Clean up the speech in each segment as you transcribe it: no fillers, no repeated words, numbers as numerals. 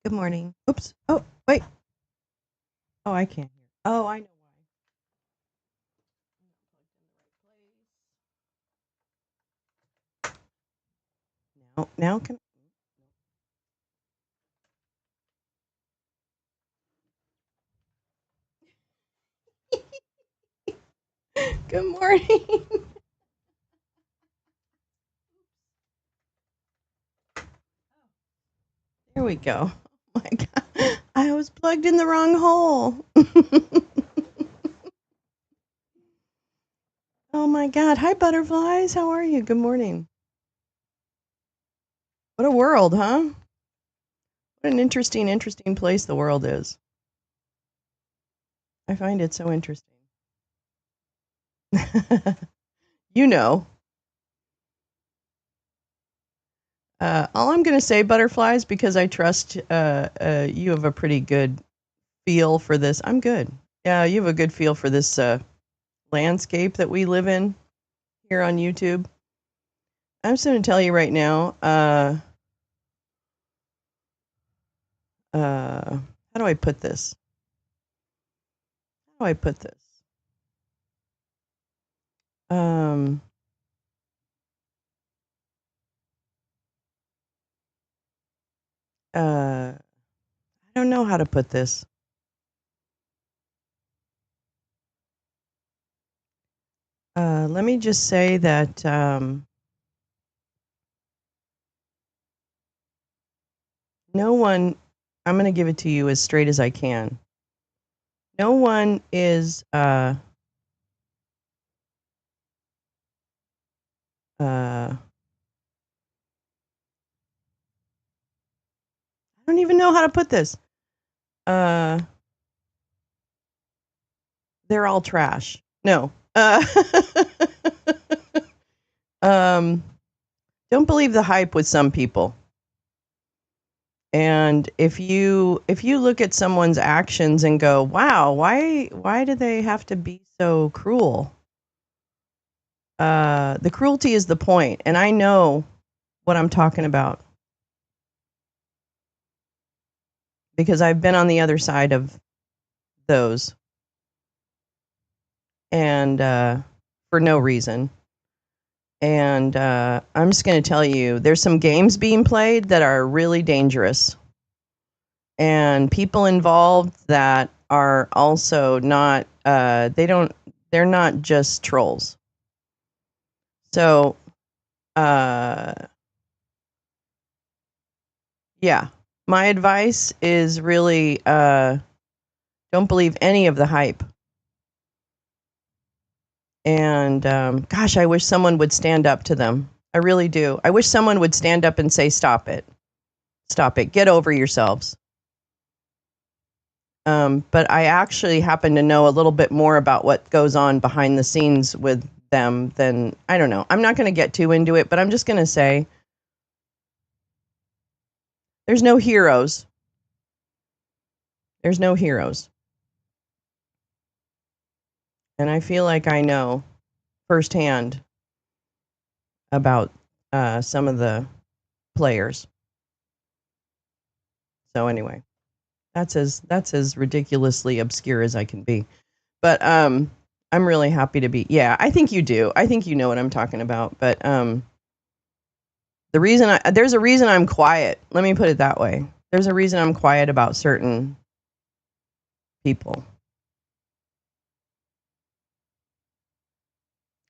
Good morning. Oops. Oh, wait. Oh, I can't hear. Oh, I know why. Now can. Good morning. There we go. Oh my God. I was plugged in the wrong hole. Oh my God. Hi, butterflies. How are you? Good morning. What a world, huh? What an interesting place the world is. I find it so interesting. You know. All I'm going to say, butterflies, because I trust you have a pretty good feel for this. I'm good. Yeah, you have a good feel for this landscape that we live in here on YouTube. I'm just going to tell you right now. How do I put this? How do I put this? Um, I don't know how to put this. Let me just say that no one. I'm going to give it to you as straight as I can. No one is. I don't even know how to put this. Uh, they're all trash. No. Um, don't believe the hype with some people. And if you look at someone's actions and go, "Wow, why do they have to be so cruel?" The cruelty is the point, and I know what I'm talking about because I've been on the other side of those, and for no reason. And I'm just going to tell you, there's some games being played that are really dangerous, and people involved that are also not. They're not just trolls. So, uh, yeah, my advice is really don't believe any of the hype. And gosh, I wish someone would stand up to them. I really do. I wish someone would stand up and say, "Stop it, stop it, get over yourselves." But I actually happen to know a little bit more about what goes on behind the scenes with them than I don't know. I'm not going to get too into it, but I'm just going to say there's no heroes. There's no heroes. And I feel like I know firsthand about some of the players. So anyway, that's as ridiculously obscure as I can be. But I'm really happy to be. Yeah, I think you do. I think you know what I'm talking about. But there's a reason I'm quiet. Let me put it that way. There's a reason I'm quiet about certain people.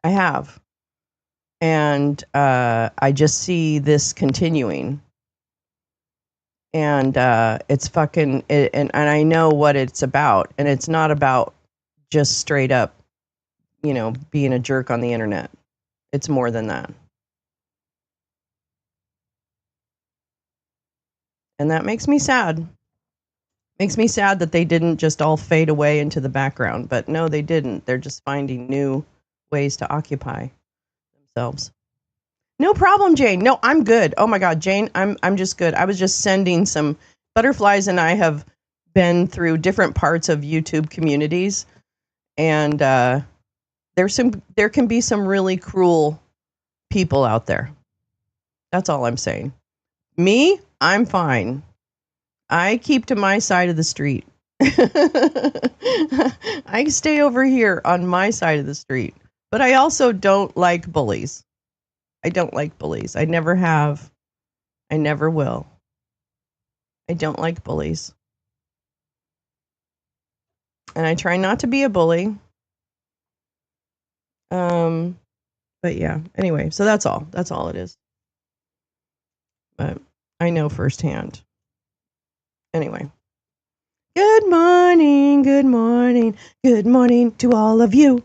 I have, and I just see this continuing, and it's fucking. And I know what it's about, and it's not about just straight up, being a jerk on the internet. It's more than that, and that makes me sad. Makes me sad that they didn't just all fade away into the background. But no, they didn't. They're just finding new ways to occupy themselves. No problem, Jane. No, I'm good. Oh my God, Jane, I'm just good. I was just sending some butterflies, and I have been through different parts of YouTube communities, and there can be some really cruel people out there. That's all I'm saying. Me, I'm fine. I keep to my side of the street. I stay over here on my side of the street. But I also don't like bullies. I don't like bullies. I never have. I never will. I don't like bullies. And I try not to be a bully. But yeah, anyway, so that's all. That's all it is. But I know firsthand. Anyway. Good morning, good morning, good morning to all of you.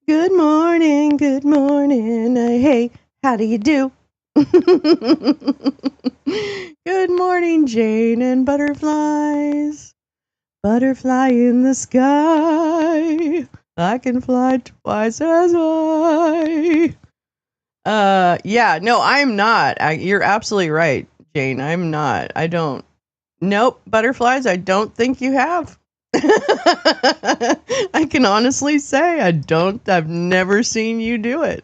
Good morning, hey, how do you do? Good morning, Jane and butterflies. Butterfly in the sky. I can fly twice as high. Yeah, no, I'm not. You're absolutely right, Jane. I'm not. I don't. Nope, butterflies, I don't think you have. I can honestly say I've never seen you do it.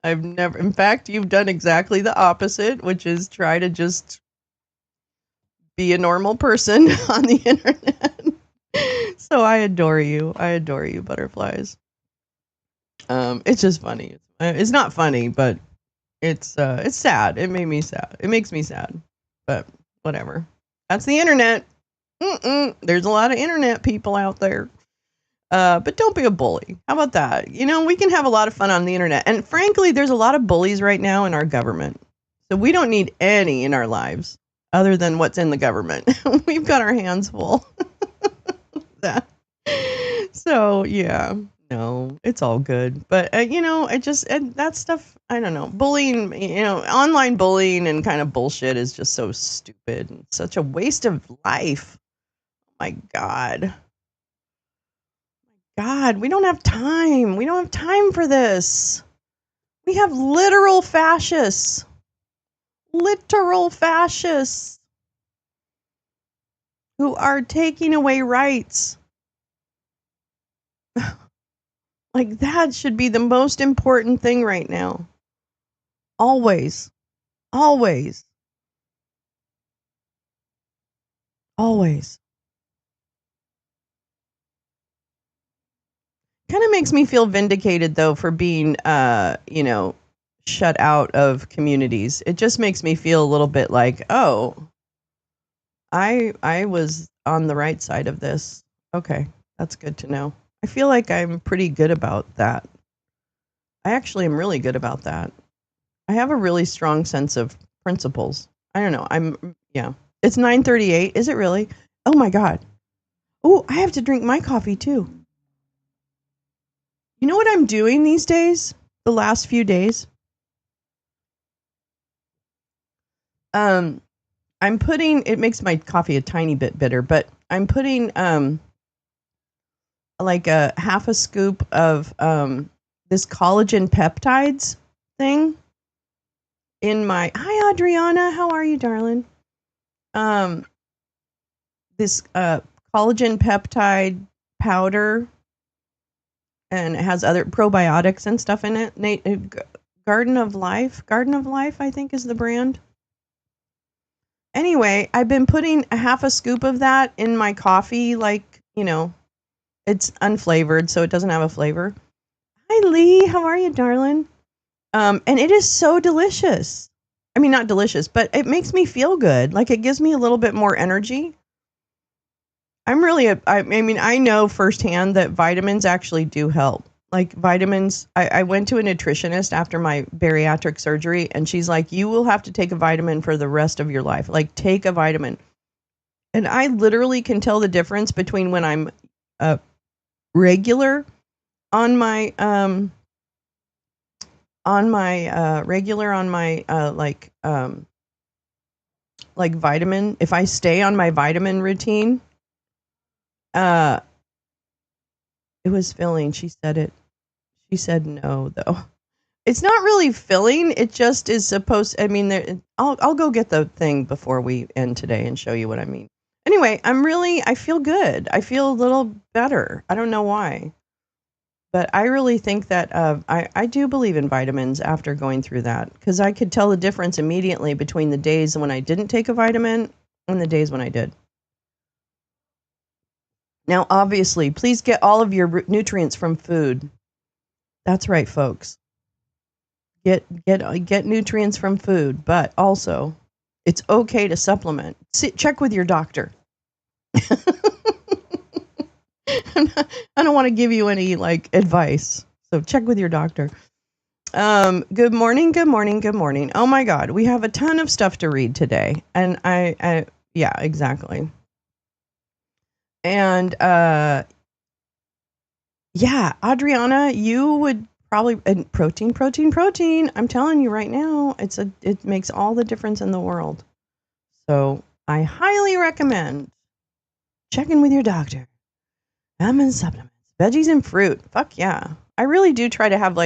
In fact, you've done exactly the opposite, which is try to just be a normal person on the internet. So I adore you. I adore you, butterflies. It's just funny. It's not funny, but it's sad. It made me sad. It makes me sad. But whatever. That's the internet. There's a lot of internet people out there. But don't be a bully. How about that? We can have a lot of fun on the internet. And frankly, there's a lot of bullies right now in our government. So we don't need any in our lives other than what's in the government. We've got our hands full. So, yeah. No, it's all good. But, that stuff, I don't know. Bullying, online bullying and kind of bullshit is just so stupid and such a waste of life. My God. We don't have time. We don't have time for this. We have literal fascists. Who are taking away rights. Like, that should be the most important thing right now. Always. Always. Always. Kind of makes me feel vindicated, though, for being, shut out of communities. It just makes me feel a little bit like, oh, I was on the right side of this. Okay, that's good to know. I feel like I'm pretty good about that. I actually am really good about that. I have a really strong sense of principles. I don't know. It's 9:38. Is it really? Oh my God. Oh, I have to drink my coffee too. You know what I'm doing these days? The last few days? I'm putting, it makes my coffee a tiny bit bitter, but I'm putting like a half a scoop of this collagen peptides thing in my, hi Adriana, how are you, darling? This collagen peptide powder, and it has other probiotics and stuff in it. Garden of Life, I think is the brand. Anyway, I've been putting a half a scoop of that in my coffee, it's unflavored, so it doesn't have a flavor. Hi, Lee. How are you, darling? And it is so delicious. I mean, not delicious, but it makes me feel good. Like, it gives me a little bit more energy. I know firsthand that vitamins actually do help. Like vitamins, I went to a nutritionist after my bariatric surgery, and she's like, you will have to take a vitamin for the rest of your life. Like, take a vitamin. And I literally can tell the difference between when I'm regular on my vitamin. If I stay on my vitamin routine, it was filling. She said it. She said no, though. It's not really filling. It just is supposed. I'll go get the thing before we end today and show you what I mean. Anyway, I feel good. I feel a little better. I don't know why. But I really think that I do believe in vitamins after going through that, because I could tell the difference immediately between the days when I didn't take a vitamin in the days when I did. Now, obviously, please get all of your nutrients from food. That's right, folks. Get nutrients from food, but also it's okay to supplement. Check with your doctor. I don't want to give you any advice, so check with your doctor. Good morning. Oh my God, we have a ton of stuff to read today, and I yeah, exactly. And yeah, Adriana, you would probably, and protein. I'm telling you right now, it makes all the difference in the world. So I highly recommend checking with your doctor. Almond supplements, veggies and fruit. Fuck yeah. I really do try to have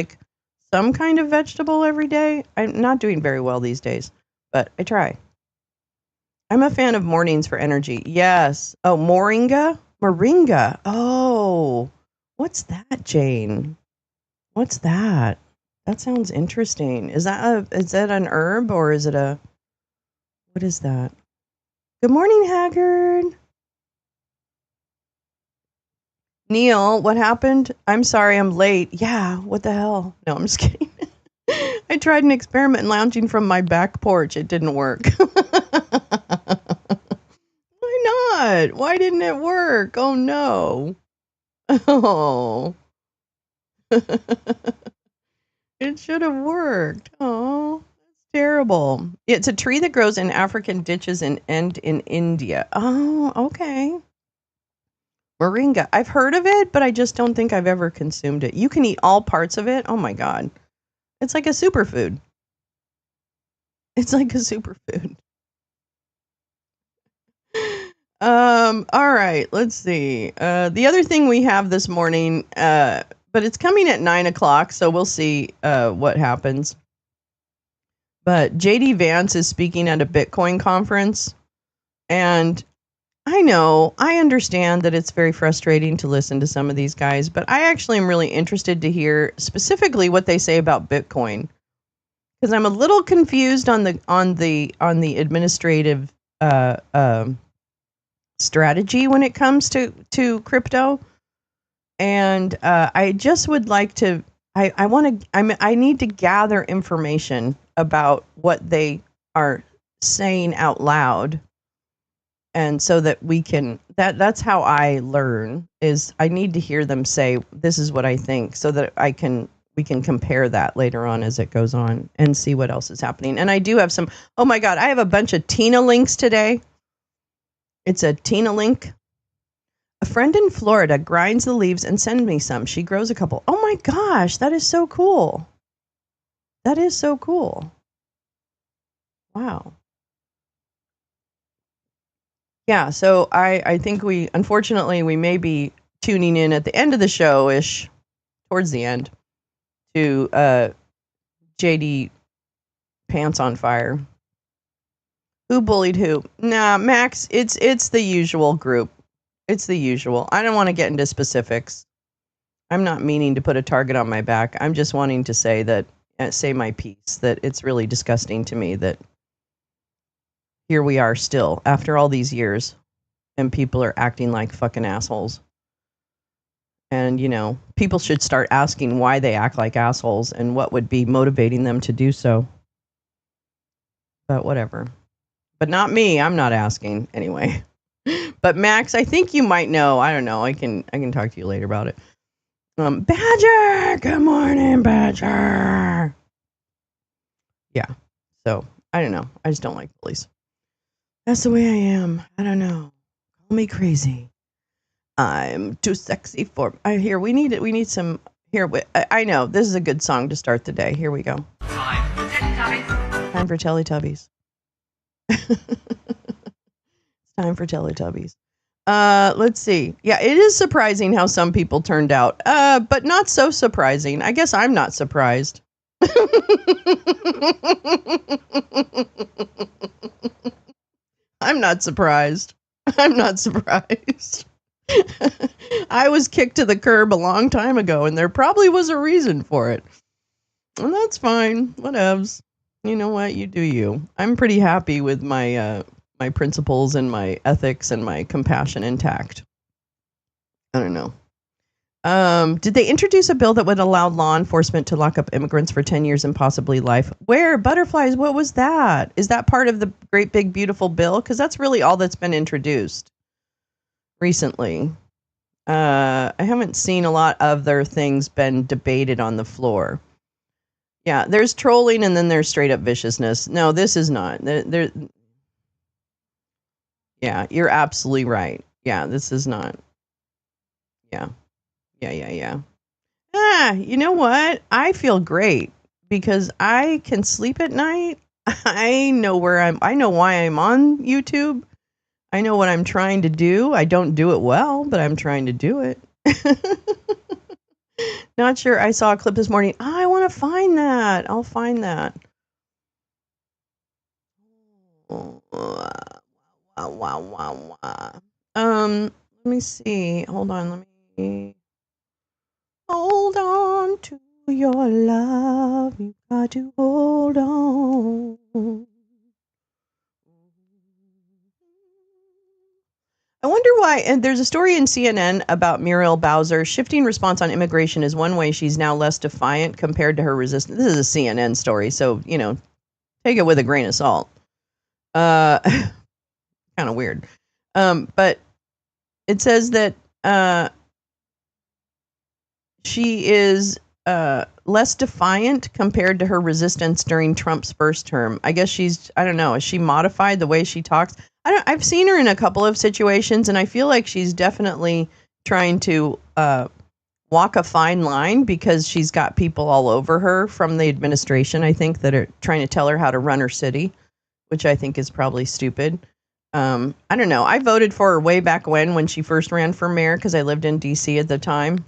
some kind of vegetable every day. I'm not doing very well these days, but I try. I'm a fan of mornings for energy. Yes. Oh, moringa? Moringa. Oh, what's that, Jane? What's that? That sounds interesting. Is that an herb, or is it what is that? Good morning, Haggard. Neil, what happened? I'm sorry I'm late. Yeah, what the hell? No, I'm just kidding. I tried an experiment lounging from my back porch. It didn't work. Why not? Why didn't it work? Oh, no. Oh. It should have worked. Oh, that's terrible. It's a tree that grows in African ditches and in India. Oh, okay. Moringa. I've heard of it, but I just don't think I've ever consumed it. You can eat all parts of it. Oh my God. It's like a superfood. It's like a superfood. All right, let's see. The other thing we have this morning, but it's coming at 9:00, so we'll see what happens. But JD Vance is speaking at a Bitcoin conference, and I understand that it's very frustrating to listen to some of these guys, but I actually am really interested to hear specifically what they say about Bitcoin, because I'm a little confused on the administrative strategy when it comes to crypto, and I just would like to. I need to gather information about what they are saying out loud. And so that we can, that's how I learn, is I need to hear them say, this is what I think, so that we can compare that later on as it goes on and see what else is happening. And I do have some, oh my God, I have a bunch of Tina links today. It's a Tina link. A friend in Florida grinds the leaves and sends me some. She grows a couple. Oh my gosh, that is so cool. That is so cool. Wow. Yeah, so I think unfortunately, we may be tuning in at the end of the show-ish, towards the end, to JD Pants on Fire. Who bullied who? Nah, Max, it's the usual group. It's the usual. I don't want to get into specifics. I'm not meaning to put a target on my back. I'm just wanting to say my piece, that it's really disgusting to me that here we are still, after all these years, and people are acting like fucking assholes. And, people should start asking why they act like assholes and what would be motivating them to do so. But whatever. But not me. I'm not asking anyway. But Max, I think you might know. I don't know. I can talk to you later about it. Badger! Good morning, Badger! Yeah. So, I don't know. I just don't like bullies. That's the way I am. I don't know. Call me crazy. I'm too sexy for. Here, we need some. Here, I know this is a good song to start the day. Here we go. Time for Teletubbies. It's time for Teletubbies. Let's see. Yeah, it is surprising how some people turned out. But not so surprising. I guess I'm not surprised. I'm not surprised. I'm not surprised. I was kicked to the curb a long time ago, and there probably was a reason for it. And that's fine. Whatevs. You know what? You do you. I'm pretty happy with my my principles and my ethics and my compassion intact. I don't know. Did they introduce a bill that would allow law enforcement to lock up immigrants for 10 years and possibly life? Where? Butterflies, what was that? Is that part of the great big beautiful bill? Because that's really all that's been introduced recently. I haven't seen a lot of their things been debated on the floor. Yeah, there's trolling and then there's straight up viciousness. No, this is not. Yeah, you're absolutely right. Yeah, this is not. Yeah. You know what? I feel great because I can sleep at night. I know why I'm on YouTube. I know what I'm trying to do. I don't do it well, but I'm trying to do it. Not sure. I saw a clip this morning. I want to find that. I'll find that. Wow. Let me see. Hold on. Let me hold on to your love. You got to hold on. I wonder why. And there's a story in CNN about Muriel Bowser. Shifting response on immigration is one way she's now less defiant compared to her resistance. This is a CNN story, so take it with a grain of salt. Kind of weird. But it says that she is less defiant compared to her resistance during Trump's first term. I guess I don't know, is she modified the way she talks? I've seen her in a couple of situations, and I feel like she's definitely trying to walk a fine line because she's got people all over her from the administration, I think, that are trying to tell her how to run her city, which I think is probably stupid. I don't know. I voted for her way back when she first ran for mayor because I lived in D.C. at the time.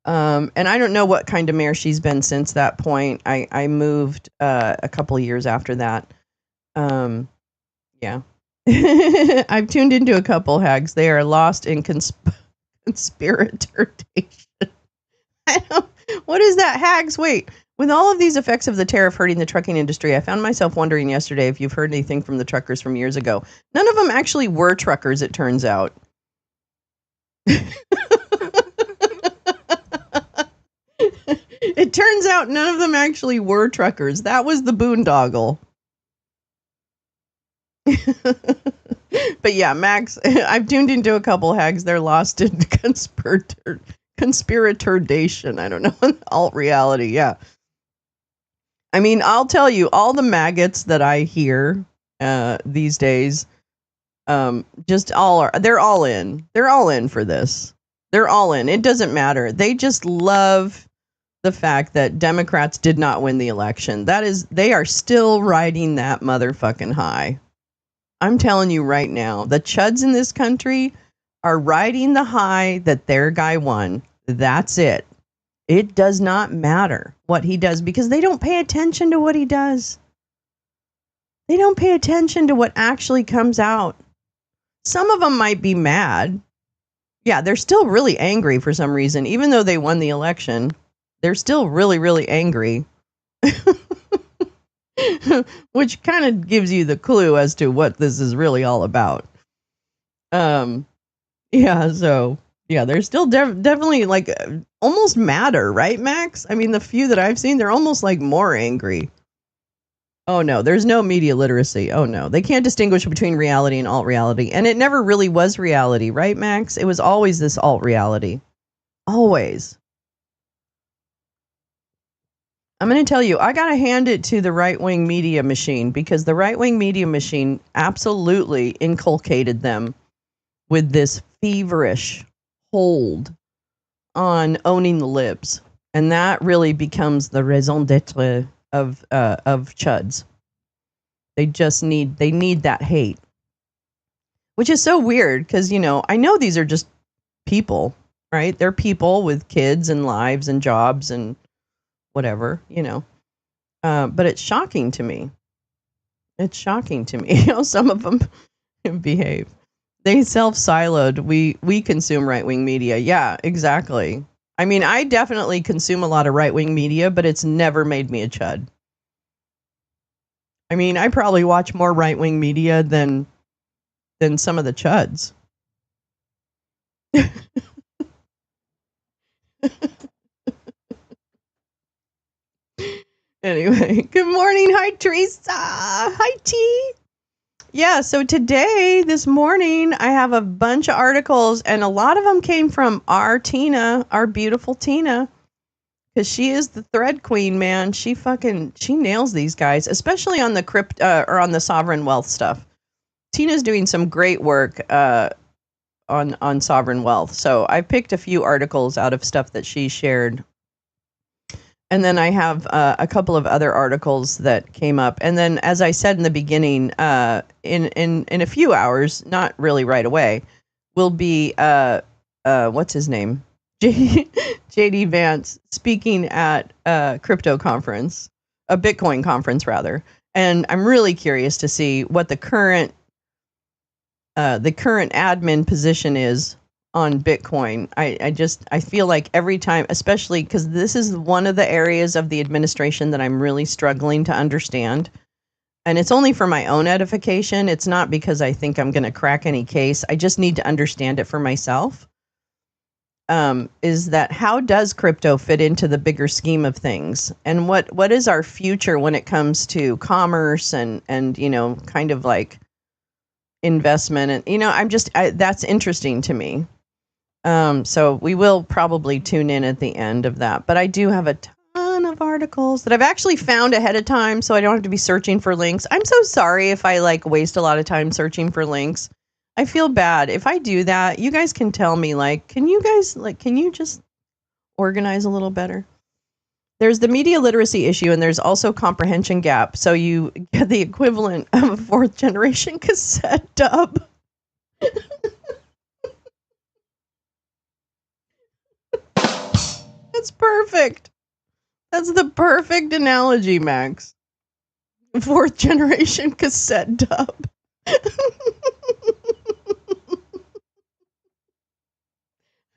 And I don't know what kind of mayor she's been since that point. I moved a couple of years after that. Yeah. I've tuned into a couple hags. They are lost in conspiratoriation. What is that, hags? Wait. With all of these effects of the tariff hurting the trucking industry, I found myself wondering yesterday if you've heard anything from the truckers from years ago. None of them actually were truckers, it turns out. It turns out none of them actually were truckers. That was the boondoggle. But yeah, Max, I've tuned into a couple hags. They're lost in conspiratoriation. I don't know. Alt reality. Yeah. I mean, I'll tell you, all the maggots that I hear these days, they're all in. They're all in for this. They're all in. It doesn't matter. They just love the fact that Democrats did not win the election. They are still riding that motherfucking high. I'm telling you right now, the chuds in this country are riding the high that their guy won. That's it. It does not matter what he does because they don't pay attention to what he does. They don't pay attention to what actually comes out. Some of them might be mad. Yeah, they're still really angry for some reason. Even though they won the election, they're still really, really angry. Which kind of gives you the clue as to what this is really all about. Yeah, so... yeah, they're still definitely like almost madder, right, Max? I mean, the few that I've seen, they're almost like more angry. Oh no, there's no media literacy. Oh no, they can't distinguish between reality and alt reality. And it never really was reality, right, Max? It was always this alt reality. Always. I'm going to tell you, I got to hand it to the right-wing media machine because the right-wing media machine absolutely inculcated them with this feverish hold on owning the libs, and that really becomes the raison d'être of chuds. They need that hate, which is so weird because I know these are just people, right? They're people with kids and lives and jobs and whatever, but it's shocking to me. It's shocking to me how some of them behave. They self-siloed. We consume right-wing media. Yeah, exactly. I mean, I definitely consume a lot of right-wing media, but it's never made me a chud. I mean, I probably watch more right-wing media than some of the chuds. Anyway, good morning. Hi, Teresa. Hi, T. Yeah, so today, this morning, I have a bunch of articles, and a lot of them came from our Tina, our beautiful Tina, because she is the thread queen, man. She nails these guys, especially on the or on the sovereign wealth stuff. Tina's doing some great work on sovereign wealth. So I picked a few articles out of stuff that she shared. And then I have a couple of other articles that came up. And then, as I said in the beginning, in a few hours, not really right away, will be what's his name, JD Vance, speaking at a crypto conference, a Bitcoin conference rather. And I'm really curious to see what the current admin position is on Bitcoin. I feel like every time, especially because this is one of the areas of the administration that I'm really struggling to understand. And it's only for my own edification. It's not because I think I'm going to crack any case. I just need to understand it for myself. Is that how does crypto fit into the bigger scheme of things? And what is our future when it comes to commerce and kind of like investment? And, that's interesting to me. So we will probably tune in at the end of that. But I do have a ton of articles that I've actually found ahead of time, so I don't have to be searching for links. I'm so sorry if I waste a lot of time searching for links. I feel bad. If I do that, you guys can tell me, can you just organize a little better? There's the media literacy issue, and there's also comprehension gap. So you get the equivalent of a 4th generation cassette dub. That's perfect. That's the perfect analogy, Max. 4th generation cassette dub.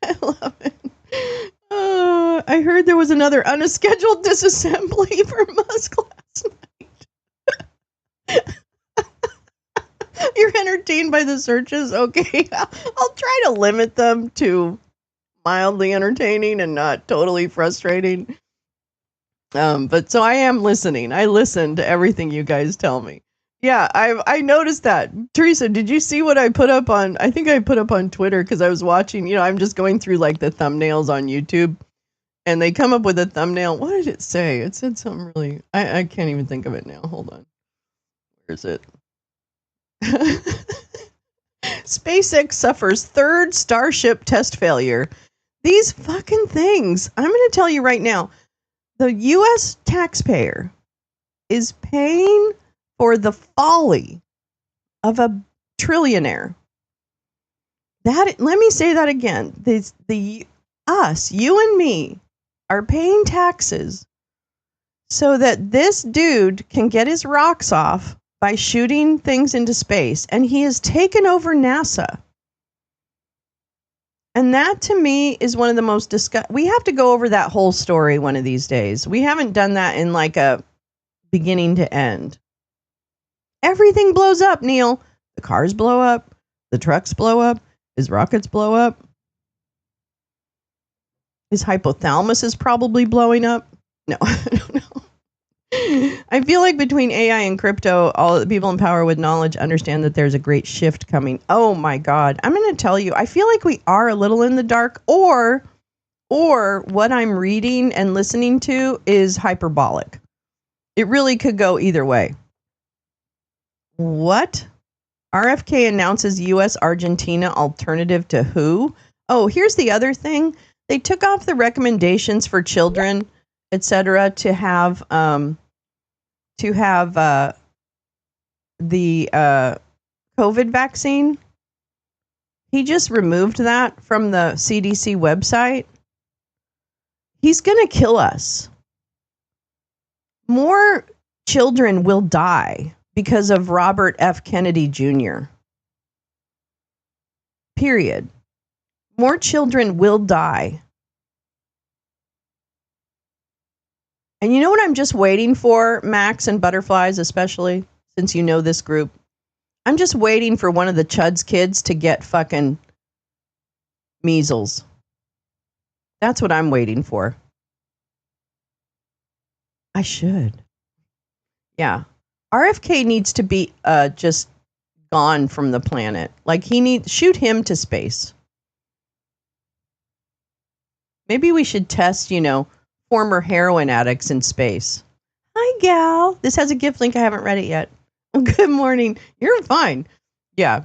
I love it. I heard there was another unscheduled disassembly for Musk last night. You're entertained by the searches? Okay. I'll try to limit them to mildly entertaining and not totally frustrating. But so I am listening. I listen to everything you guys tell me. Yeah, I noticed that. Teresa, did you see what I put up on? I think I put up on Twitter because I was watching. I'm just going through the thumbnails on YouTube, and they come up with a thumbnail. What did it say? It said something really. I can't even think of it now. Hold on. Where is it? SpaceX suffers 3rd Starship test failure. These fucking things. I'm going to tell you right now. The U.S. taxpayer is paying for the folly of a trillionaire. Let me say that again. You and me, are paying taxes so that this dude can get his rocks off by shooting things into space, and he has taken over NASA. And that, to me, is one of the most we have to go over that whole story one of these days. We haven't done that in a beginning to end. Everything blows up, Neil. The cars blow up. The trucks blow up. His rockets blow up. His hypothalamus is probably blowing up. No, I don't know. I feel like between AI and crypto, all the people in power with knowledge understand that there's a great shift coming. Oh my God. I'm going to tell you, I feel like we are a little in the dark, or what I'm reading and listening to is hyperbolic. It really could go either way. What? RFK announces U.S. Argentina alternative to who? Oh, here's the other thing. They took off the recommendations for children, etc., to have the COVID vaccine. He just removed that from the CDC website. He's going to kill us. More children will die because of Robert F. Kennedy Jr. Period. More children will die. And you know what I'm just waiting for, Max and Butterflies, especially since you know this group? I'm just waiting for one of the Chud's kids to get fucking measles. That's what I'm waiting for. I should. Yeah. RFK needs to be just gone from the planet. Like shoot him to space. Maybe we should test, former heroin addicts in space. Hi, gal. This has a gift link. I haven't read it yet. Good morning. You're fine. Yeah.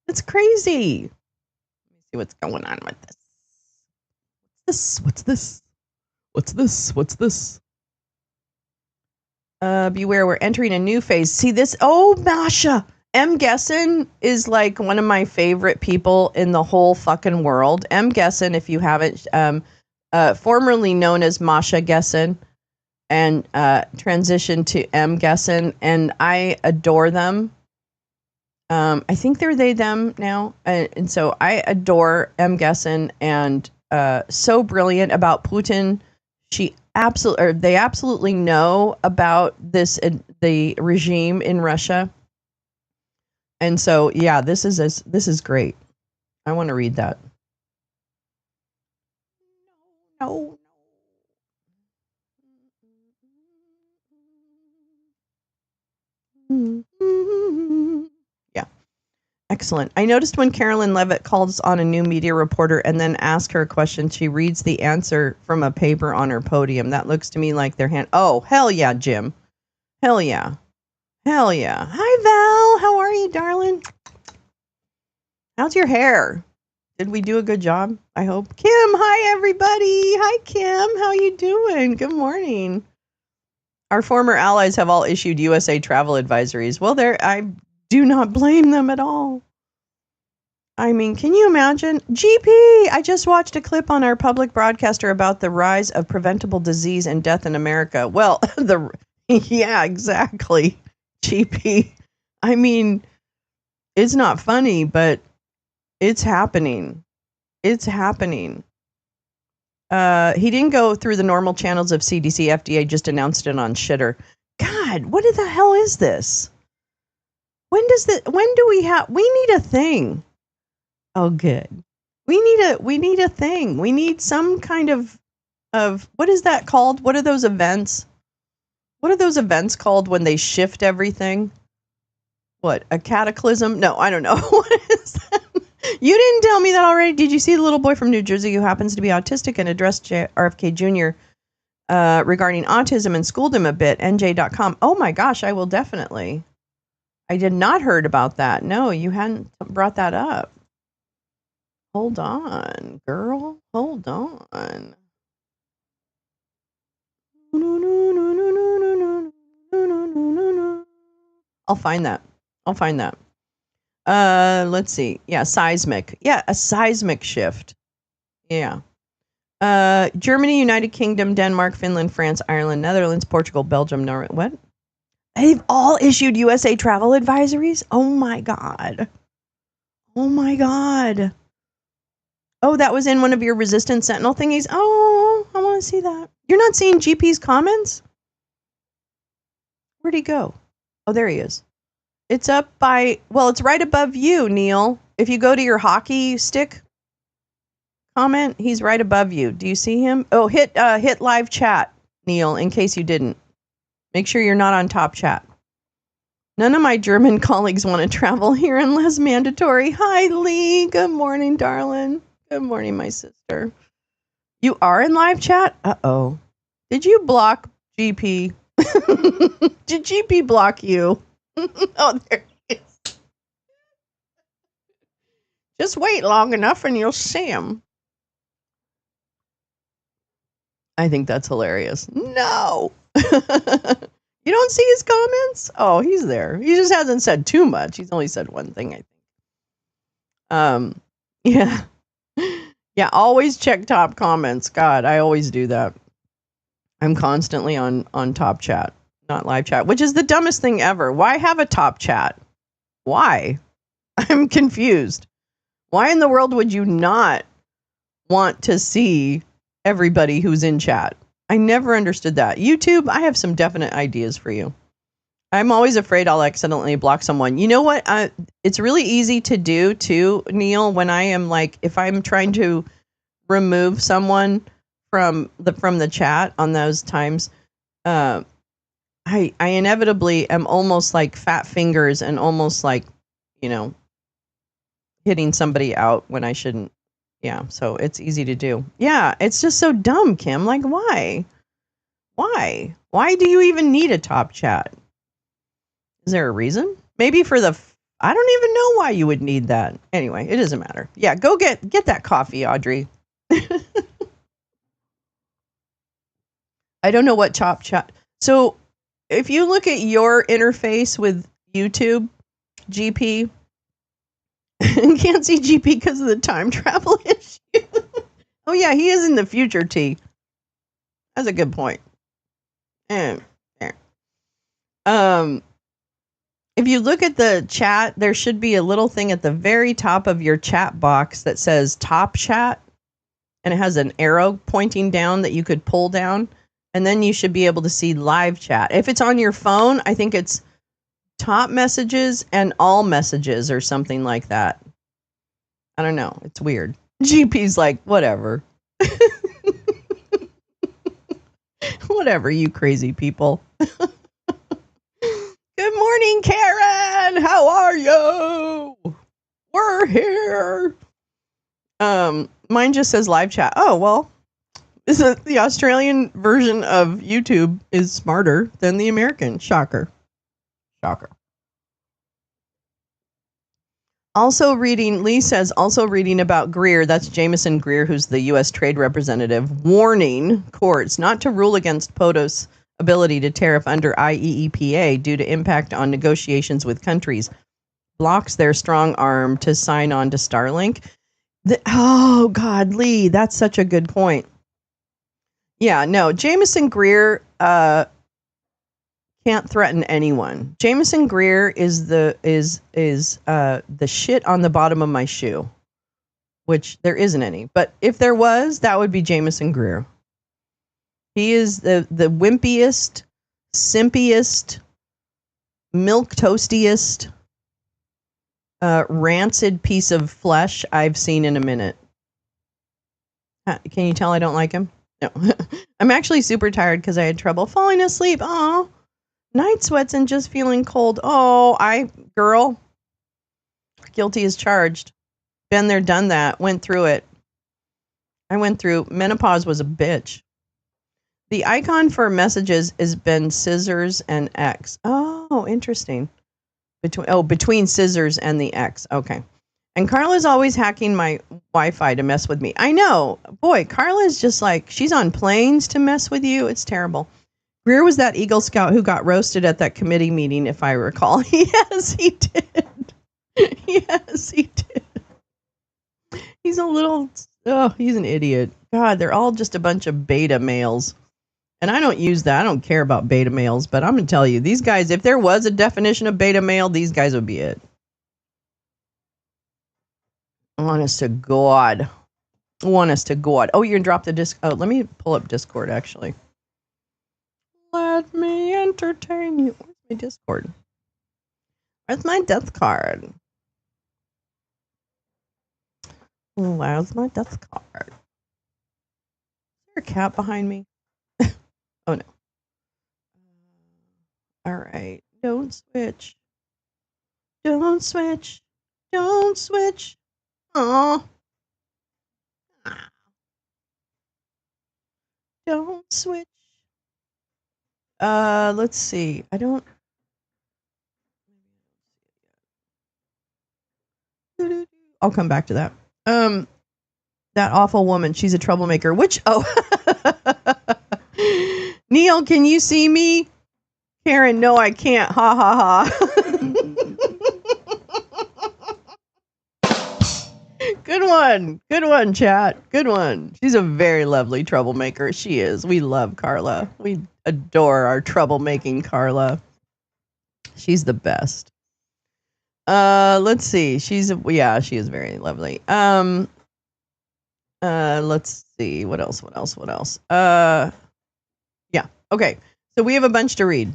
It's crazy. Let me see what's going on with this. What's this? What's this? What's this? Beware, we're entering a new phase. See this? Oh, Masha. M. Gesson is like one of my favorite people in the whole fucking world. M. Gesson, if you haven't, formerly known as Masha Gesson, and transitioned to M. Gesson, and I adore them. I think they're they, them now. And so I adore M. Gesson, and so brilliant about Putin. They absolutely know about the regime in Russia. And so, yeah, this is great. I want to read that. No. Yeah. Excellent. I noticed when Carolyn Levitt calls on a new media reporter and then asks her a question, she reads the answer from a paper on her podium. That looks to me like their hand. Oh, hell yeah, Jim. Hell yeah. Hell yeah. Hi, Val. How are you, darling? How's your hair? Did we do a good job? I hope. Kim, hi, everybody. Hi, Kim. How you doing? Good morning. Our former allies have all issued USA travel advisories. Well, I do not blame them at all. I mean, can you imagine? GP, I just watched a clip on our public broadcaster about the rise of preventable disease and death in America. Well, yeah, exactly. GP. I mean, it's not funny, but it's happening. It's happening. He didn't go through the normal channels of CDC. FDA just announced it on Shitter. God, what the hell is this? When do we need a thing? Oh, good. We need a thing. We need some kind of what is that called? What are those events? What are those events called when they shift everything? What, a cataclysm? No, I don't know. What is that? You didn't tell me that already. Did you see the little boy from New Jersey who happens to be autistic and addressed RFK Jr. Regarding autism and schooled him a bit? NJ.com. Oh my gosh, I will definitely. I did not heard about that. No, you hadn't brought that up. Hold on, girl. Hold on. I'll find that. Let's see. Yeah, seismic. Yeah, a seismic shift. Yeah. Germany, United Kingdom, Denmark, Finland, France, Ireland, Netherlands, Portugal, Belgium, Norway. What? They've all issued USA travel advisories? Oh my God. Oh my God. Oh, that was in one of your Resistance Sentinel thingies? Oh, I want to see that. You're not seeing GP's comments? Where'd he go? Oh, there he is. It's up by, well, it's right above you, Neil. If you go to your hockey stick comment, he's right above you. Do you see him? Oh, hit live chat, Neil, in case you didn't. Make sure you're not on top chat. None of my German colleagues want to travel here unless mandatory. Hi, Lee. Good morning, darling. Good morning, my sister. You are in live chat? Uh-oh. Did you block GP? Did GP block you? Oh, there he is. Just wait long enough and you'll see him. I think that's hilarious. No. You don't see his comments? Oh, he's there. He just hasn't said too much. He's only said one thing, I think. Yeah. Yeah, always check top comments. God, I always do that. I'm constantly on top chat, not live chat, which is the dumbest thing ever. Why have a top chat? Why? I'm confused. Why in the world would you not want to see everybody who's in chat. I never understood that. YouTube, I have some definite ideas for you. I'm always afraid I'll accidentally block someone. You know what? It's really easy to do too, Neil, when I am like, if I'm trying to remove someone from the chat on those times, I inevitably am almost like fat fingers and almost like, hitting somebody out when I shouldn't. Yeah, so it's easy to do. Yeah, it's just so dumb, Kim. Like, why? Why do you even need a top chat? Is there a reason? Maybe for I don't even know why you would need that. Anyway, it doesn't matter. Yeah, go get that coffee, Audrey. I don't know what top chat. So if you look at your interface with YouTube, GP, can't see GP because of the time travel issue. Oh yeah, he is in the future, T. That's a good point. If you look at the chat, there should be a little thing at the very top of your chat box that says top chat, and it has an arrow pointing down that you could pull down, and then you should be able to see live chat. If it's on your phone, I think it's top messages and all messages or something like that. I don't know. It's weird. GP's like, whatever. Whatever, you crazy people. Good morning, Karen. How are you? We're here. Mine just says live chat. Oh, well, the Australian version of YouTube is smarter than the American. Shocker. Also reading, Lee says, also reading about Greer, that's Jameson Greer, who's the U.S. Trade Representative, warning courts not to rule against POTUS' ability to tariff under IEEPA due to impact on negotiations with countries. Blocks their strong arm to sign on to Starlink. Oh, God, Lee, that's such a good point. Yeah, no, Jameson Greer can't threaten anyone. Jameson Greer is the shit on the bottom of my shoe, which there isn't any. But if there was, that would be Jameson Greer. He is the wimpiest, simpiest, milk toastiest, rancid piece of flesh I've seen in a minute. Can you tell I don't like him? No. I'm actually super tired because I had trouble falling asleep. Oh, night sweats and just feeling cold. Oh, girl, guilty as charged. Been there, done that. Went through it. I went through. Menopause was a bitch. The icon for messages has been scissors and X. Oh, interesting. Between scissors and the X. Okay. And Carla's always hacking my Wi-Fi to mess with me. I know. Boy, Carla's just like, she's on planes to mess with you. It's terrible. Greer was that Eagle Scout who got roasted at that committee meeting, if I recall. Yes, he did. Yes, he did. He's he's an idiot. God, they're all just a bunch of beta males. And I don't use that. I don't care about beta males, but I'm going to tell you, these guys, if there was a definition of beta male, these guys would be it. Honest to God. Honest to God. Oh, you're going to drop the disc. Oh, let me pull up Discord, actually. Let me entertain you. Where's my Discord? Where's my death card? Where's my death card? Is there a cat behind me? Oh, no. All right. Don't switch. Don't switch. Don't switch. Oh. Don't switch. Let's see. I'll come back to that. That awful woman, she's a troublemaker. Neil, can you see me? Karen, no, I can't. Ha ha ha. Good one, chat. Good one. She's a very lovely troublemaker. She is. We love Carla. We adore our troublemaking Carla. She's the best. Let's see. She is very lovely. Let's see. What else? Yeah. Okay. So we have a bunch to read.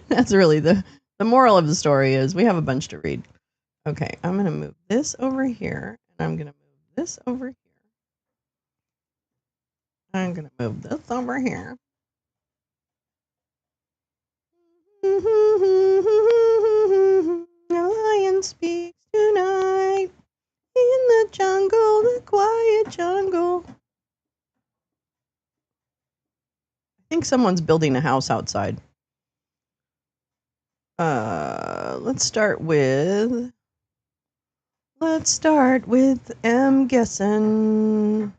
That's really the moral of the story is we have a bunch to read. Okay. I'm going to move this over here. And I'm going to move this over here. I'm going to move this over here. The lion speaks tonight in the jungle, the quiet jungle. I think someone's building a house outside. Let's start with guessing.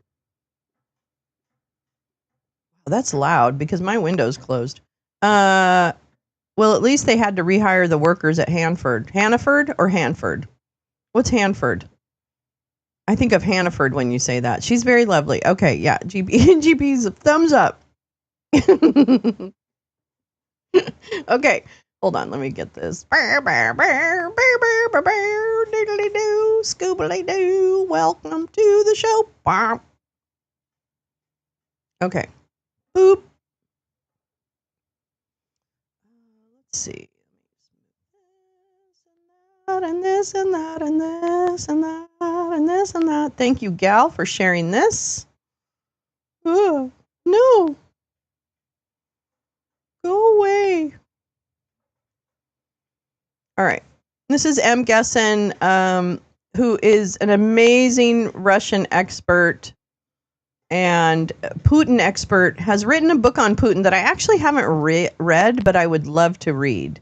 Oh, that's loud because my window's closed. Well, at least they had to rehire the workers at Hanford. Hannaford or Hanford? What's Hanford? I think of Hannaford when you say that. She's very lovely. Okay, yeah. GP's thumbs up. Okay, hold on. Let me get this. Doodly-doo, scoobly-doo. Welcome to the show. Okay. Boop. Let's see. And this and that and this and that and this and that. Thank you, Gal, for sharing this. No. Go away. All right. This is M. Gessen, who is an amazing Russian expert and Putin expert, has written a book on Putin that I actually haven't read, but I would love to read.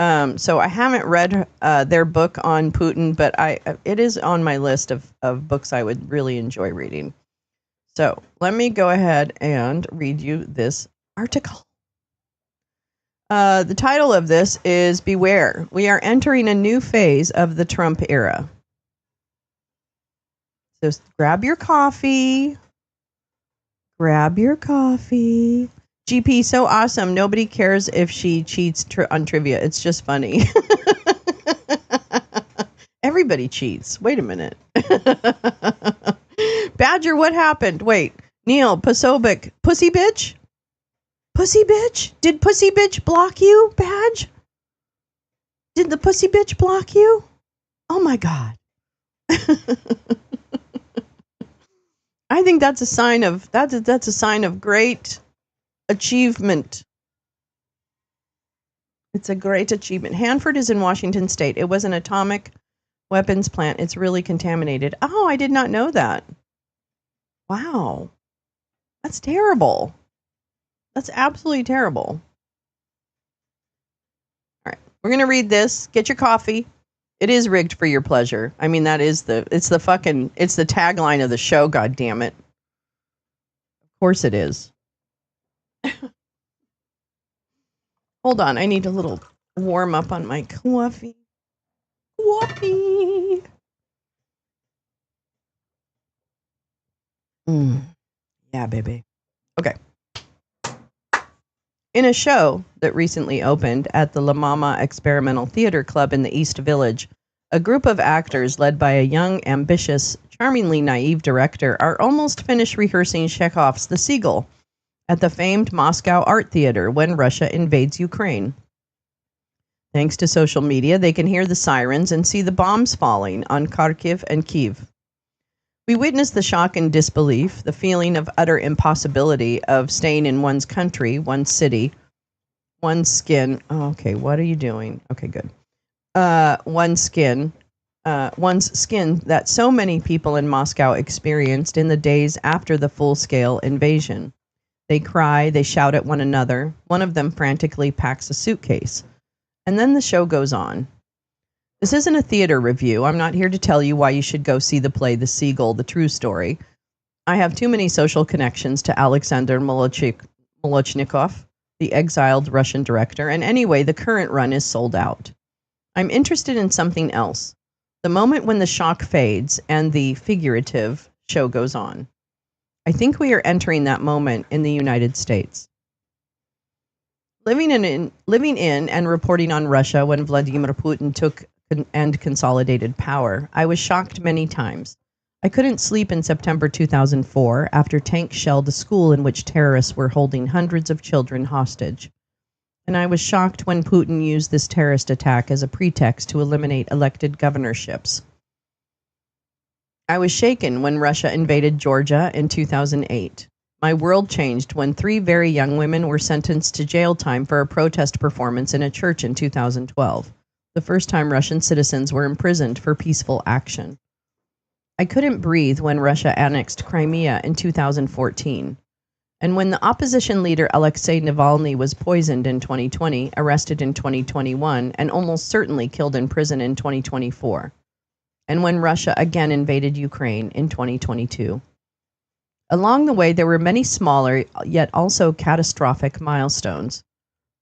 So I haven't read their book on Putin, but it is on my list of books I would really enjoy reading. So let me go ahead and read you this article. The title of this is Beware. We are entering a new phase of the Trump era. So grab your coffee. GP, so awesome. Nobody cares if she cheats on trivia. It's just funny. Everybody cheats. Wait a minute. Badger, what happened? Wait. Neil Pasovic. Pussy bitch? Did pussy bitch block you, Badge? Did the pussy bitch block you? Oh my God. I think that's a sign of great achievement. It's a great achievement. Hanford is in Washington State. It was an atomic weapons plant. It's really contaminated. Oh, I did not know that. Wow. That's terrible. That's absolutely terrible. All right. We're going to read this. Get your coffee. It is rigged for your pleasure. I mean, it's the tagline of the show, God damn it. Of course it is. Hold on, I need a little warm up on my coffee. Yeah, baby. Okay. In a show that recently opened at the La Mama Experimental Theater Club in the East Village, a group of actors led by a young, ambitious, charmingly naive director are almost finished rehearsing Chekhov's The Seagull at the famed Moscow Art Theater when Russia invades Ukraine. Thanks to social media, they can hear the sirens and see the bombs falling on Kharkiv and Kyiv. We witness the shock and disbelief, the feeling of utter impossibility of staying in one's country, one's city, one's skin. Oh, okay, what are you doing? Okay, good. One's skin that so many people in Moscow experienced in the days after the full-scale invasion. They cry, they shout at one another. One of them frantically packs a suitcase. And then the show goes on. This isn't a theater review. I'm not here to tell you why you should go see the play The Seagull, the true story. I have too many social connections to Alexander Molochnikov, the exiled Russian director, and anyway, the current run is sold out. I'm interested in something else. The moment when the shock fades and the figurative show goes on. I think we are entering that moment in the United States. Living in and reporting on Russia when Vladimir Putin took and consolidated power, I was shocked many times. I couldn't sleep in September 2004 after tanks shelled a school in which terrorists were holding hundreds of children hostage. And I was shocked when Putin used this terrorist attack as a pretext to eliminate elected governorships. I was shaken when Russia invaded Georgia in 2008. My world changed when 3 very young women were sentenced to jail time for a protest performance in a church in 2012, the first time Russian citizens were imprisoned for peaceful action. I couldn't breathe when Russia annexed Crimea in 2014. And when the opposition leader Alexei Navalny was poisoned in 2020, arrested in 2021, and almost certainly killed in prison in 2024. And when Russia again invaded Ukraine in 2022. Along the way, there were many smaller, yet also catastrophic milestones.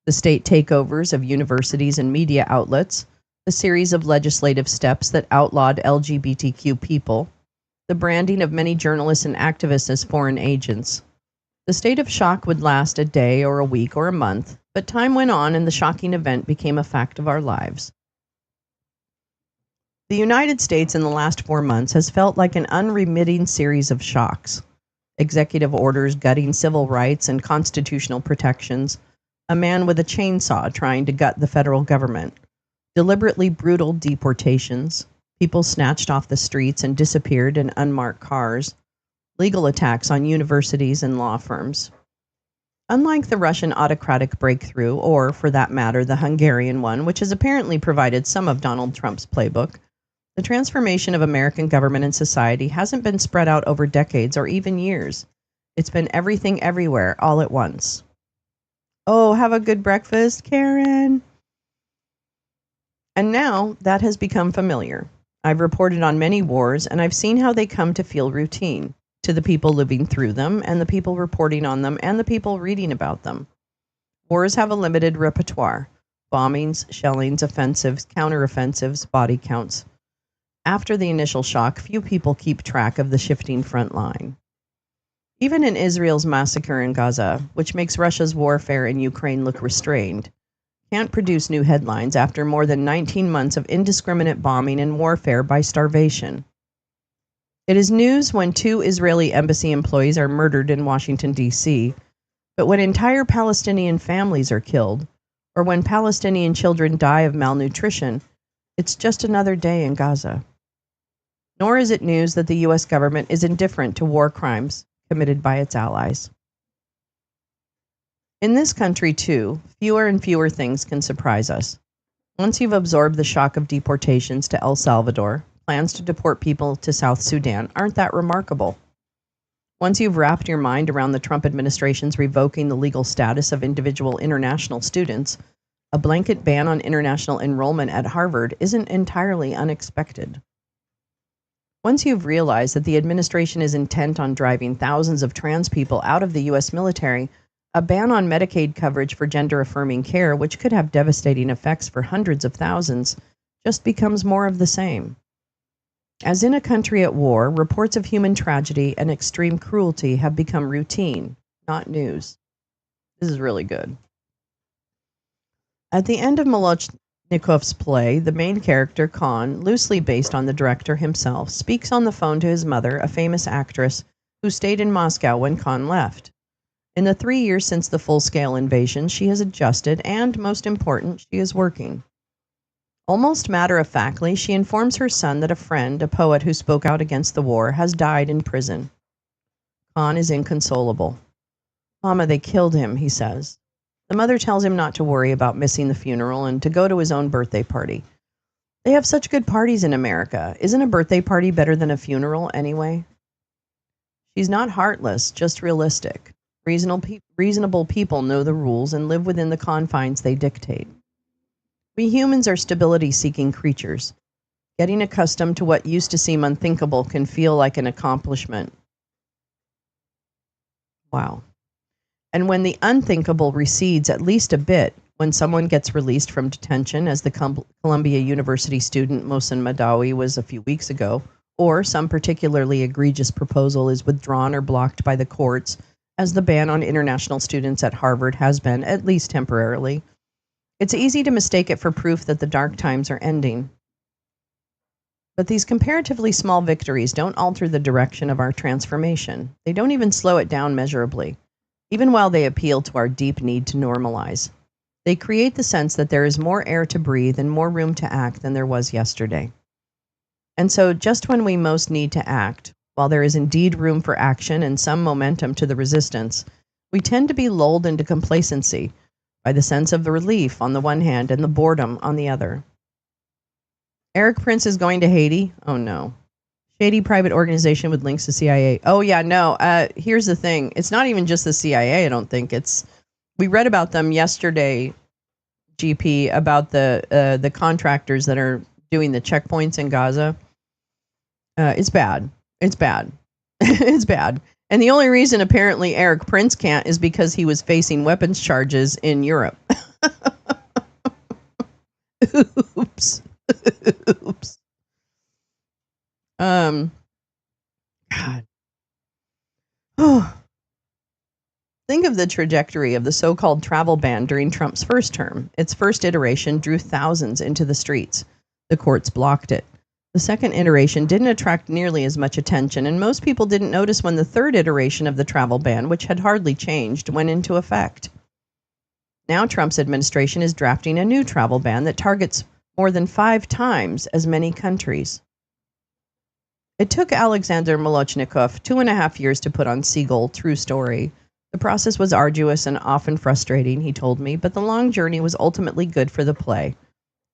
The state takeovers of universities and media outlets, a series of legislative steps that outlawed LGBTQ people, the branding of many journalists and activists as foreign agents. The state of shock would last a day or a week or a month, but time went on and the shocking event became a fact of our lives. The United States in the last 4 months has felt like an unremitting series of shocks. Executive orders gutting civil rights and constitutional protections, a man with a chainsaw trying to gut the federal government, deliberately brutal deportations, people snatched off the streets and disappeared in unmarked cars, legal attacks on universities and law firms. Unlike the Russian autocratic breakthrough, or for that matter, the Hungarian one, which has apparently provided some of Donald Trump's playbook, the transformation of American government and society hasn't been spread out over decades or even years. It's been everything everywhere all at once. Oh, have a good breakfast, Karen. And now that has become familiar. I've reported on many wars, and I've seen how they come to feel routine to the people living through them, and the people reporting on them, and the people reading about them. Wars have a limited repertoire: bombings, shellings, offensives, counteroffensives, body counts. After the initial shock, few people keep track of the shifting front line. Even in Israel's massacre in Gaza, which makes Russia's warfare in Ukraine look restrained, can't produce new headlines after more than 19 months of indiscriminate bombing and warfare by starvation. It is news when 2 Israeli embassy employees are murdered in Washington, D.C., but when entire Palestinian families are killed, or when Palestinian children die of malnutrition, it's just another day in Gaza. Nor is it news that the U.S. government is indifferent to war crimes committed by its allies. In this country, too, fewer and fewer things can surprise us. Once you've absorbed the shock of deportations to El Salvador, plans to deport people to South Sudan aren't that remarkable. Once you've wrapped your mind around the Trump administration's revoking the legal status of individual international students, a blanket ban on international enrollment at Harvard isn't entirely unexpected. Once you've realized that the administration is intent on driving thousands of trans people out of the U.S. military, a ban on Medicaid coverage for gender-affirming care, which could have devastating effects for hundreds of thousands, just becomes more of the same. As in a country at war, reports of human tragedy and extreme cruelty have become routine, not news. This is really good. At the end of Molochnikov's play, the main character, Khan, loosely based on the director himself, speaks on the phone to his mother, a famous actress, who stayed in Moscow when Khan left. In the 3 years since the full-scale invasion, she has adjusted, and, most important, she is working. Almost matter-of-factly, she informs her son that a friend, a poet who spoke out against the war, has died in prison. Khan is inconsolable. "Mama, they killed him," he says. The mother tells him not to worry about missing the funeral and to go to his own birthday party. They have such good parties in America. Isn't a birthday party better than a funeral anyway? She's not heartless, just realistic. Reasonable people know the rules and live within the confines they dictate. We humans are stability-seeking creatures. Getting accustomed to what used to seem unthinkable can feel like an accomplishment. Wow. And when the unthinkable recedes at least a bit, when someone gets released from detention, as the Columbia University student Mohsen Madawi was a few weeks ago, or some particularly egregious proposal is withdrawn or blocked by the courts, as the ban on international students at Harvard has been, at least temporarily, it's easy to mistake it for proof that the dark times are ending. But these comparatively small victories don't alter the direction of our transformation. They don't even slow it down measurably, even while they appeal to our deep need to normalize. They create the sense that there is more air to breathe and more room to act than there was yesterday. And so, just when we most need to act, while there is indeed room for action and some momentum to the resistance, we tend to be lulled into complacency by the sense of the relief on the one hand and the boredom on the other. Eric Prince is going to Haiti? Oh no. Shady private organization with links to CIA. Oh yeah, no. Here's the thing. It's not even just the CIA, I don't think. We read about them yesterday, GP, about the contractors that are doing the checkpoints in Gaza. It's bad. It's bad. It's bad. And the only reason apparently Eric Prince can't is because he was facing weapons charges in Europe. Oops. Oops. God. Oh. Think of the trajectory of the so-called travel ban during Trump's first term. Its first iteration drew thousands into the streets. The courts blocked it. The second iteration didn't attract nearly as much attention, and most people didn't notice when the third iteration of the travel ban, which had hardly changed, went into effect. Now Trump's administration is drafting a new travel ban that targets more than 5 times as many countries. It took Alexander Molochnikov 2.5 years to put on Siegel, True Story. The process was arduous and often frustrating, he told me, but the long journey was ultimately good for the play.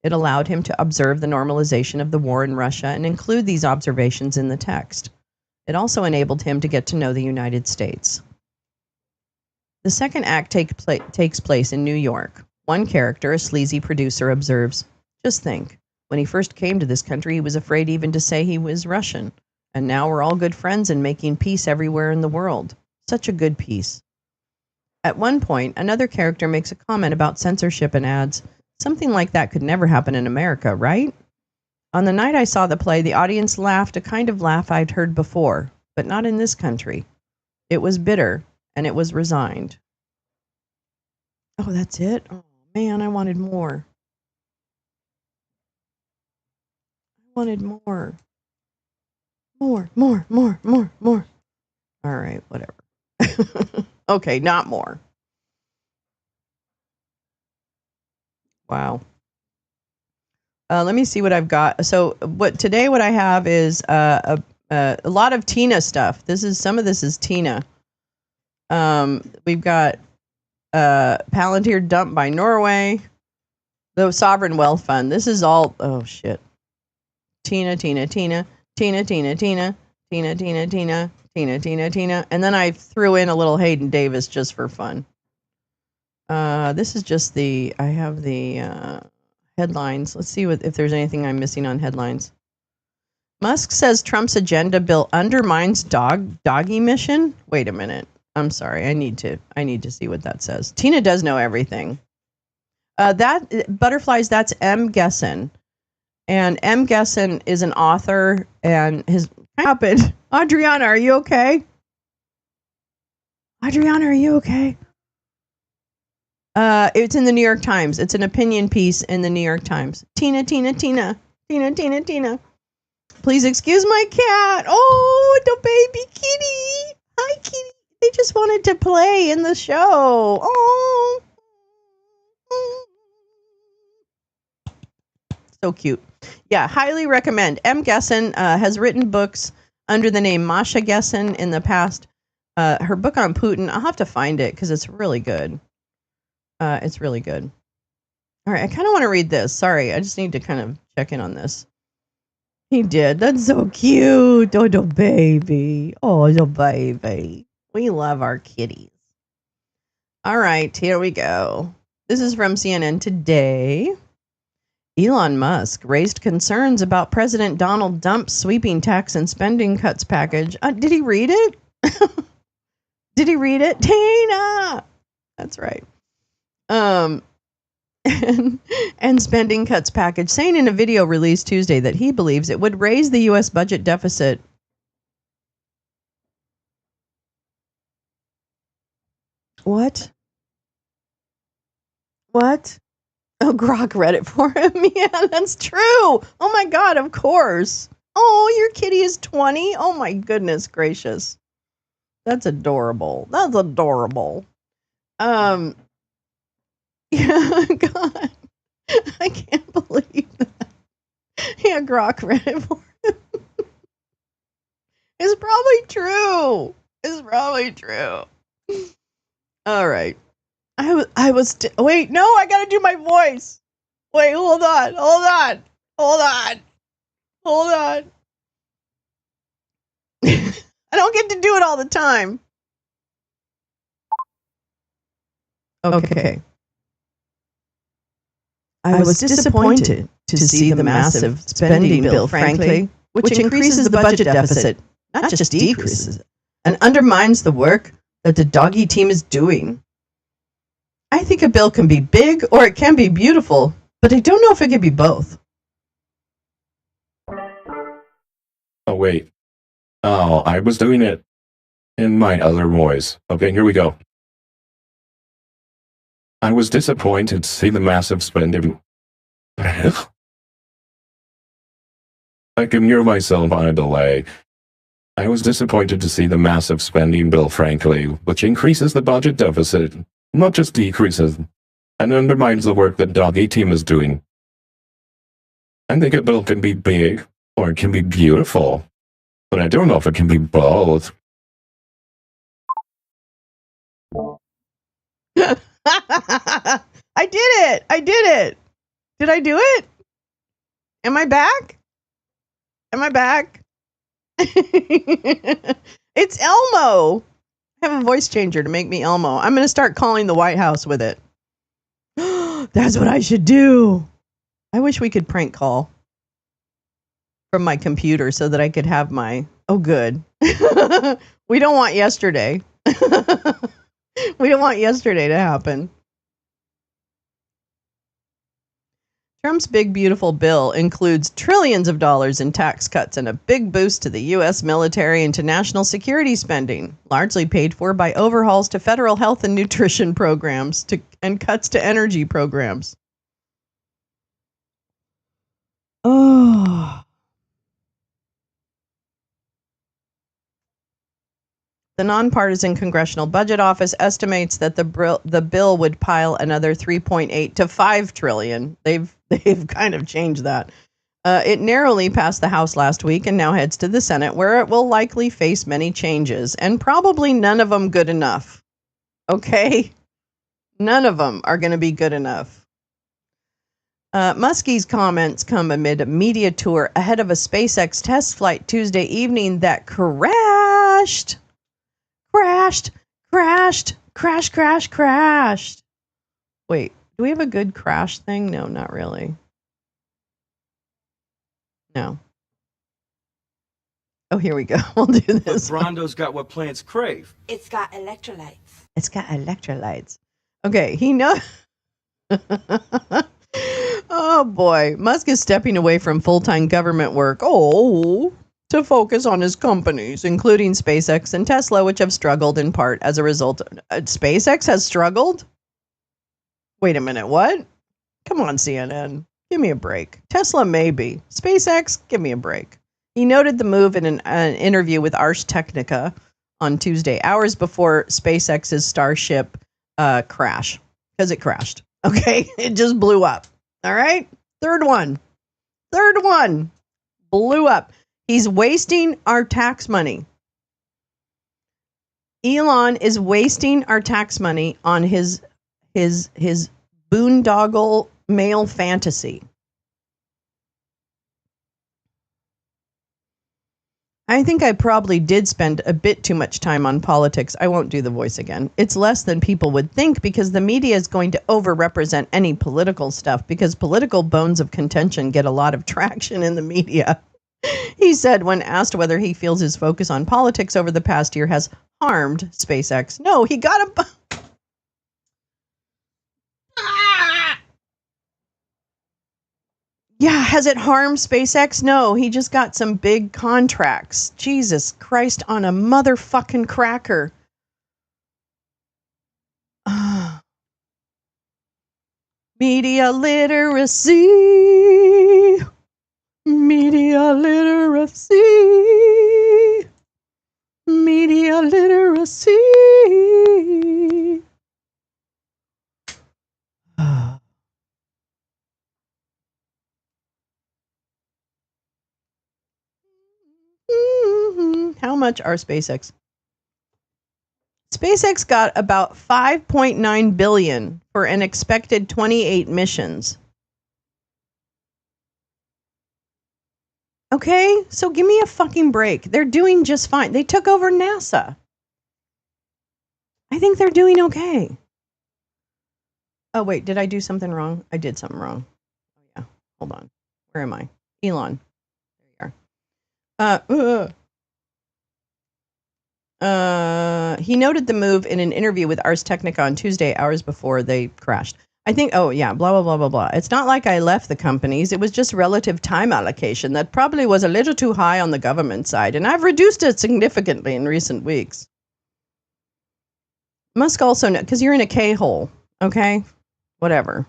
It allowed him to observe the normalization of the war in Russia and include these observations in the text. It also enabled him to get to know the United States. The second act takes place in New York. One character, a sleazy producer, observes, "Just think, when he first came to this country, he was afraid even to say he was Russian. And now we're all good friends and making peace everywhere in the world. Such a good peace." At one point, another character makes a comment about censorship and adds, "Something like that could never happen in America, right?" On the night I saw the play, the audience laughed a kind of laugh I'd heard before, but not in this country. It was bitter, and it was resigned. Oh, that's it? Oh, man, I wanted more. I wanted more. More. All right, whatever. Okay, not more. Wow. Let me see what I've got. So what I have is a lot of Tina stuff. Some of this is Tina. We've got Palantir dumped by Norway. The Sovereign Wealth Fund. This is all, oh shit. Tina. And then I threw in a little Hayden Davis just for fun. This is just I have the headlines. Let's see if there's anything I'm missing on headlines. Musk says Trump's agenda bill undermines doggy mission. Wait a minute. I'm sorry. I need to see what that says. Tina does know everything. That butterflies. That's M. Gesson, and M. Gesson is an author. And his happened. Adriana, are you okay? Adriana, are you okay? It's in the New York Times. It's an opinion piece in the New York Times. Tina. Please excuse my cat. Oh, the baby kitty. Hi, kitty. They just wanted to play in the show. Oh. So cute. Yeah, highly recommend. M. Gesson has written books under the name Masha Gesson in the past. Her book on Putin, I'll have to find it because it's really good. It's really good. All right, I kind of want to read this. Sorry, I just need to kind of check in on this. He did. That's so cute. Oh, the baby. Oh, the baby. We love our kitties. All right, here we go. This is from CNN Today. Elon Musk raised concerns about President Donald Trump's sweeping tax and spending cuts package. Did he read it? Did he read it? Tina! That's right. And spending cuts package, saying in a video released Tuesday that he believes it would raise the U.S. budget deficit. What? Oh, Grok read it for him. Yeah, that's true. Oh my God, of course. Oh, your kitty is 20? Oh my goodness gracious. That's adorable. That's adorable. Yeah, God. I can't believe that. Yeah, Grok read it for him. It's probably true. It's probably true. All right. Wait, no, I gotta do my voice. Wait, hold on. I don't get to do it all the time. Okay. I was disappointed to see the massive spending bill, frankly, which increases the budget deficit, not just decreases it, and undermines the work that the doggy team is doing. I think a bill can be big or it can be beautiful, but I don't know if it can be both. Oh, wait. Oh, I was doing it in my other voice. Okay, here we go. I was disappointed to see the massive spending. I can hear myself on a delay. I was disappointed to see the massive spending bill, frankly, which increases the budget deficit, not just decreases, and undermines the work that Doggy Team is doing. I think a bill can be big, or it can be beautiful, but I don't know if it can be both. I did it. Did I do it? Am I back? It's Elmo. I have a voice changer to make me Elmo. I'm going to start calling the White House with it. That's what I should do. I wish we could prank call from my computer so that I could have my... Oh, good. We don't want yesterday. We don't want yesterday to happen. Trump's big, beautiful bill includes trillions of dollars in tax cuts and a big boost to the U.S. military and to national security spending, largely paid for by overhauls to federal health and nutrition programs and cuts to energy programs. Oh. The nonpartisan Congressional Budget Office estimates that the bill would pile another 3.8 to 5 trillion. They've kind of changed that. It narrowly passed the House last week and now heads to the Senate, where it will likely face many changes, and probably none of them good enough. Okay? None of them are going to be good enough. Muskie's comments come amid a media tour ahead of a SpaceX test flight Tuesday evening that crashed. Wait, do we have a good crash thing? No, not really. No. Oh, here we go. We'll do this. But Brondo's got what plants crave. It's got electrolytes. Okay, he knows. Oh boy, Musk is stepping away from full-time government work. To focus on his companies, including SpaceX and Tesla, which have struggled in part as a result. SpaceX has struggled? Wait a minute, what? Come on, CNN. Give me a break. Tesla, maybe. SpaceX, give me a break. He noted the move in an interview with Ars Technica on Tuesday, hours before SpaceX's Starship crash. Because it crashed. Okay? It just blew up. All right? Third one. Blew up. He's wasting our tax money. Elon is wasting our tax money on his boondoggle male fantasy. I think I probably did spend a bit too much time on politics. I won't do the voice again. It's less than people would think because the media is going to overrepresent any political stuff because political bones of contention get a lot of traction in the media. He said when asked whether he feels his focus on politics over the past year has harmed SpaceX. No, he got a... Yeah, has it harmed SpaceX? No, he just got some big contracts. Jesus Christ on a motherfucking cracker. Media literacy. Media literacy. Media literacy. How much are SpaceX? SpaceX got about $5.9 billion for an expected 28 missions. Okay, so give me a fucking break. They're doing just fine. They took over NASA. I think they're doing okay. Oh, wait, did I do something wrong? I did something wrong. Oh, yeah. Hold on. Where am I? Elon. There you are. He noted the move in an interview with Ars Technica on Tuesday, hours before they crashed. I think, oh, yeah, blah, blah, blah, blah, blah. It's not like I left the companies. It was just relative time allocation that probably was a little too high on the government side, and I've reduced it significantly in recent weeks. Musk also, because you're in a K-hole, okay? Whatever.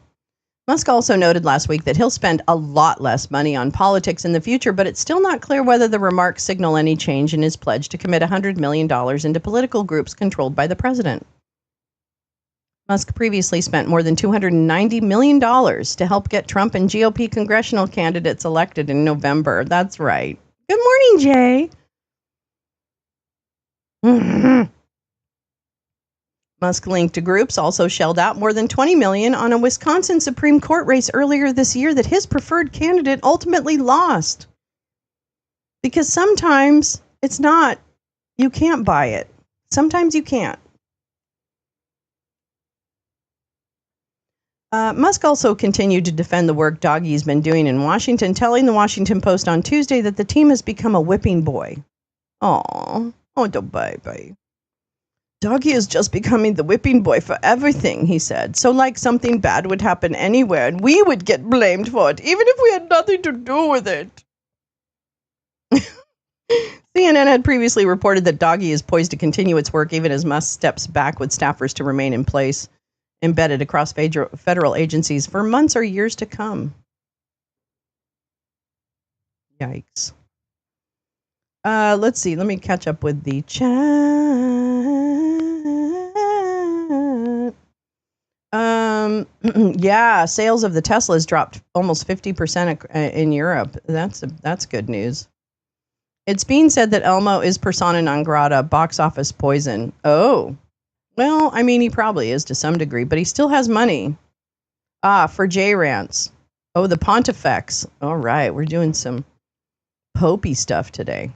Musk also noted last week that he'll spend a lot less money on politics in the future, but it's still not clear whether the remarks signal any change in his pledge to commit $100 million into political groups controlled by the president. Musk previously spent more than $290 million to help get Trump and GOP congressional candidates elected in November. That's right. Good morning, Jay. Musk-linked groups also shelled out more than $20 million on a Wisconsin Supreme Court race earlier this year that his preferred candidate ultimately lost. Because sometimes it's not, you can't buy it. Sometimes you can't. Musk also continued to defend the work Doggy's been doing in Washington, telling the Washington Post on Tuesday that the team has become a whipping boy. Oh, the baby. Doggy is just becoming the whipping boy for everything, he said. So like something bad would happen anywhere and we would get blamed for it, even if we had nothing to do with it. CNN had previously reported that Doggy is poised to continue its work even as Musk steps back with staffers to remain in place, embedded across federal agencies for months or years to come. Yikes. Let's see. Let me catch up with the chat. Yeah, sales of the Teslas dropped almost 50% in Europe. That's good news. It's being said that Elmo is persona non grata, box office poison. Oh. Well, I mean, he probably is to some degree, but he still has money. For J-Rants. Oh, the Pontifex. All right, we're doing some popey stuff today.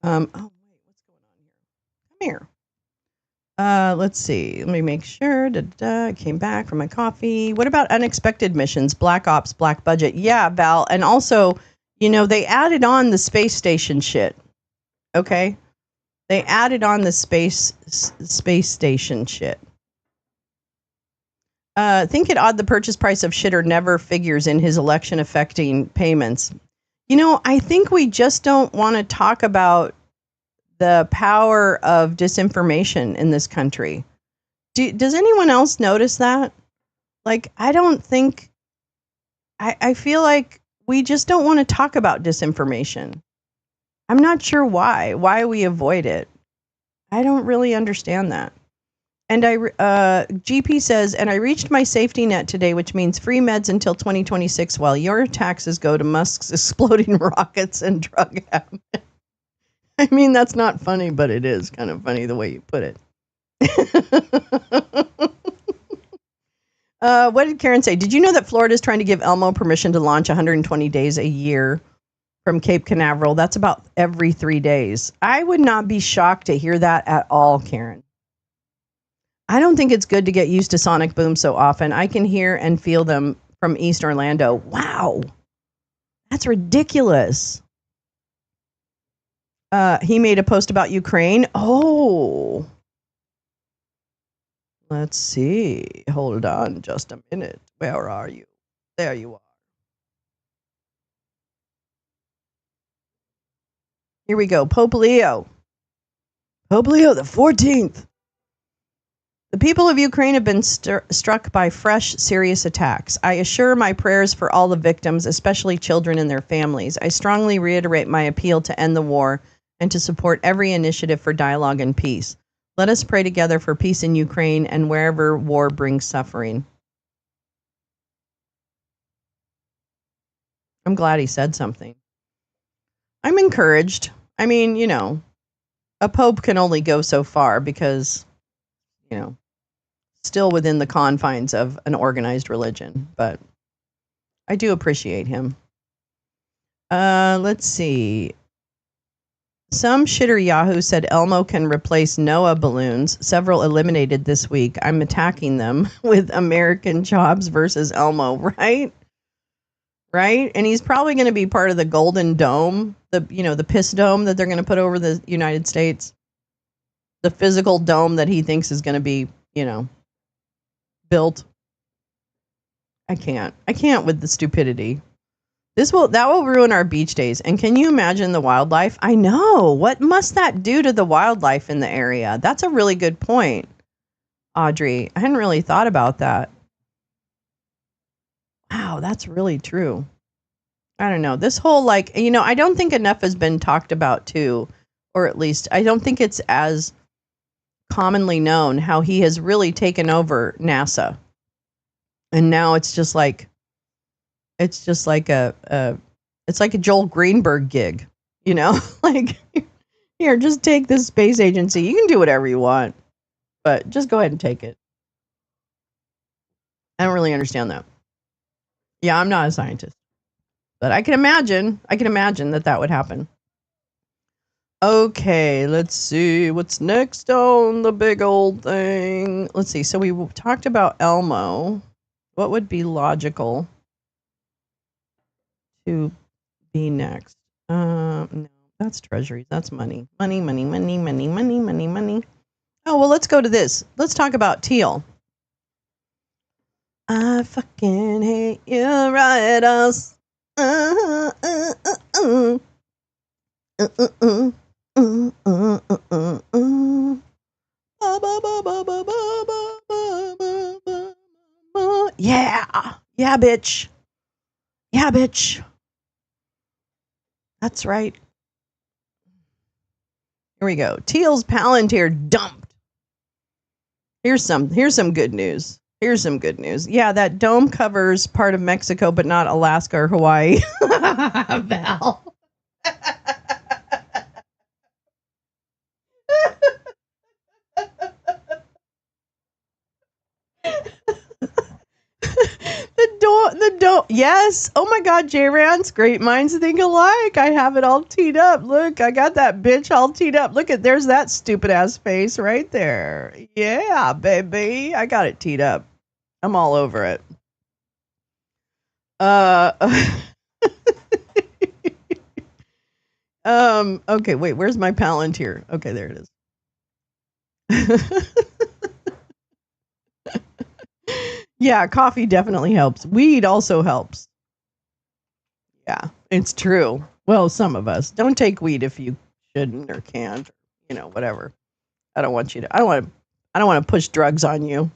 Oh, wait, what's going on here? Come here. Let's see. Let me make sure. I came back from my coffee. What about unexpected missions? Black Ops, Black Budget. Yeah, Val. And also, they added on the space station shit. Okay? They added on the space station shit. Think it odd the purchase price of shitter never figures in his election affecting payments. I think we just don't want to talk about the power of disinformation in this country. Does anyone else notice that? Like, I don't think, I feel like we just don't want to talk about disinformation. I'm not sure why we avoid it. I don't really understand that. And GP says, and I reached my safety net today, which means free meds until 2026, while your taxes go to Musk's exploding rockets and drug habit. I mean, that's not funny, but it is kind of funny the way you put it. What did Karen say? Did you know that Florida is trying to give Elmo permission to launch 120 days a year from Cape Canaveral? That's about every 3 days. I would not be shocked to hear that at all, Karen. I don't think it's good to get used to sonic booms so often. I can hear and feel them from East Orlando. Wow. That's ridiculous. He made a post about Ukraine. Oh. Let's see. Hold on just a minute. Where are you? There you are. Here we go. Pope Leo. Pope Leo the 14th. The people of Ukraine have been struck by fresh, serious attacks. I assure my prayers for all the victims, especially children and their families. I strongly reiterate my appeal to end the war and to support every initiative for dialogue and peace. Let us pray together for peace in Ukraine and wherever war brings suffering. I'm glad he said something. I'm encouraged. I mean, a pope can only go so far because, still within the confines of an organized religion. But I do appreciate him. Let's see. Some shitter Yahoo said Elmo can replace NOAA balloons. Several eliminated this week. I'm attacking them with American Jobs versus Elmo, right? Right? And he's probably going to be part of the Golden Dome, the piss dome that they're going to put over the United States. The physical dome that he thinks is going to be, built. I can't with the stupidity. That will ruin our beach days. And can you imagine the wildlife? I know. What must that do to the wildlife in the area? That's a really good point, Audrey. I hadn't really thought about that. Wow, that's really true. I don't know. This whole, I don't think enough has been talked about too, or at least I don't think it's as commonly known how he has really taken over NASA. And now it's just like a Joel Greenberg gig, like, here, just take this space agency. You can do whatever you want, but just go ahead and take it. I don't really understand that. Yeah, I'm not a scientist, but I can imagine that would happen. Okay, let's see what's next on the big old thing. Let's see. So we talked about Elmo. What would be logical to be next? No, that's treasuries. That's money. Money. Oh, well, let's go to this. Let's talk about teal. I fucking hate you, writers. Yeah, bitch. Yeah, bitch. That's right. Here we go. Teal's Palantir dumped. Here's some good news. Yeah, that dome covers part of Mexico, but not Alaska or Hawaii. Val. The dome. Yes. Oh my God, J-Rance. Great minds think alike. I have it all teed up. Look, I got that bitch all teed up. Look there's that stupid ass face right there. Yeah, baby. I got it teed up. I'm all over it. Okay, wait, where's my Palantir? Okay, there it is. Yeah, coffee definitely helps. Weed also helps. Yeah, it's true. Well, some of us don't take weed if you shouldn't or can't, whatever. I don't want to push drugs on you.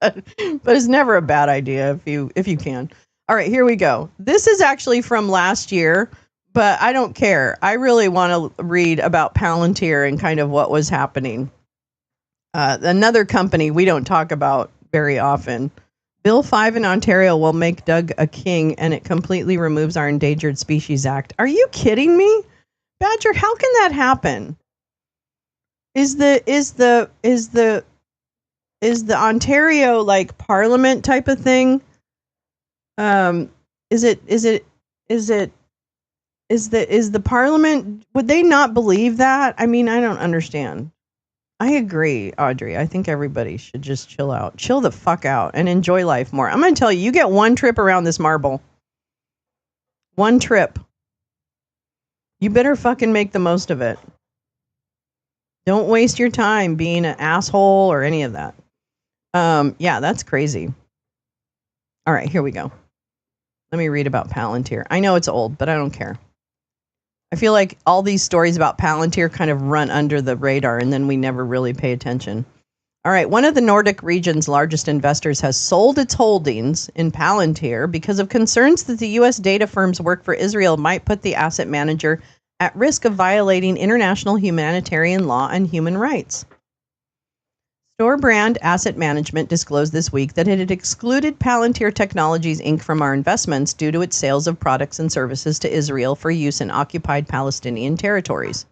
but it's never a bad idea if you can. All right, here we go. This is actually from last year, but I don't care. I really want to read about Palantir and kind of what was happening. Another company we don't talk about very often. Bill 5 in Ontario will make Doug a king, and it completely removes our Endangered Species Act. Are you kidding me? Badger, how can that happen? Is the Ontario like parliament type of thing? Is the parliament, would they not believe that? I mean, I don't understand. I agree, Audrey. I think everybody should just chill out. Chill the fuck out and enjoy life more. I'm going to tell you, you get one trip around this marble. One trip. You better fucking make the most of it. Don't waste your time being an asshole or any of that. Yeah, that's crazy. All right, here we go. Let me read about Palantir. I know it's old, but I don't care. I feel like all these stories about Palantir kind of run under the radar and then we never really pay attention. All right, one of the Nordic region's largest investors has sold its holdings in Palantir because of concerns that the U.S. data firm's work for Israel might put the asset manager at risk of violating international humanitarian law and human rights. Storebrand Asset Management disclosed this week that it had excluded Palantir Technologies Inc. from our investments due to its sales of products and services to Israel for use in occupied Palestinian territories.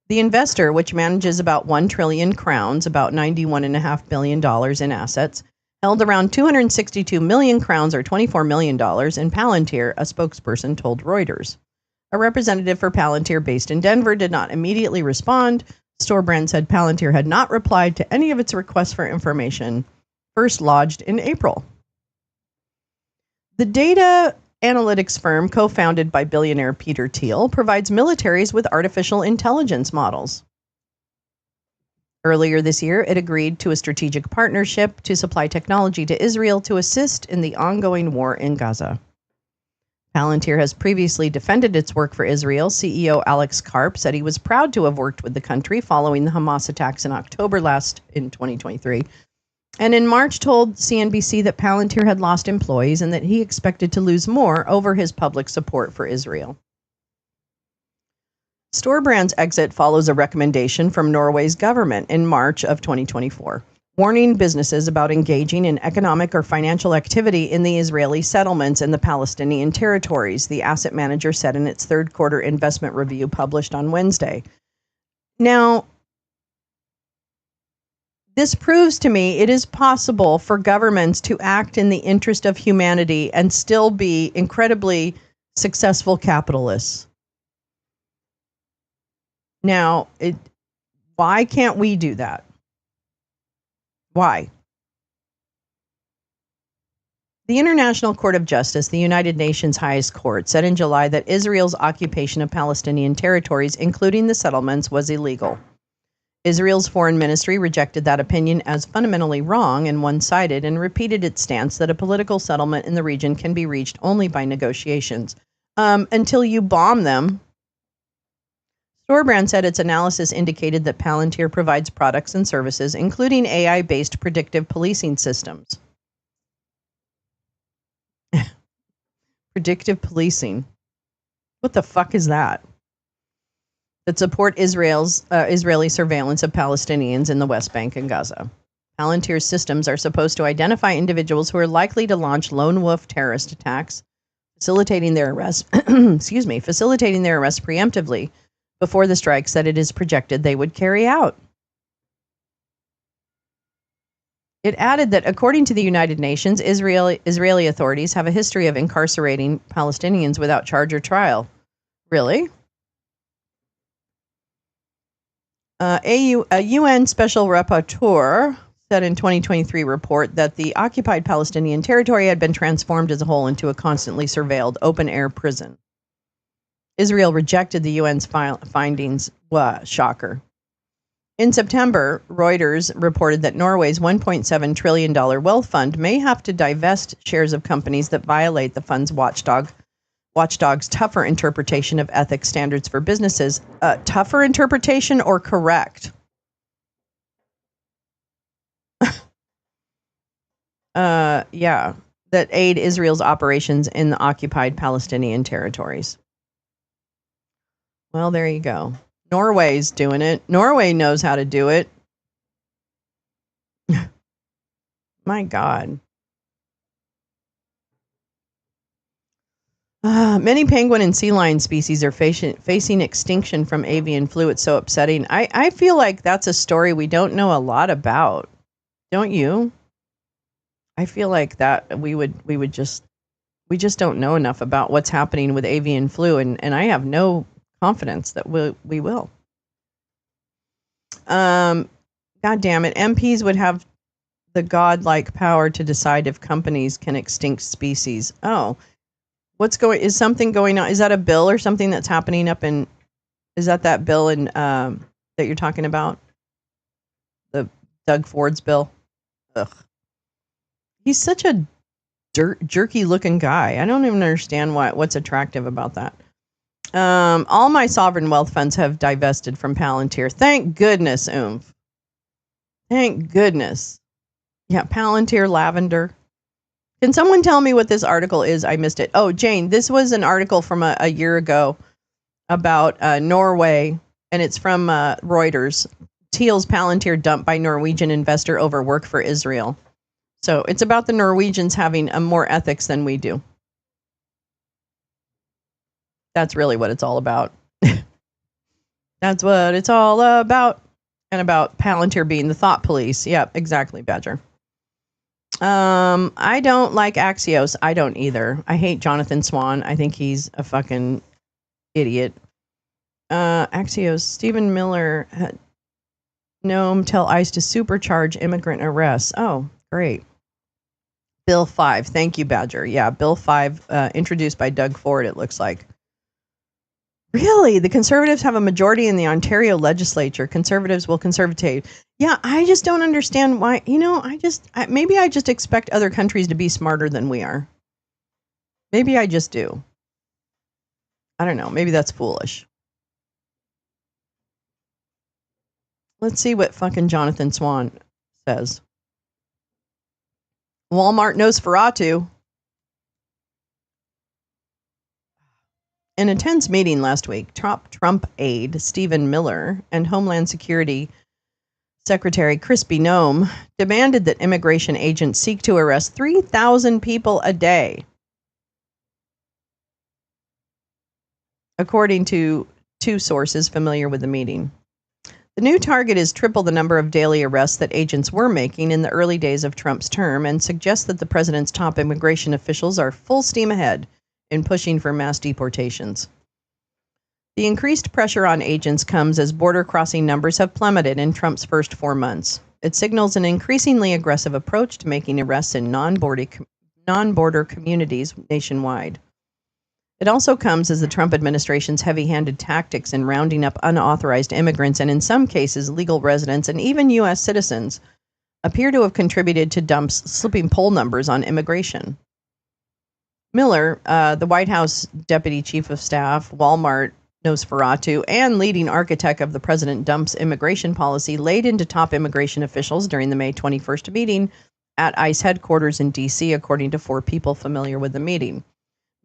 The investor, which manages about 1 trillion crowns, about $91.5 billion in assets, held around 262 million crowns or $24 million in Palantir, a spokesperson told Reuters. A representative for Palantir based in Denver did not immediately respond. Storebrand said Palantir had not replied to any of its requests for information, first lodged in April. The data analytics firm, co-founded by billionaire Peter Thiel, provides militaries with artificial intelligence models. Earlier this year, it agreed to a strategic partnership to supply technology to Israel to assist in the ongoing war in Gaza. Palantir has previously defended its work for Israel. CEO Alex Karp said he was proud to have worked with the country following the Hamas attacks in October in 2023. And in March told CNBC that Palantir had lost employees and that he expected to lose more over his public support for Israel. Storebrand's exit follows a recommendation from Norway's government in March of 2024, warning businesses about engaging in economic or financial activity in the Israeli settlements and the Palestinian territories, the asset manager said in its third quarter investment review published on Wednesday. Now, this proves to me it is possible for governments to act in the interest of humanity and still be incredibly successful capitalists. Now, why can't we do that? Why? The International Court of Justice, the United Nations' highest court, said in July that Israel's occupation of Palestinian territories, including the settlements, was illegal. Israel's foreign ministry rejected that opinion as fundamentally wrong and one-sided and repeated its stance that a political settlement in the region can be reached only by negotiations. Until you bomb them. Storebrand said its analysis indicated that Palantir provides products and services, including AI-based predictive policing systems. Predictive policing. What the fuck is that? That support Israeli surveillance of Palestinians in the West Bank and Gaza. Palantir's systems are supposed to identify individuals who are likely to launch lone wolf terrorist attacks, facilitating their arrest preemptively before the strikes that it is projected they would carry out. It added that according to the United Nations, Israeli authorities have a history of incarcerating Palestinians without charge or trial. Really? A UN Special Rapporteur said in 2023 report that the occupied Palestinian territory had been transformed as a whole into a constantly surveilled open-air prison. Israel rejected the UN's findings. Shocker. In September, Reuters reported that Norway's $1.7 trillion wealth fund may have to divest shares of companies that violate the fund's watchdog's tougher interpretation of ethics standards for businesses. Tougher interpretation or correct? Yeah, that aid Israel's operations in the occupied Palestinian territories. Well, there you go. Norway's doing it. Norway knows how to do it. My God. Many penguin and sea lion species are facing extinction from avian flu. It's so upsetting. I feel like that's a story we don't know a lot about. Don't you? I feel like that we just don't know enough about what's happening with avian flu, and I have no confidence that we will. God damn it. MPs would have the godlike power to decide if companies can extinct species. Oh, is something going on? Is that a bill or something that's happening is that bill in, that you're talking about? The Doug Ford's bill? Ugh. He's such a jerky looking guy. I don't even understand what's attractive about that. All my sovereign wealth funds have divested from Palantir. Thank goodness, oomph. Thank goodness. Yeah, Palantir Lavender. Can someone tell me what this article is? I missed it. Oh, Jane, this was an article from a year ago about Norway, and it's from Reuters. Thiel's Palantir dumped by Norwegian investor over work for Israel. So it's about the Norwegians having more ethics than we do. That's really what it's all about. That's what it's all about. And about Palantir being the thought police. Yep, exactly, Badger. I don't like Axios. I don't either. I hate Jonathan Swan. I think he's a fucking idiot. Axios, Stephen Miller had Noam tell ICE to supercharge immigrant arrests. Oh, great. Bill 5. Thank you, Badger. Yeah, Bill 5, introduced by Doug Ford, it looks like. Really? The Conservatives have a majority in the Ontario legislature. Conservatives will conservative. Yeah, I just don't understand why. Maybe I just expect other countries to be smarter than we are. Maybe I just do. I don't know. Maybe that's foolish. Let's see what fucking Jonathan Swan says. Walmart Nosferatu. In a tense meeting last week, Trump aide Stephen Miller and Homeland Security Secretary Krispy Noem demanded that immigration agents seek to arrest 3,000 people a day, according to two sources familiar with the meeting. The new target is triple the number of daily arrests that agents were making in the early days of Trump's term and suggests that the president's top immigration officials are full steam ahead in pushing for mass deportations. The increased pressure on agents comes as border crossing numbers have plummeted in Trump's first 4 months. It signals an increasingly aggressive approach to making arrests in non-border communities nationwide. It also comes as the Trump administration's heavy-handed tactics in rounding up unauthorized immigrants and, in some cases, legal residents and even U.S. citizens appear to have contributed to Trump's slipping poll numbers on immigration. Miller, the White House Deputy Chief of Staff, Walmart Nosferatu, and leading architect of the President Trump's immigration policy, laid into top immigration officials during the May 21st meeting at ICE headquarters in D.C., according to 4 people familiar with the meeting.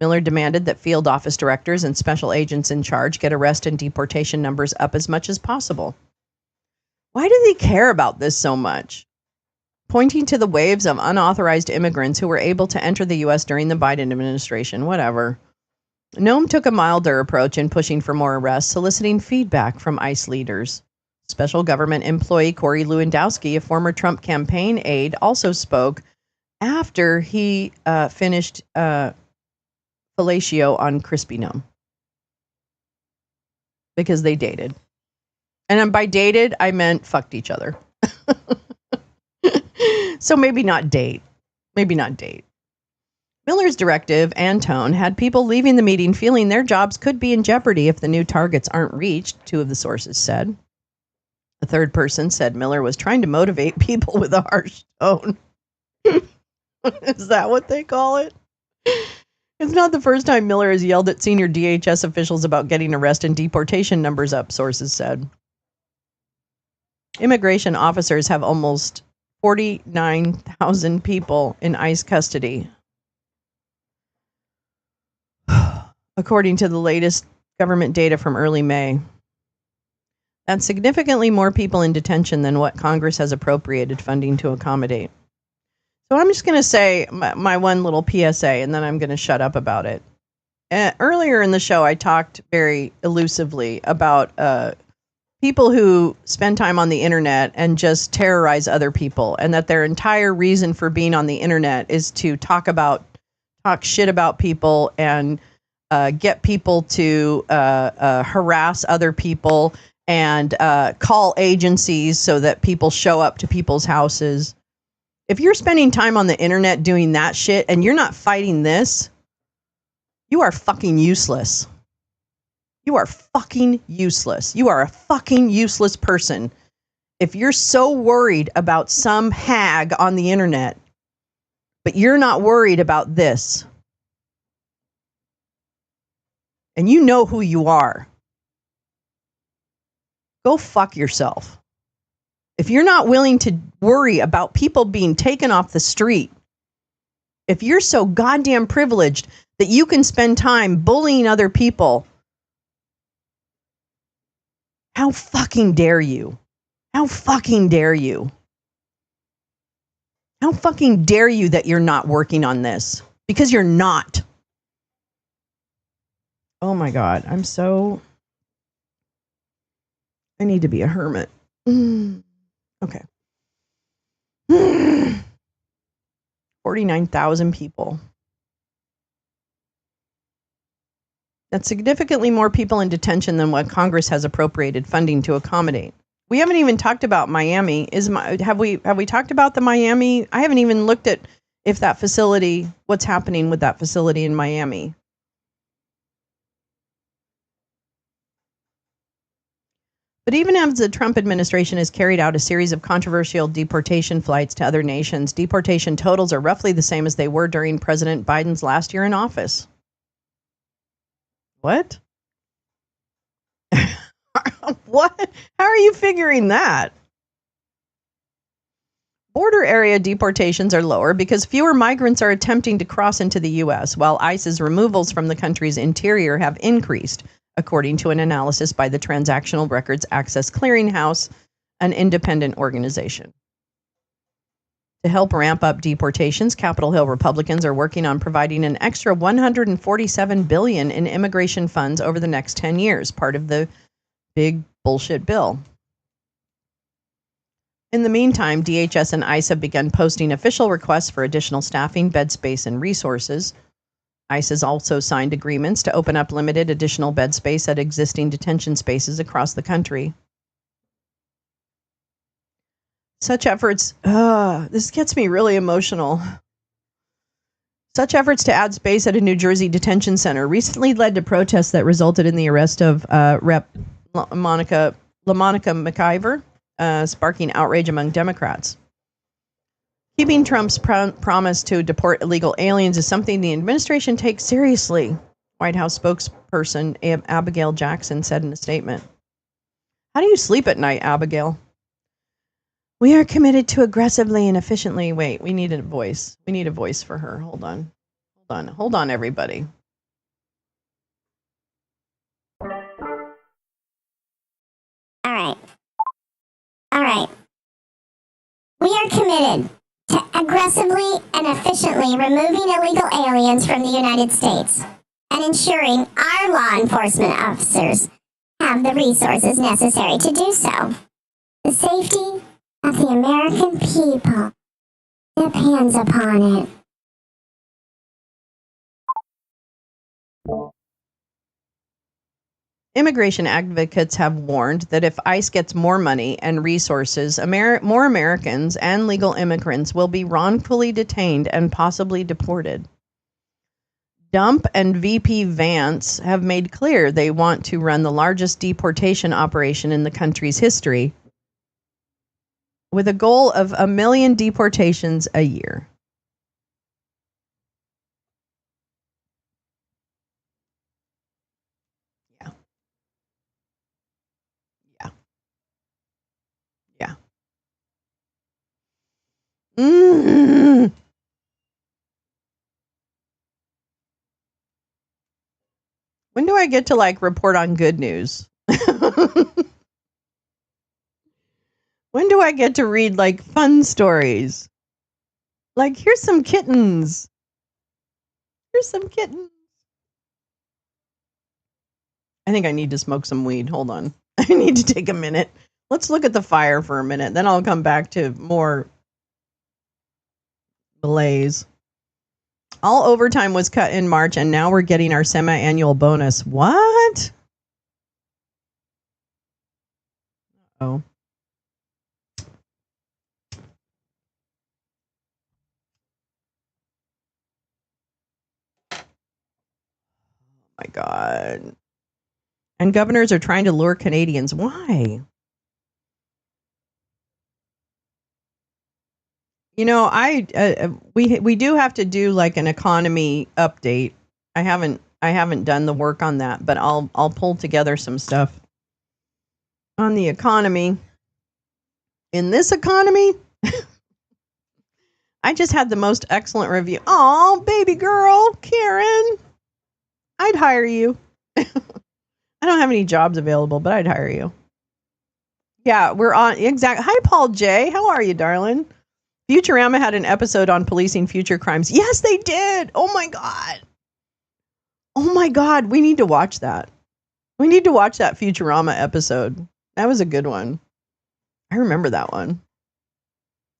Miller demanded that field office directors and special agents in charge get arrest and deportation numbers up as much as possible. Why do they care about this so much? Pointing to the waves of unauthorized immigrants who were able to enter the U.S. during the Biden administration, whatever. Noem took a milder approach in pushing for more arrests, soliciting feedback from ICE leaders. Special government employee Corey Lewandowski, a former Trump campaign aide, also spoke after he finished fellatio on Krispy Noem. Because they dated. And by dated, I meant fucked each other. So maybe not date. Maybe not date. Miller's directive and tone had people leaving the meeting feeling their jobs could be in jeopardy if the new targets aren't reached, 2 of the sources said. A third person said Miller was trying to motivate people with a harsh tone. Is that what they call it? It's not the first time Miller has yelled at senior DHS officials about getting arrest and deportation numbers up, sources said. Immigration officers have almost 49,000 people in ICE custody, according to the latest government data from early May. That's significantly more people in detention than what Congress has appropriated funding to accommodate. So I'm just going to say my one little PSA, and then I'm going to shut up about it. Earlier in the show, I talked very elusively about people who spend time on the internet and just terrorize other people, and that their entire reason for being on the internet is to talk shit about people and get people to harass other people and call agencies so that people show up to people's houses. If you're spending time on the internet doing that shit and you're not fighting this, you are fucking useless. You are fucking useless. You are a fucking useless person. If you're so worried about some hag on the internet, but you're not worried about this, and you know who you are, go fuck yourself. If you're not willing to worry about people being taken off the street, if you're so goddamn privileged that you can spend time bullying other people, how fucking dare you? How fucking dare you? How fucking dare you that you're not working on this? Because you're not. Oh my God. I need to be a hermit. Okay. 49,000 people. That's significantly more people in detention than what Congress has appropriated funding to accommodate. We haven't even talked about Miami. Have we talked about the Miami? I haven't even looked at if that facility, what's happening with that facility in Miami. But even as the Trump administration has carried out a series of controversial deportation flights to other nations, deportation totals are roughly the same as they were during President Biden's last year in office. What? What? How are you figuring that? Border area deportations are lower because fewer migrants are attempting to cross into the U.S., while ICE's removals from the country's interior have increased, according to an analysis by the Transactional Records Access Clearinghouse, an independent organization. To help ramp up deportations, Capitol Hill Republicans are working on providing an extra $147 billion in immigration funds over the next 10 years, part of the big bullshit bill. In the meantime, DHS and ICE have begun posting official requests for additional staffing, bed space, and resources. ICE has also signed agreements to open up limited additional bed space at existing detention spaces across the country. Such efforts, this gets me really emotional. Such efforts to add space at a New Jersey detention center recently led to protests that resulted in the arrest of Rep. LaMonica McIver, sparking outrage among Democrats. Keeping Trump's promise to deport illegal aliens is something the administration takes seriously, White House spokesperson Abigail Jackson said in a statement. How do you sleep at night, Abigail? We are committed to aggressively and efficiently. Wait, we need a voice. We need a voice for her. Hold on, everybody. All right. We are committed to aggressively and efficiently removing illegal aliens from the United States and ensuring our law enforcement officers have the resources necessary to do so. The safety of the American people depends upon it. Immigration advocates have warned that if ICE gets more money and resources, more Americans and legal immigrants will be wrongfully detained and possibly deported. Dump and VP Vance have made clear they want to run the largest deportation operation in the country's history, with a goal of 1 million deportations a year. Yeah. Mm. When do I get to report on good news? When do I get to read fun stories? Here's some kittens. Here's some kittens. I think I need to smoke some weed. Hold on. I need to take a minute. Let's look at the fire for a minute. Then I'll come back to more malaise. All overtime was cut in March, and now we're getting our semi-annual bonus. What? Oh. My God. And governors are trying to lure Canadians. Why? You know, we do have to do an economy update. I haven't done the work on that, but I'll pull together some stuff on the economy. In this economy, I just had the most excellent review. Oh, baby girl, Karen. I'd hire you. I don't have any jobs available, but I'd hire you. Yeah, we're on. Exactly. Hi, Paul J. How are you, darling? Futurama had an episode on policing future crimes. Yes, they did. Oh, my God. Oh, my God. We need to watch that. We need to watch that Futurama episode. That was a good one. I remember that one.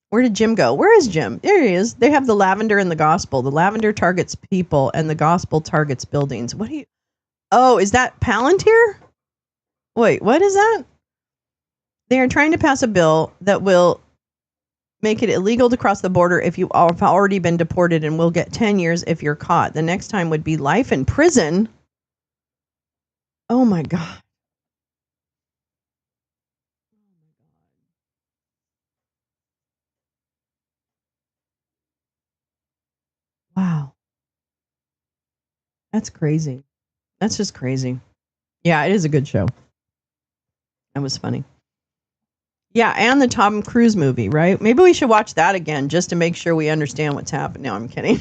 Where did Jim go? Where is Jim? There he is. They have the lavender and the gospel. The lavender targets people and the gospel targets buildings. What do you... Oh, is that Palantir? Wait, what is that? They are trying to pass a bill that will make it illegal to cross the border if you have already been deported and will get 10 years if you're caught. The next time would be life in prison. Oh my God. Wow. That's crazy. That's just crazy. Yeah, it is a good show. That was funny. Yeah, and the Tom Cruise movie, right? Maybe we should watch that again just to make sure we understand what's happening. No, I'm kidding.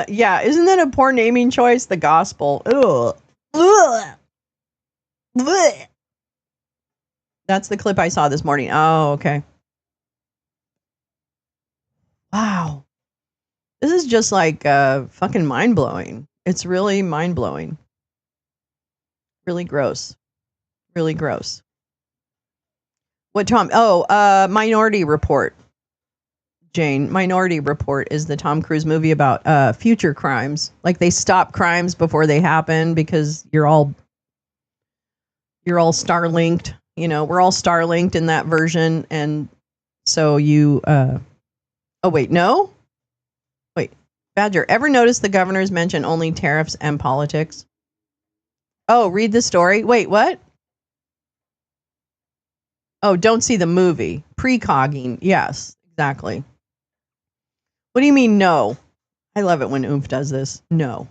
Yeah, isn't that a poor naming choice? The gospel. Ugh. Ugh. Ugh. That's the clip I saw this morning. Oh, okay. Wow. This is just like fucking mind-blowing. It's really mind-blowing. Really gross. Really gross. What, Tom? Oh, Minority Report. Jane, Minority Report is the Tom Cruise movie about future crimes. Like they stop crimes before they happen because you're all Starlinked. You know, we're all Starlinked in that version, and so you. Oh wait, no. Wait, Badger. Ever notice the governors mention only tariffs and politics? Oh, read the story. Wait, what? Oh, don't see the movie. Precogging. Yes, exactly. What do you mean, no? I love it when Oomph does this. No.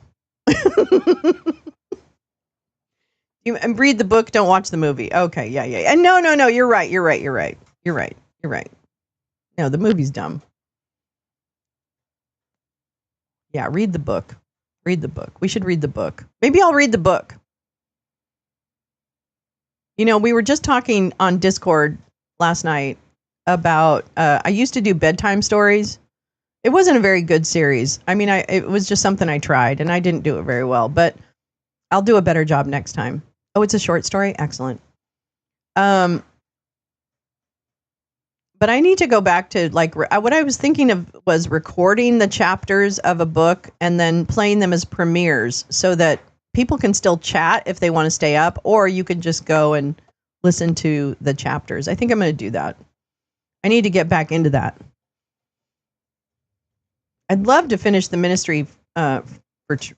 You and read the book, don't watch the movie. Okay, yeah. And no, you're right. You're right. No, the movie's dumb. Yeah, read the book. Read the book. We should read the book. Maybe I'll read the book. You know, we were just talking on Discord last night about, I used to do bedtime stories. It wasn't a very good series. I mean, it was just something I tried, and I didn't do it very well, but I'll do a better job next time. Oh, it's a short story? Excellent. But I need to go back to, like, what I was thinking of was recording the chapters of a book and then playing them as premieres so that people can still chat if they want to stay up, or you could just go and listen to the chapters. I think I'm going to do that. I need to get back into that. I'd love to finish the ministry for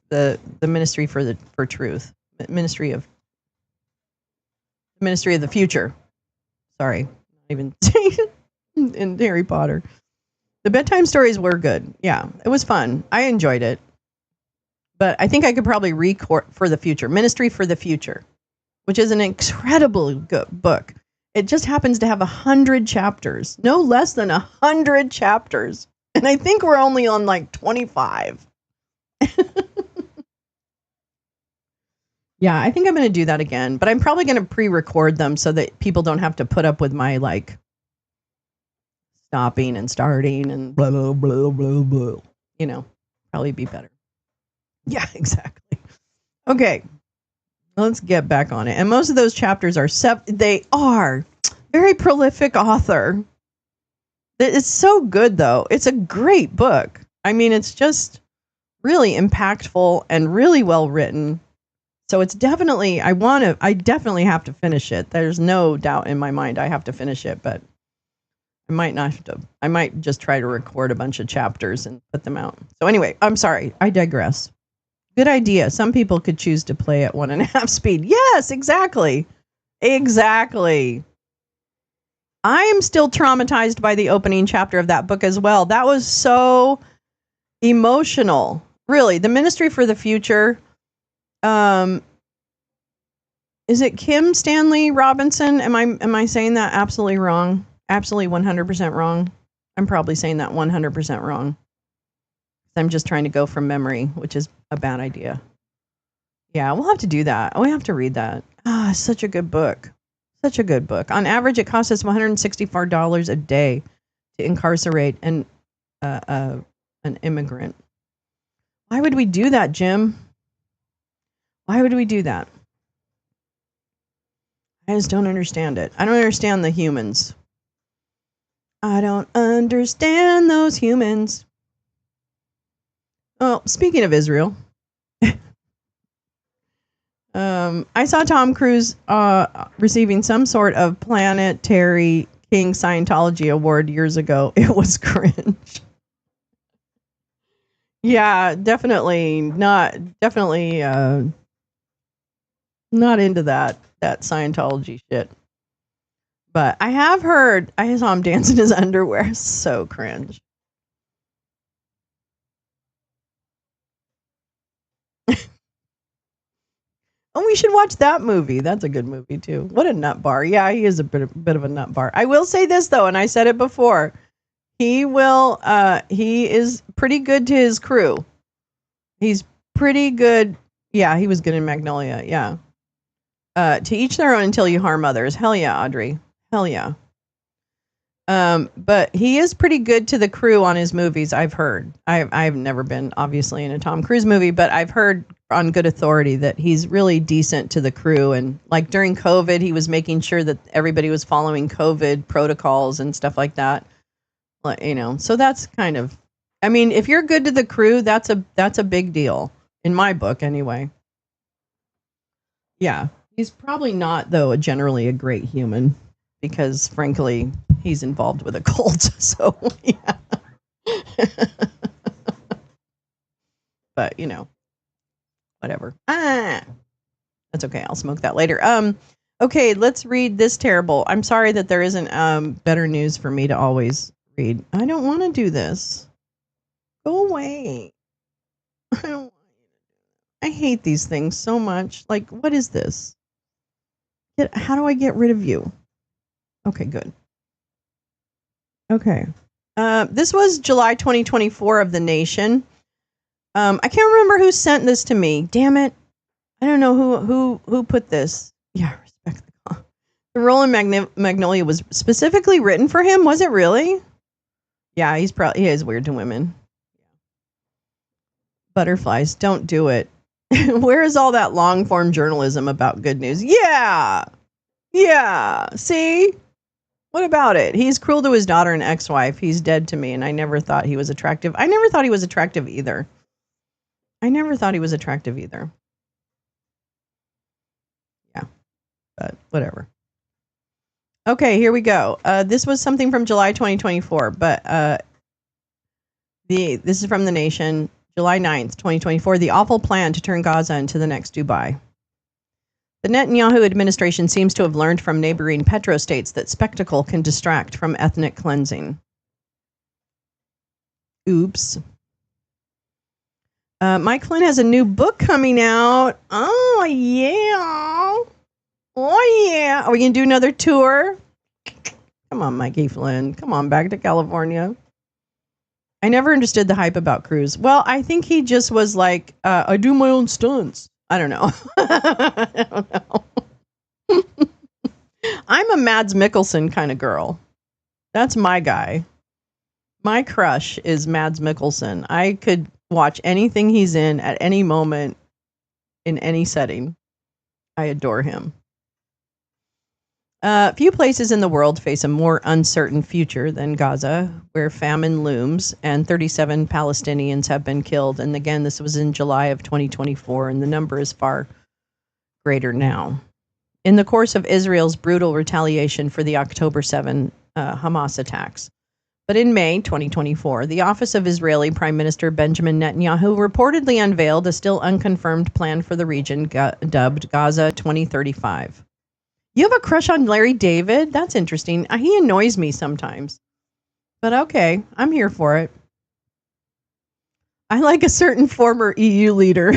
the ministry for truth, ministry of the future. Sorry, not even in Harry Potter. The bedtime stories were good. Yeah, it was fun. I enjoyed it. But I think I could probably record for the future, Ministry for the Future, which is an incredibly good book. It just happens to have 100 chapters, no less than 100 chapters. And I think we're only on like 25. Yeah, I think I'm going to do that again, but I'm probably going to pre-record them so that people don't have to put up with my like stopping and starting and blah, blah, blah, blah, blah. You know, probably be better. Yeah, exactly. Okay, let's get back on it. And most of those chapters are they are very prolific author. It's so good, though. It's a great book. I mean, it's just really impactful and really well written. So it's definitely, I definitely have to finish it. There's no doubt in my mind I have to finish it, but I might not have to. I might just try to record a bunch of chapters and put them out. So anyway, I'm sorry. I digress. Good idea. Some people could choose to play at 1.5 speed. Yes, exactly. Exactly. I am still traumatized by the opening chapter of that book as well. That was so emotional. Really, the Ministry for the Future. Is it Kim Stanley Robinson? Am I saying that absolutely wrong? Absolutely 100% wrong. I'm probably saying that 100% wrong. I'm just trying to go from memory, which is a bad idea. Yeah, we'll have to do that. We have to read that. Such a good book. Such a good book. On average, it costs us $164 a day to incarcerate an immigrant. Why would we do that, Jim? Why would we do that? I just don't understand it. I don't understand the humans. I don't understand those humans. Oh, speaking of Israel, I saw Tom Cruise receiving some sort of planetary King Scientology award years ago. It was cringe. Yeah, definitely not into that Scientology shit. But I have heard, I saw him dance in his underwear. So cringe. Oh, we should watch that movie. That's a good movie too. What a nut bar. Yeah, he is a bit of a nut bar. I will say this though, and I said it before. He is pretty good to his crew. He's pretty good. Yeah, he was good in Magnolia. Yeah. To each their own until you harm others. Hell yeah, Audrey. Hell yeah. But he is pretty good to the crew on his movies, I've heard. I've never been, obviously, in a Tom Cruise movie, but I've heard on good authority that he's really decent to the crew. And like during COVID, he was making sure that everybody was following COVID protocols and stuff like that. Like, so that's kind of, I mean, if you're good to the crew, that's a big deal in my book anyway. Yeah. He's probably not, though, generally a great human because, frankly, he's involved with a cult. So, yeah. But, whatever. That's okay. I'll smoke that later. Okay, let's read this terrible. I'm sorry that there isn't better news for me to always read. I don't want to do this. Go away. I hate these things so much. Like, what is this? How do I get rid of you? Okay, good. Okay. This was July 2024 of The Nation. I can't remember who sent this to me. Damn it. I don't know who put this. Yeah, respect the call. The role in Magnolia was specifically written for him. Was it really? Yeah, he is weird to women. Butterflies, don't do it. Where is all that long form journalism about good news? Yeah. See? What about it? He's cruel to his daughter and ex-wife. He's dead to me, and I never thought he was attractive. I never thought he was attractive either. Yeah, but whatever. Okay, here we go. This was something from July 2024, but this is from The Nation, July 9th, 2024. The awful plan to turn Gaza into the next Dubai. The Netanyahu administration seems to have learned from neighboring petrostates that spectacle can distract from ethnic cleansing. Oops. Mike Flynn has a new book coming out. Oh, yeah. Are we going to do another tour? Come on, Mikey Flynn. Come on, back to California. I never understood the hype about Cruise. Well, I think he just was like, I do my own stunts. I don't know. I don't know. I'm a Mads Mikkelsen kind of girl. That's my guy. My crush is Mads Mikkelsen. I could watch anything he's in at any moment in any setting. I adore him. Few places in the world face a more uncertain future than Gaza, where famine looms and 37 Palestinians have been killed. And again, this was in July of 2024, and the number is far greater now. In the course of Israel's brutal retaliation for the October 7 Hamas attacks. But in May 2024, the office of Israeli Prime Minister Benjamin Netanyahu reportedly unveiled a still unconfirmed plan for the region dubbed Gaza 2035. You have a crush on Larry David? That's interesting. He annoys me sometimes. But okay, I'm here for it. I like a certain former EU leader.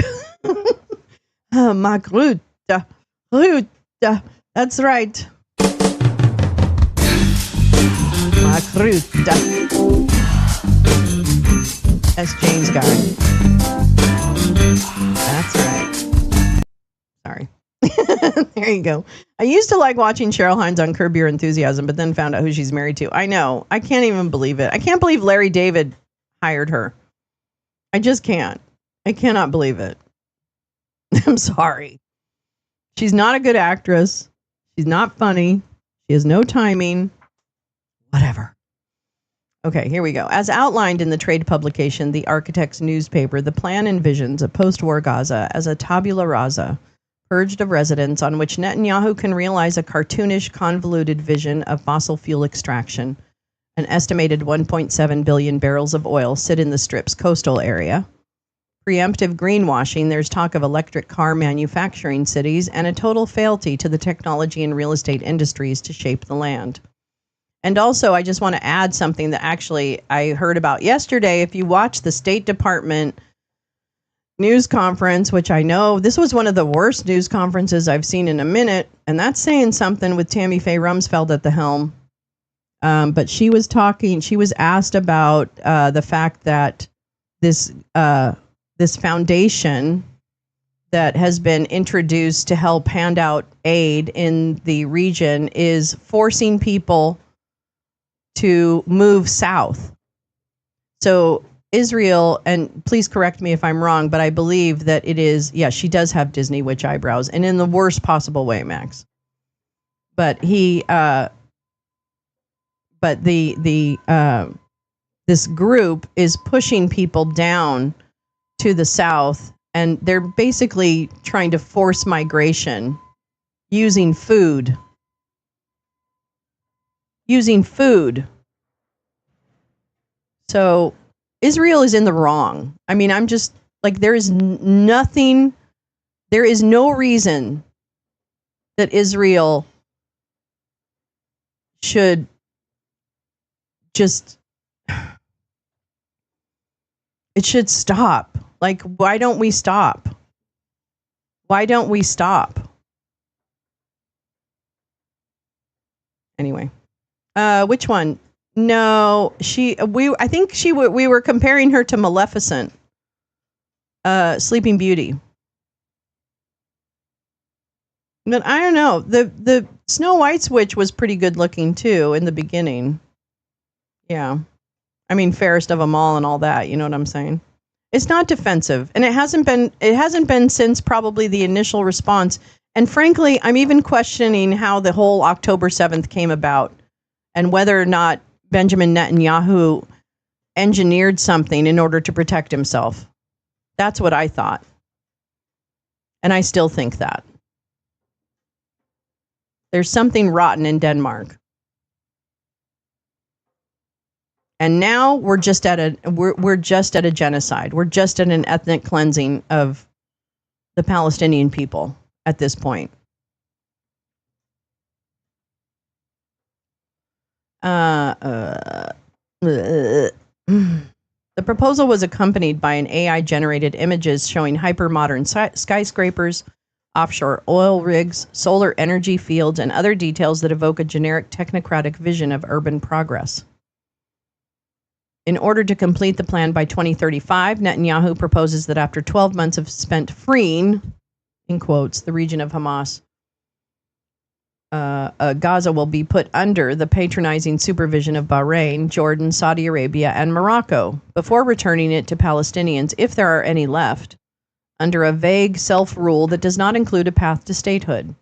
Mark Rutte. That's right. Makruta. That's Jane's guy. That's right. Sorry. There you go. I used to like watching Cheryl Hines on Curb Your Enthusiasm, but then found out who she's married to. I know. I can't even believe it. I can't believe Larry David hired her. I just can't. I cannot believe it. I'm sorry. She's not a good actress. She's not funny. She has no timing. Whatever. Okay, here we go. As outlined in the trade publication, The Architect's newspaper, the plan envisions a post-war Gaza as a tabula rasa, purged of residents, on which Netanyahu can realize a cartoonish, convoluted vision of fossil fuel extraction. An estimated 1.7 billion barrels of oil sit in the Strip's coastal area. Preemptive greenwashing, there's talk of electric car manufacturing cities, and a total fealty to the technology and real estate industries to shape the land. And also, I just want to add something that actually I heard about yesterday. If you watch the State Department news conference, which I know this was one of the worst news conferences I've seen in a minute, and that's saying something with Tammy Faye Rumsfeld at the helm. But she was asked about the fact that this foundation that has been introduced to help hand out aid in the region is forcing people to move south. So Israel, and please correct me if I'm wrong, but I believe that it is, yeah, she does have Disney witch eyebrows, and in the worst possible way, Max. But this group is pushing people down to the south, and they're basically trying to force migration using food. So Israel is in the wrong. I mean, I'm just like, there is no reason that Israel should just, it should stop. Like, why don't we stop? Why don't we stop? Anyway, which one? No, I think we were comparing her to Maleficent, Sleeping Beauty. But I don't know. The Snow White's witch was pretty good looking too in the beginning. Yeah. I mean, fairest of them all and all that, you know what I'm saying? It's not defensive, and it hasn't been since probably the initial response. And frankly, I'm even questioning how the whole October 7th came about and whether or not Benjamin Netanyahu engineered something in order to protect himself. That's what I thought. And I still think that. There's something rotten in Denmark. And now we're just at a genocide. We're just at an ethnic cleansing of the Palestinian people at this point. The proposal was accompanied by an AI-generated images showing hyper-modern skyscrapers, offshore oil rigs, solar energy fields, and other details that evoke a generic technocratic vision of urban progress. In order to complete the plan by 2035, Netanyahu proposes that after 12 months of spent freeing, in quotes, the region of Hamas, Gaza will be put under the patronizing supervision of Bahrain, Jordan, Saudi Arabia, and Morocco, before returning it to Palestinians, if there are any left, under a vague self-rule that does not include a path to statehood.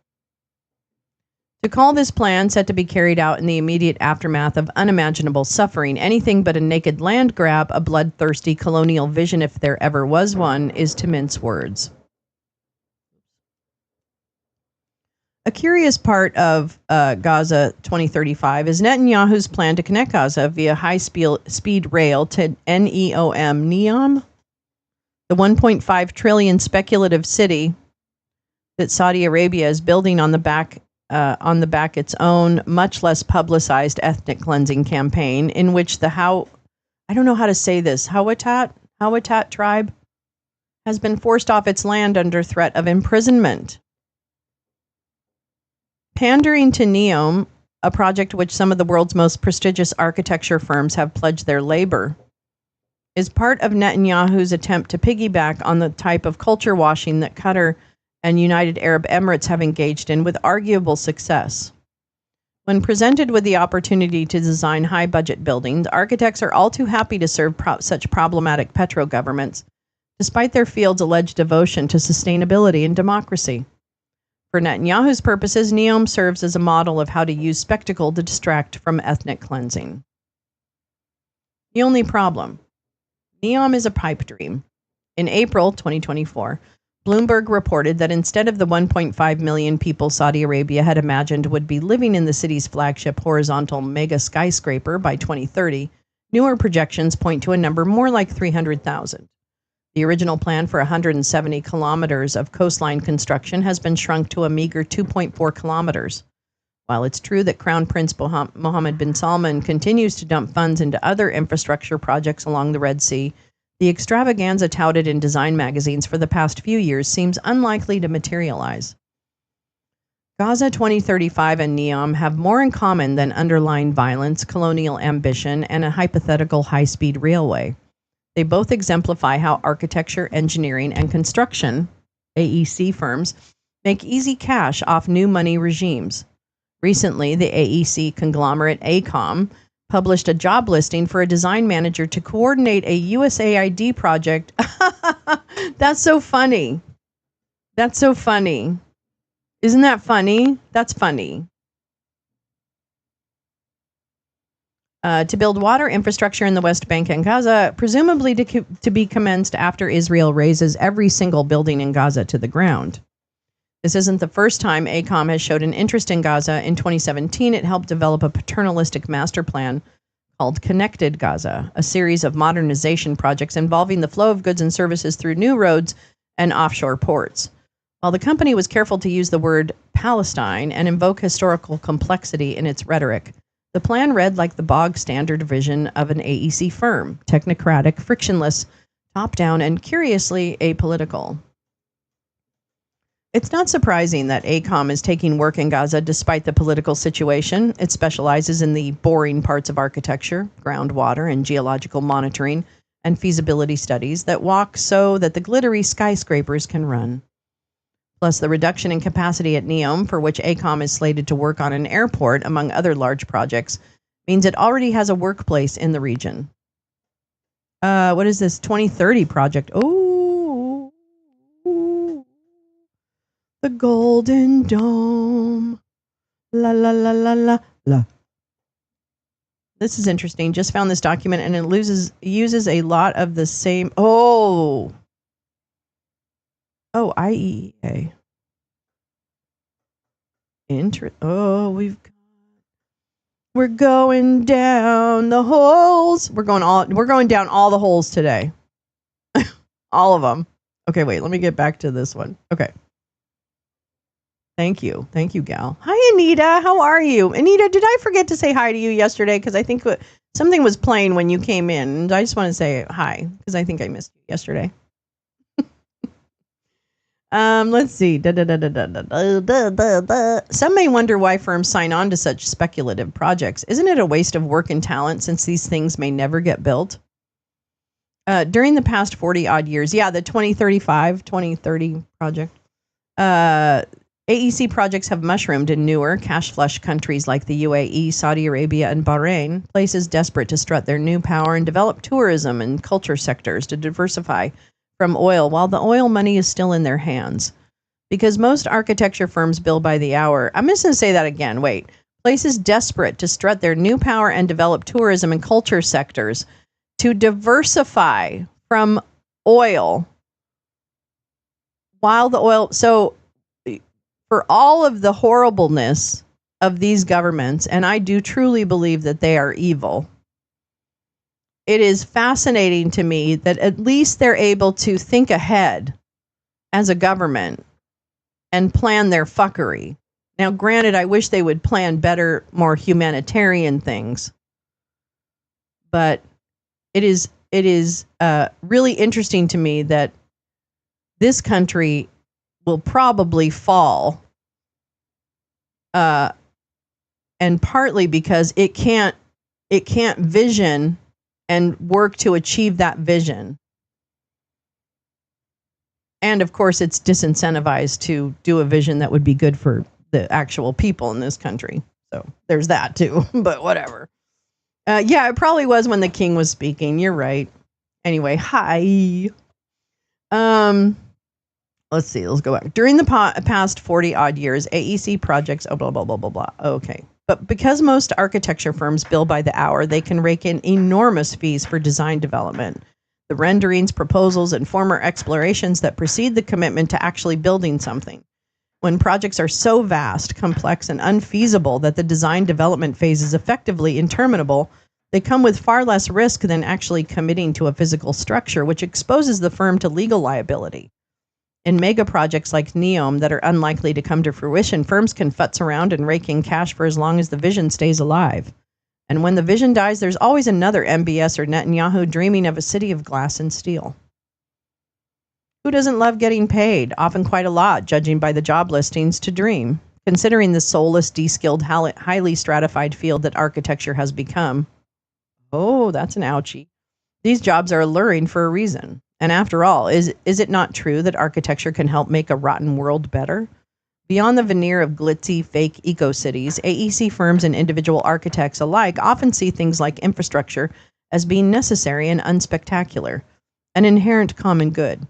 To call this plan, set to be carried out in the immediate aftermath of unimaginable suffering, anything but a naked land grab, a bloodthirsty colonial vision if there ever was one, is to mince words. A curious part of Gaza 2035 is Netanyahu's plan to connect Gaza via high-speed rail to NEOM, the 1.5 trillion speculative city that Saudi Arabia is building on the back its own much less publicized ethnic cleansing campaign, in which the I don't know how to say this, Hawatat tribe has been forced off its land under threat of imprisonment. Pandering to Neom, a project which some of the world's most prestigious architecture firms have pledged their labor, is part of Netanyahu's attempt to piggyback on the type of culture washing that Qatar and United Arab Emirates have engaged in with arguable success. When presented with the opportunity to design high-budget buildings, architects are all too happy to serve such problematic petro-governments, despite their field's alleged devotion to sustainability and democracy. For Netanyahu's purposes, Neom serves as a model of how to use spectacle to distract from ethnic cleansing. The only problem: Neom is a pipe dream. In April 2024, Bloomberg reported that instead of the 1.5 million people Saudi Arabia had imagined would be living in the city's flagship horizontal mega skyscraper by 2030, newer projections point to a number more like 300,000. The original plan for 170 kilometers of coastline construction has been shrunk to a meager 2.4 kilometers. While it's true that Crown Prince Mohammed bin Salman continues to dump funds into other infrastructure projects along the Red Sea, the extravaganza touted in design magazines for the past few years seems unlikely to materialize. Gaza 2035 and Neom have more in common than underlying violence, colonial ambition, and a hypothetical high-speed railway. They both exemplify how architecture, engineering, and construction, AEC firms, make easy cash off new money regimes. Recently, the AEC conglomerate AECOM published a job listing for a design manager to coordinate a USAID project. That's so funny. That's so funny. Isn't that funny? That's funny. To build water infrastructure in the West Bank and Gaza, presumably to be commenced after Israel razes every single building in Gaza to the ground. This isn't the first time AECOM has showed an interest in Gaza. In 2017, it helped develop a paternalistic master plan called Connected Gaza, a series of modernization projects involving the flow of goods and services through new roads and offshore ports. While the company was careful to use the word Palestine and invoke historical complexity in its rhetoric, the plan read like the bog standard vision of an AEC firm: technocratic, frictionless, top-down, and curiously apolitical. It's not surprising that AECOM is taking work in Gaza despite the political situation. It specializes in the boring parts of architecture, groundwater and geological monitoring, and feasibility studies that walk so that the glittery skyscrapers can run. Plus, the reduction in capacity at Neom, for which AECOM is slated to work on an airport, among other large projects, means it already has a workplace in the region. What is this 2030 project? Oh, the Golden Dome. La la la la la la. This is interesting. Just found this document, and it uses a lot of the same. Oh, IEA. We're going down the holes. We're going down all the holes today. All of them. Okay, wait, let me get back to this one. Okay. Thank you, gal. Hi, Anita. How are you? Anita, did I forget to say hi to you yesterday? Because I think something was playing when you came in, and I just want to say hi because I think I missed you yesterday. Let's see. Some may wonder why firms sign on to such speculative projects. Isn't it a waste of work and talent since these things may never get built? During the past 40 odd years, the 2030 project, AEC projects have mushroomed in newer, cash-flush countries like the UAE, Saudi Arabia, and Bahrain, places desperate to strut their new power and develop tourism and culture sectors to diversify from oil while the oil money is still in their hands. Because most architecture firms bill by the hour. I'm just going to say that again. Wait. Places desperate to strut their new power and develop tourism and culture sectors to diversify from oil while the oil. So for all of the horribleness of these governments, and I do truly believe that they are evil, it is fascinating to me that at least they're able to think ahead as a government and plan their fuckery. Now, granted, I wish they would plan better, more humanitarian things. But it is really interesting to me that this country will probably fall and partly because it can't vision and work to achieve that vision. And of course, it's disincentivized to do a vision that would be good for the actual people in this country. So there's that too, but whatever. Yeah, it probably was when the king was speaking. You're right. Anyway, hi. Let's see. Let's go back. During the past 40 odd years, AEC projects, blah, blah, blah, blah, blah. Okay. But because most architecture firms bill by the hour, they can rake in enormous fees for design development. The renderings, proposals, and former explorations that precede the commitment to actually building something. When projects are so vast, complex, and unfeasible that the design development phase is effectively interminable, they come with far less risk than actually committing to a physical structure, which exposes the firm to legal liability. In mega projects like NEOM that are unlikely to come to fruition, firms can futz around and rake in cash for as long as the vision stays alive. And when the vision dies, there's always another MBS or Netanyahu dreaming of a city of glass and steel. Who doesn't love getting paid, often quite a lot, judging by the job listings, to dream, considering the soulless, de-skilled, highly stratified field that architecture has become? Oh, that's an ouchie. These jobs are alluring for a reason. And after all, is it not true that architecture can help make a rotten world better? Beyond the veneer of glitzy, fake eco-cities, AEC firms and individual architects alike often see things like infrastructure as being necessary and unspectacular, an inherent common good.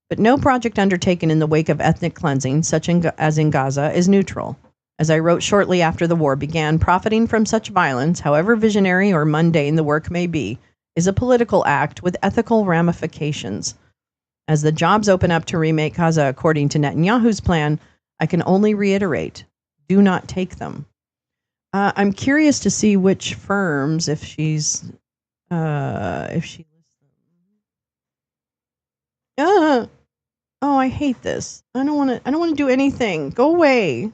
But no project undertaken in the wake of ethnic cleansing, such as in Gaza, is neutral. As I wrote shortly after the war began, profiting from such violence, however visionary or mundane the work may be, is a political act with ethical ramifications. As the jobs open up to remake Gaza according to Netanyahu's plan, I can only reiterate, do not take them. I'm curious to see which firms, if she lists them. Oh, I hate this. I don't want to do anything. Go away.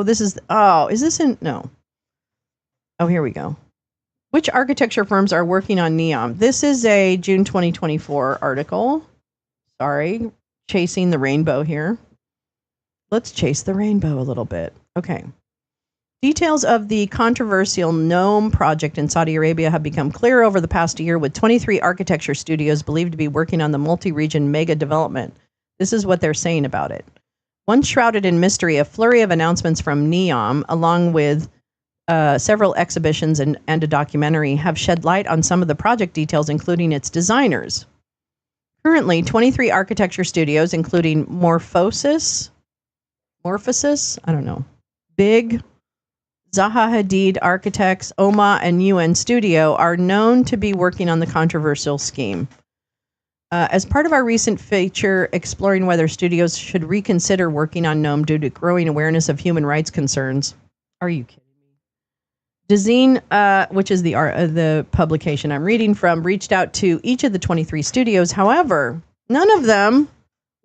Is this in? No. Oh, here we go. Which architecture firms are working on NEOM? This is a June 2024 article. Sorry, chasing the rainbow here. Let's chase the rainbow a little bit. Okay. Details of the controversial NEOM project in Saudi Arabia have become clear over the past year, with 23 architecture studios believed to be working on the multi-region mega development. This is what they're saying about it. Once shrouded in mystery, a flurry of announcements from NEOM, along with several exhibitions and a documentary, have shed light on some of the project details, including its designers. Currently, 23 architecture studios, including Morphosis, Big, Zaha Hadid Architects, OMA, and UN Studio, are known to be working on the controversial scheme. As part of our recent feature exploring whether studios should reconsider working on NEOM due to growing awareness of human rights concerns. Are you kidding me? Dezeen, which is the publication I'm reading from, reached out to each of the 23 studios. However, none of them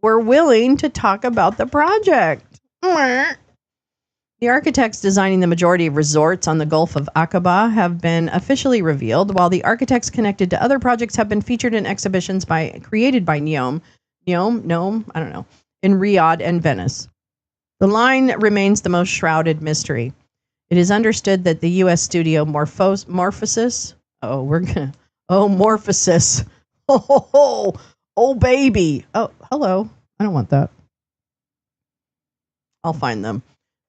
were willing to talk about the project. The architects designing the majority of resorts on the Gulf of Aqaba have been officially revealed, while the architects connected to other projects have been featured in exhibitions created by NEOM, in Riyadh and Venice. The line remains the most shrouded mystery. It is understood that the U.S. studio Morphosis. Oh, baby. Oh, hello. I don't want that. I'll find them.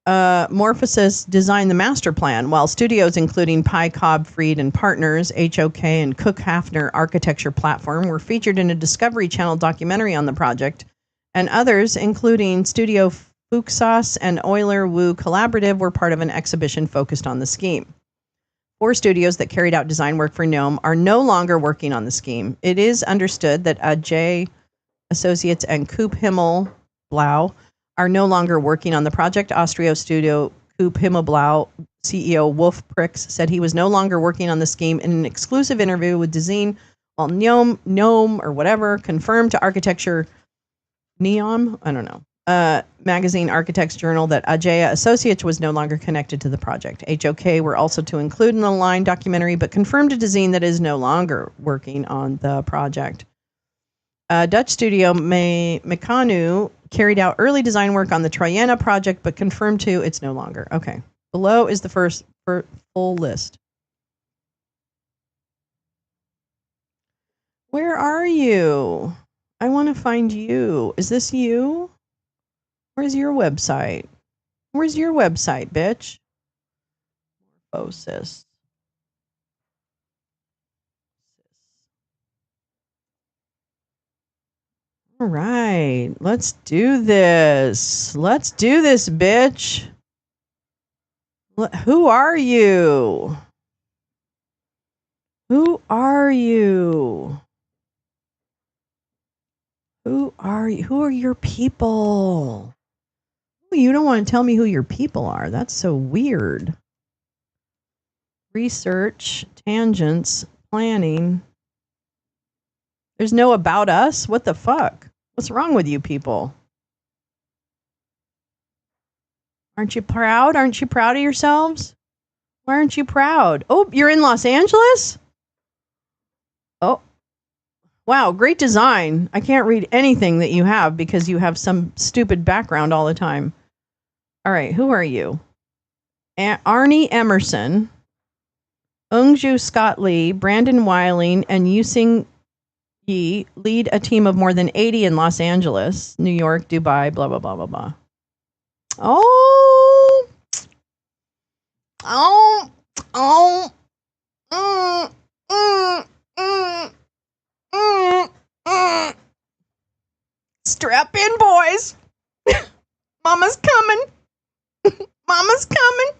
Morphosis designed the master plan, while studios including Pi Cobb Fried and Partners, HOK, and Cook Hafner Architecture Platform were featured in a Discovery Channel documentary on the project, and others, including Studio Fuxas and Euler Wu Collaborative, were part of an exhibition focused on the scheme. 4 studios that carried out design work for NEOM are no longer working on the scheme. It is understood that Ajay Associates and Coop Himmel Blau are no longer working on the project. Austria studio Coop Himmelblau CEO Wolf Prix said he was no longer working on the scheme in an exclusive interview with Dezeen, while NEOM or whatever confirmed to Architecture magazine Architects Journal that Ajaya Associates was no longer connected to the project. HOK were also to include in the line documentary, but confirmed to Dezeen that it is no longer working on the project. Dutch studio Meccano carried out early design work on the Triana project, but confirmed to it's no longer. Okay. Below is the first full list. Where are you? I want to find you. Is this you? Where's your website? Where's your website, bitch? Morphosis. All right, let's do this. Let's do this, bitch. Who are you? Who are you? Who are you? Who are your people? You don't want to tell me who your people are. That's so weird. Research, tangents, planning. There's no about us? What the fuck? What's wrong with you people? Aren't you proud? Aren't you proud of yourselves? Why aren't you proud? Oh, you're in Los Angeles? Oh. Wow, great design. I can't read anything that you have because you have some stupid background all the time. All right, who are you? Arnie Emerson, Ungju Scott Lee, Brandon Weiling, and Yusing Yi lead a team of more than 80 in Los Angeles, New York, Dubai, blah, blah, blah, blah, blah. Oh. Oh. Oh. Mm, mm, mm, mm, mm. Strap in, boys. Mama's coming. Mama's coming.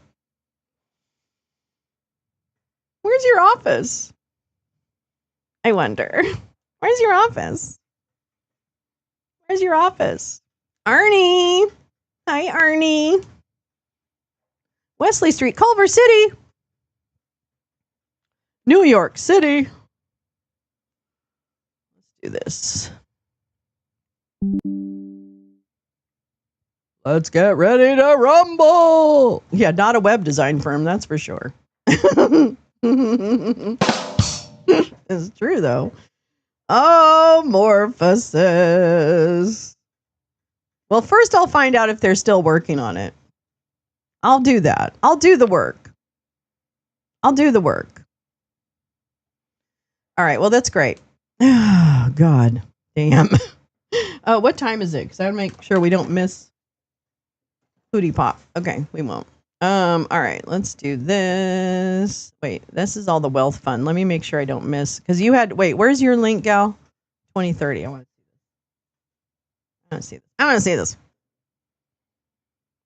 Where's your office? I wonder. Where's your office? Where's your office? Arnie. Hi, Arnie. Wesley Street, Culver City. New York City. Let's do this. Let's get ready to rumble. Yeah, not a web design firm, that's for sure. It's true, though. Oh, Morphosis. Well, first I'll find out if they're still working on it. I'll do that. I'll do the work. I'll do the work. All right, well, that's great. Oh, God damn. What time is it? Because I want to make sure we don't miss Hootie Pop. Okay, we won't. All right, let's do this. Wait, this is all the wealth fund. Let me make sure I don't miss. Because you had, wait, where's your link, gal? 2030. I want to see this. I want to see this.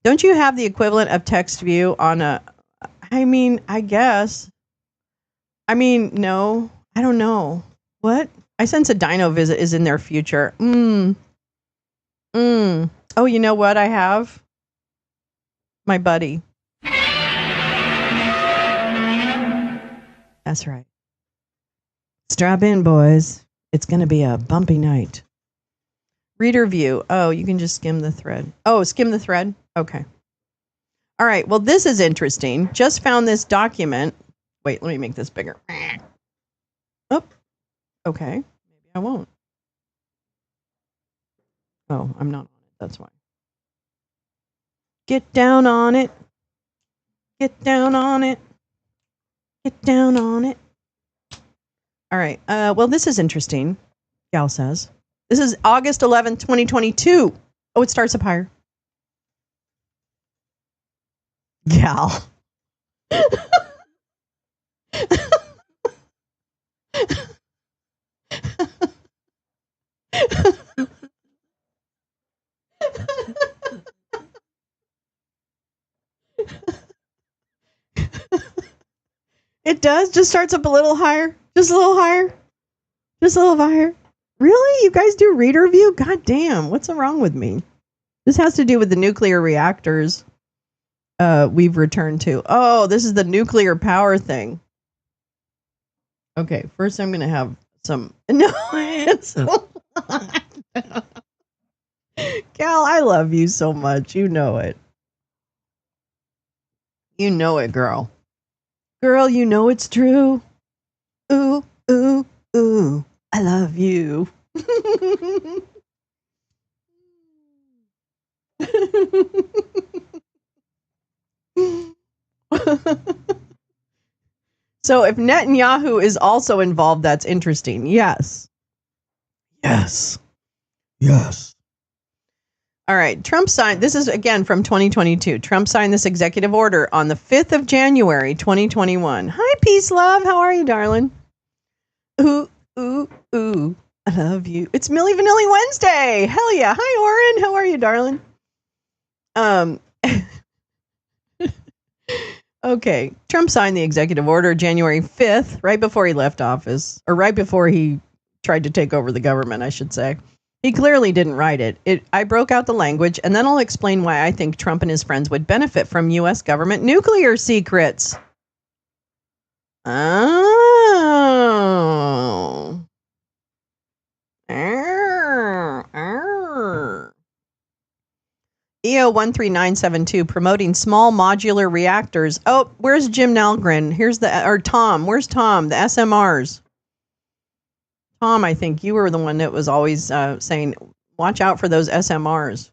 Don't you have the equivalent of text view on a, I mean, I guess. I mean, no, I don't know. What? I sense a dino visit is in their future. Oh, you know what I have? My buddy. That's right. Strap in, boys. It's going to be a bumpy night. Reader view. Oh, you can just skim the thread. Oh, skim the thread? Okay. All right. Well, this is interesting. Just found this document. Wait, let me make this bigger. Oh, okay. Maybe I won't. Oh, I'm not on it. That's why. Get down on it. Get down on it. Get down on it. All right. Well, this is interesting. Gal says. This is August 11th, 2022. Oh, it starts up higher. Gal. It does? Just starts up a little higher? Just a little higher? Just a little higher? Really? You guys do reader view? God damn. What's wrong with me? This has to do with the nuclear reactors we've returned to. Oh, this is the nuclear power thing. Okay, first I'm going to have some... No, it's... Cal, I love you so much. You know it. You know it, girl. Girl, you know it's true. Ooh, ooh, ooh. I love you. So if Netanyahu is also involved, that's interesting. Yes. Yes. Yes. All right. Trump signed, this is again from 2022. Trump signed this executive order on the 5th of January, 2021. Hi, Peace Love. How are you, darling? Ooh, ooh, ooh. I love you. It's Milli Vanilli Wednesday. Hell yeah. Hi, Oren. How are you, darling? Okay. Trump signed the executive order January 5th, right before he left office, or right before he tried to take over the government, I should say. He clearly didn't write it. I broke out the language, and then I'll explain why I think Trump and his friends would benefit from U.S. government nuclear secrets. Oh. EO 13972 promoting small modular reactors. Oh, where's Jim Nalgren? Tom. Where's Tom? The SMRs. Tom, I think you were the one that was always saying, watch out for those SMRs.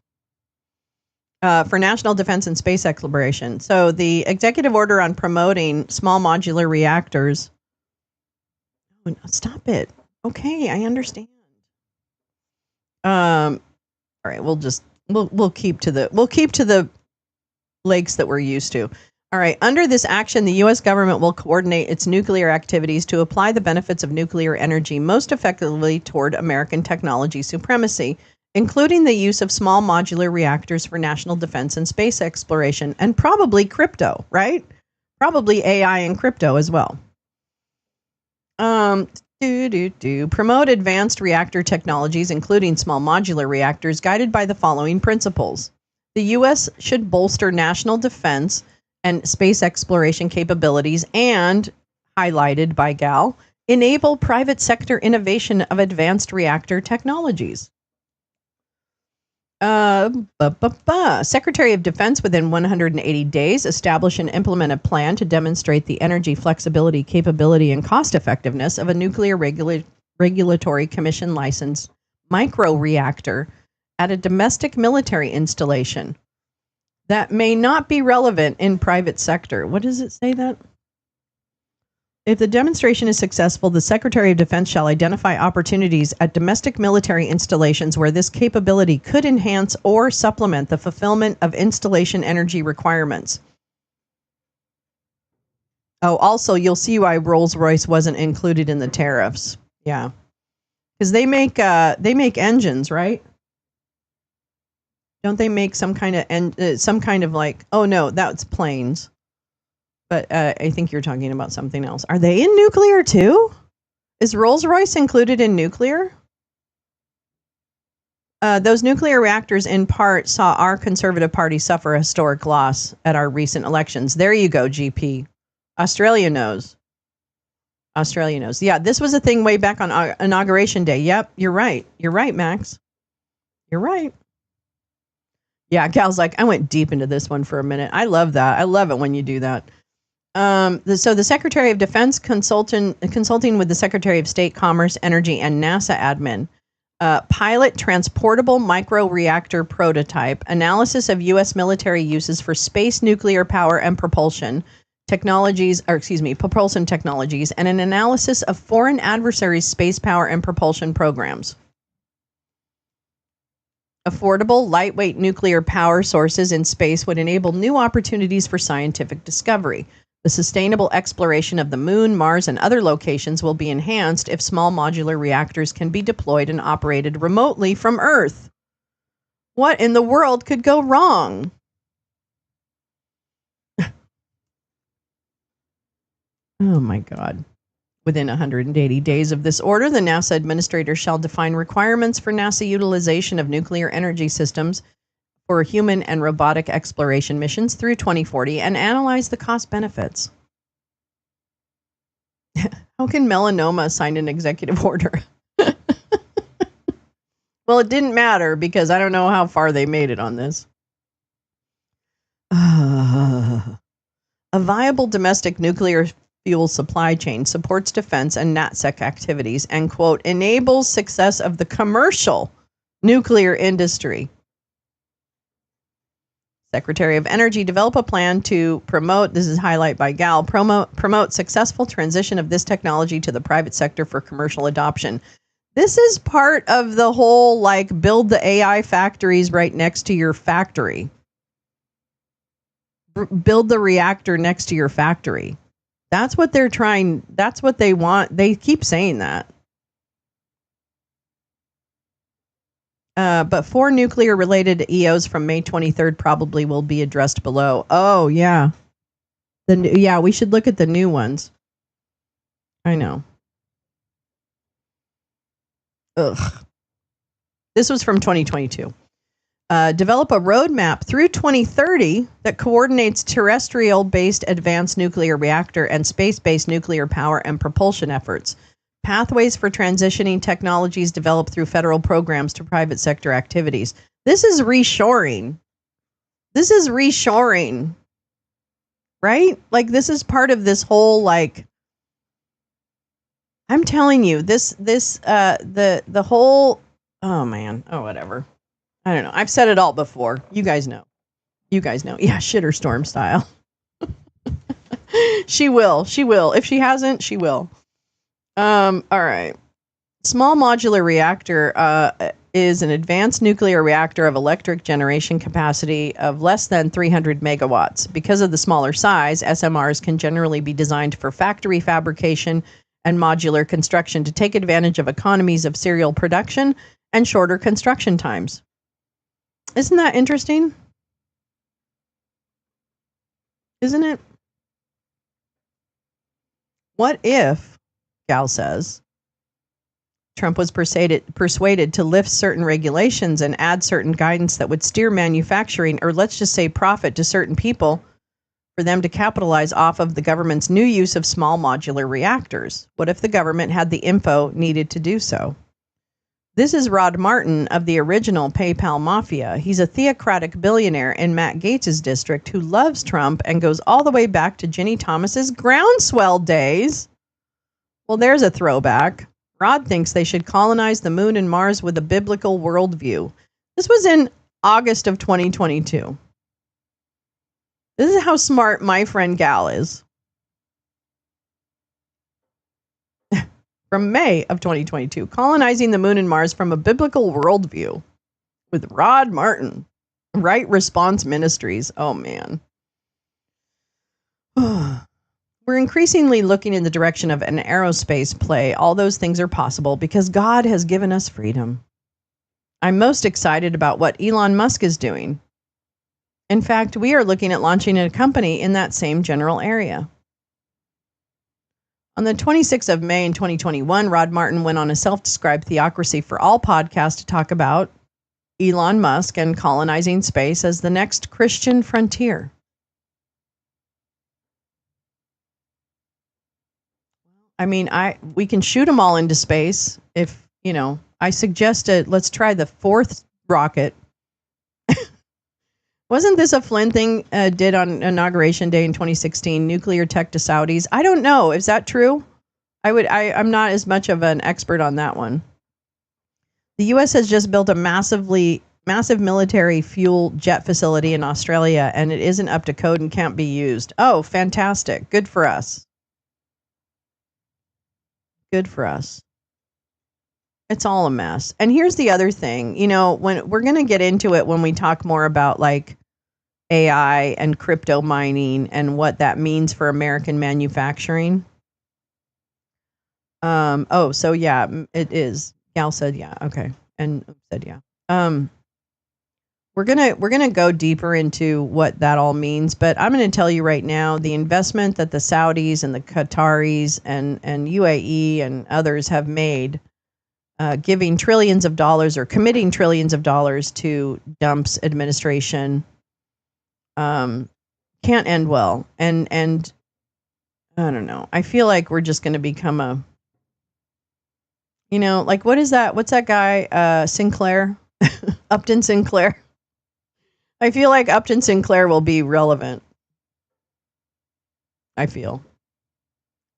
For national defense and space exploration. So the executive order on promoting small modular reactors. Oh, stop it. Okay, I understand. All right, we'll keep to the lakes that we're used to. All right, under this action, the U.S. government will coordinate its nuclear activities to apply the benefits of nuclear energy most effectively toward American technology supremacy, including the use of small modular reactors for national defense and space exploration, and probably crypto, right? Probably AI and crypto as well. Promote advanced reactor technologies, including small modular reactors, guided by the following principles. The U.S. should bolster national defense and space exploration capabilities and, highlighted by Gal, enable private sector innovation of advanced reactor technologies. Secretary of Defense within 180 days establish and implement a plan to demonstrate the energy flexibility, capability, and cost effectiveness of a nuclear regulatory commission licensed microreactor at a domestic military installation that may not be relevant in private sector. What does it say that? If the demonstration is successful, the Secretary of Defense shall identify opportunities at domestic military installations where this capability could enhance or supplement the fulfillment of installation energy requirements. Oh, also, you'll see why Rolls-Royce wasn't included in the tariffs. Yeah, because they make engines, right? Don't they make some kind of like? Oh no, that's planes. But I think you're talking about something else. Are they in nuclear too? Is Rolls-Royce included in nuclear? Those nuclear reactors in part saw our Conservative Party suffer a historic loss at our recent elections. There you go, GP. Australia knows. Yeah, this was a thing way back on Inauguration Day. Yep, you're right. You're right, Max. You're right. Yeah, Gal's like, I went deep into this one for a minute. I love that. I love it when you do that. So the Secretary of Defense consulting with the Secretary of State, Commerce, Energy, and NASA admin, pilot transportable microreactor prototype, analysis of U.S. military uses for space nuclear power and propulsion technologies, propulsion technologies, and an analysis of foreign adversaries' space power and propulsion programs. Affordable, lightweight nuclear power sources in space would enable new opportunities for scientific discovery. The sustainable exploration of the moon, Mars, and other locations will be enhanced if small modular reactors can be deployed and operated remotely from Earth. What in the world could go wrong? Oh my God. Within 180 days of this order, the NASA administrator shall define requirements for NASA utilization of nuclear energy systems for human and robotic exploration missions through 2040 and analyze the cost benefits. How can melanoma sign an executive order? Well, it didn't matter because I don't know how far they made it on this. A viable domestic nuclear fuel supply chain supports defense and NatSec activities and, quote, enables success of the commercial nuclear industry. Secretary of Energy, develop a plan to promote, this is highlight by Gal, promote successful transition of this technology to the private sector for commercial adoption. This is part of the whole, like, build the AI factories right next to your factory. Build the reactor next to your factory. That's what they're trying, that's what they want. They keep saying that. But 4 nuclear-related EOs from May 23rd probably will be addressed below. Oh, yeah. Yeah, we should look at the new ones. I know. Ugh. This was from 2022. Develop a roadmap through 2030 that coordinates terrestrial-based advanced nuclear reactor and space-based nuclear power and propulsion efforts. Pathways for transitioning technologies developed through federal programs to private sector activities. This is reshoring. This is reshoring. Right? Like, this is part of this whole, like, I'm telling you, the whole, oh man, oh whatever. I don't know. I've said it all before. You guys know. You guys know. Yeah, shitter storm style. She will. She will. If she hasn't, she will. All right. Small modular reactor is an advanced nuclear reactor of electric generation capacity of less than 300 megawatts. Because of the smaller size, SMRs can generally be designed for factory fabrication and modular construction to take advantage of economies of serial production and shorter construction times. Isn't that interesting? Isn't it? What if, Gal says, Trump was persuaded to lift certain regulations and add certain guidance that would steer manufacturing, or let's just say profit, to certain people for them to capitalize off of the government's new use of small modular reactors? What if the government had the info needed to do so? This is Rod Martin of the original PayPal Mafia. He's a theocratic billionaire in Matt Gaetz's district who loves Trump and goes all the way back to Ginny Thomas's groundswell days. Well, there's a throwback. Rod thinks they should colonize the moon and Mars with a biblical worldview. This was in August of 2022. This is how smart my friend Gal is. From May of 2022, colonizing the moon and Mars from a biblical worldview with Rod Martin, Right Response Ministries. Oh, man. We're increasingly looking in the direction of an aerospace play. All those things are possible because God has given us freedom. I'm most excited about what Elon Musk is doing. In fact, we are looking at launching a company in that same general area. On the 26th of May in 2021, Rod Martin went on a self-described Theocracy for All podcast to talk about Elon Musk and colonizing space as the next Christian frontier. I mean, we can shoot them all into space if, you know, I suggested let's try the 4th rocket. Wasn't this a Flynn thing did on Inauguration Day in 2016? Nuclear tech to Saudis. I don't know. Is that true? I'm not as much of an expert on that one. The U.S. has just built a massive military fuel jet facility in Australia, and it isn't up to code and can't be used. Oh, fantastic. Good for us. Good for us. It's all a mess. And here's the other thing. You know, when we're going to get into it when we talk more about like AI and crypto mining and what that means for American manufacturing. So yeah, it is. Gal said yeah. Okay. And said yeah. We're gonna go deeper into what that all means, but I'm gonna tell you right now, the investment that the Saudis and the Qataris and UAE and others have made, giving trillions of dollars or committing trillions of dollars to Trump's administration, can't end well. And I don't know. I feel like we're just gonna become a, you know, like what is that? What's that guy? Sinclair, Upton Sinclair. I feel like Upton Sinclair will be relevant. I feel.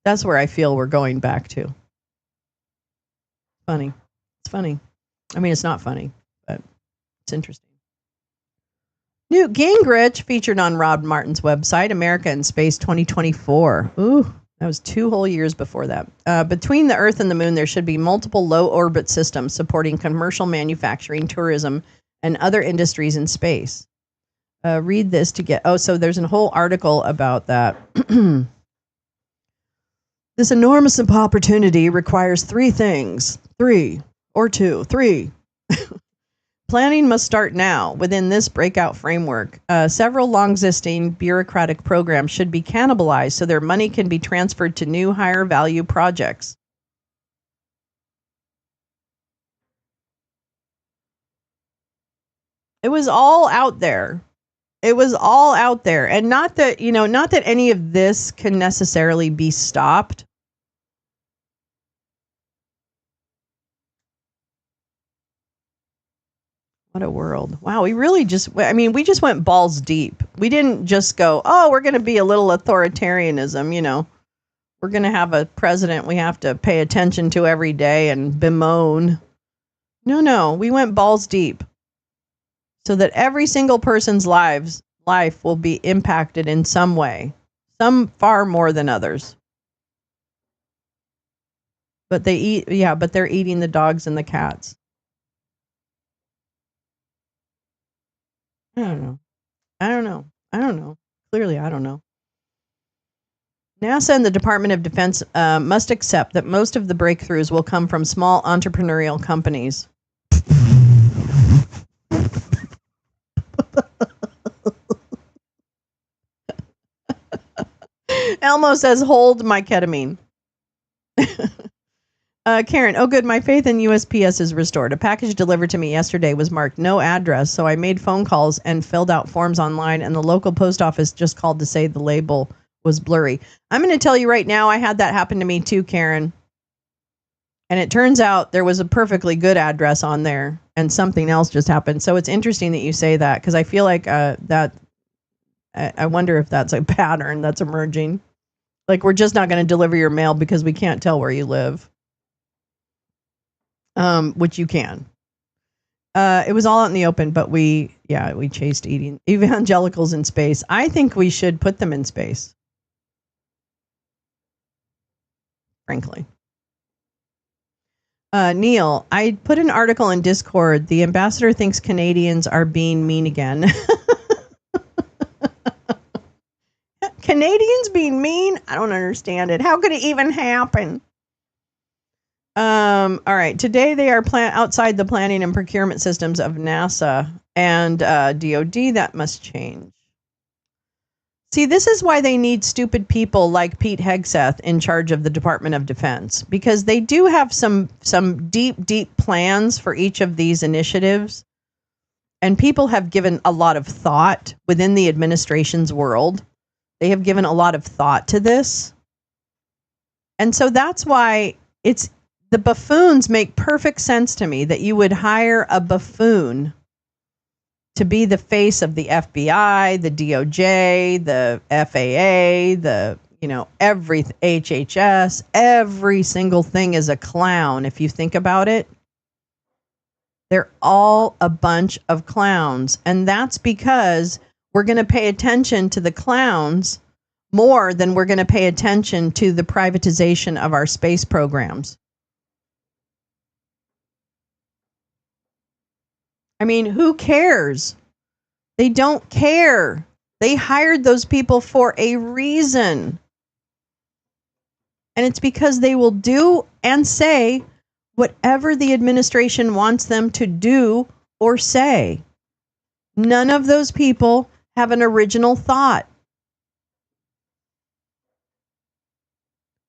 That's where I feel we're going back to. Funny. It's funny. I mean, it's not funny, but it's interesting. Newt Gingrich featured on Rob Martin's website, America in Space 2024. Ooh, that was 2 whole years before that. Between the Earth and the Moon, there should be multiple low-orbit systems supporting commercial manufacturing, tourism, and other industries in space. Read this to get... Oh, so there's a whole article about that. This enormous opportunity requires 3 things. 3. Or 2. 3. Planning must start now. Within this breakout framework, several long-existing bureaucratic programs should be cannibalized so their money can be transferred to new, higher-value projects. It was all out there. It was all out there. And not that any of this can necessarily be stopped. What a world. Wow, we just went balls deep. We didn't just go, oh, we're going to be a little authoritarianism, We're going to have a president we have to pay attention to every day and bemoan. No, we went balls deep. So that every single person's life will be impacted in some way. Some far more than others. But they're eating the dogs and the cats. I don't know. Clearly, I don't know. NASA and the Department of Defense must accept that most of the breakthroughs will come from small entrepreneurial companies. Elmo says, hold my ketamine. Karen, oh good, my faith in USPS is restored. A package delivered to me yesterday was marked no address, so I made phone calls and filled out forms online, and the local post office just called to say the label was blurry. I'm going to tell you right now, I had that happen to me too, Karen. And it turns out there was a perfectly good address on there, and something else just happened. So it's interesting that you say that, because I feel like I wonder if that's a pattern that's emerging. Like, we're just not going to deliver your mail because we can't tell where you live. Which you can. It was all out in the open, but we chased evangelicals in space. I think we should put them in space. Frankly. Neil, I put an article in Discord. The ambassador thinks Canadians are being mean again. Canadians being mean? I don't understand it. How could it even happen? All right. Today they are outside the planning and procurement systems of NASA and DOD. That must change. See, this is why they need stupid people like Pete Hegseth in charge of the Department of Defense, because they do have some deep plans for each of these initiatives. And people have given a lot of thought within the administration's world. They have given a lot of thought to this. And so that's why the buffoons make perfect sense to me, that you would hire a buffoon to be the face of the FBI, the DOJ, the FAA, every HHS, every single thing is a clown. If you think about it, they're all a bunch of clowns. And that's because we're going to pay attention to the clowns more than we're going to pay attention to the privatization of our space programs. I mean, who cares? They don't care. They hired those people for a reason. And it's because they will do and say whatever the administration wants them to do or say. None of those people have an original thought.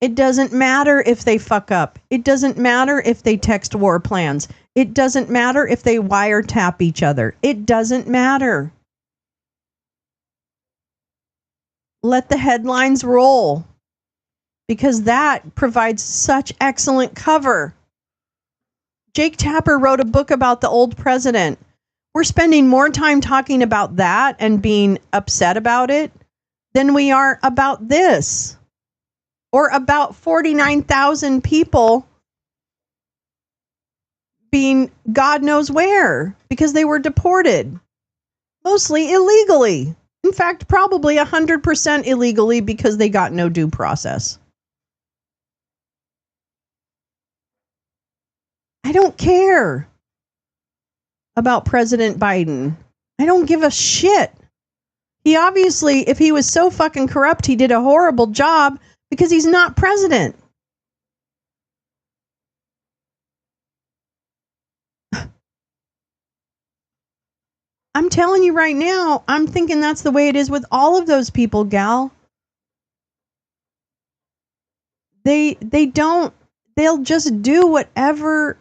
It doesn't matter if they fuck up. It doesn't matter if they text war plans. It doesn't matter if they wiretap each other. It doesn't matter. Let the headlines roll, because that provides such excellent cover. Jake Tapper wrote a book about the old president. We're spending more time talking about that and being upset about it than we are about this, or about 49,000 people being God knows where because they were deported. Mostly illegally. In fact, probably 100% illegally because they got no due process. I don't care about President Biden. I don't give a shit. He obviously, if he was so fucking corrupt, he did a horrible job because he's not president. I'm telling you right now, I'm thinking that's the way it is with all of those people, gal. They'll just do whatever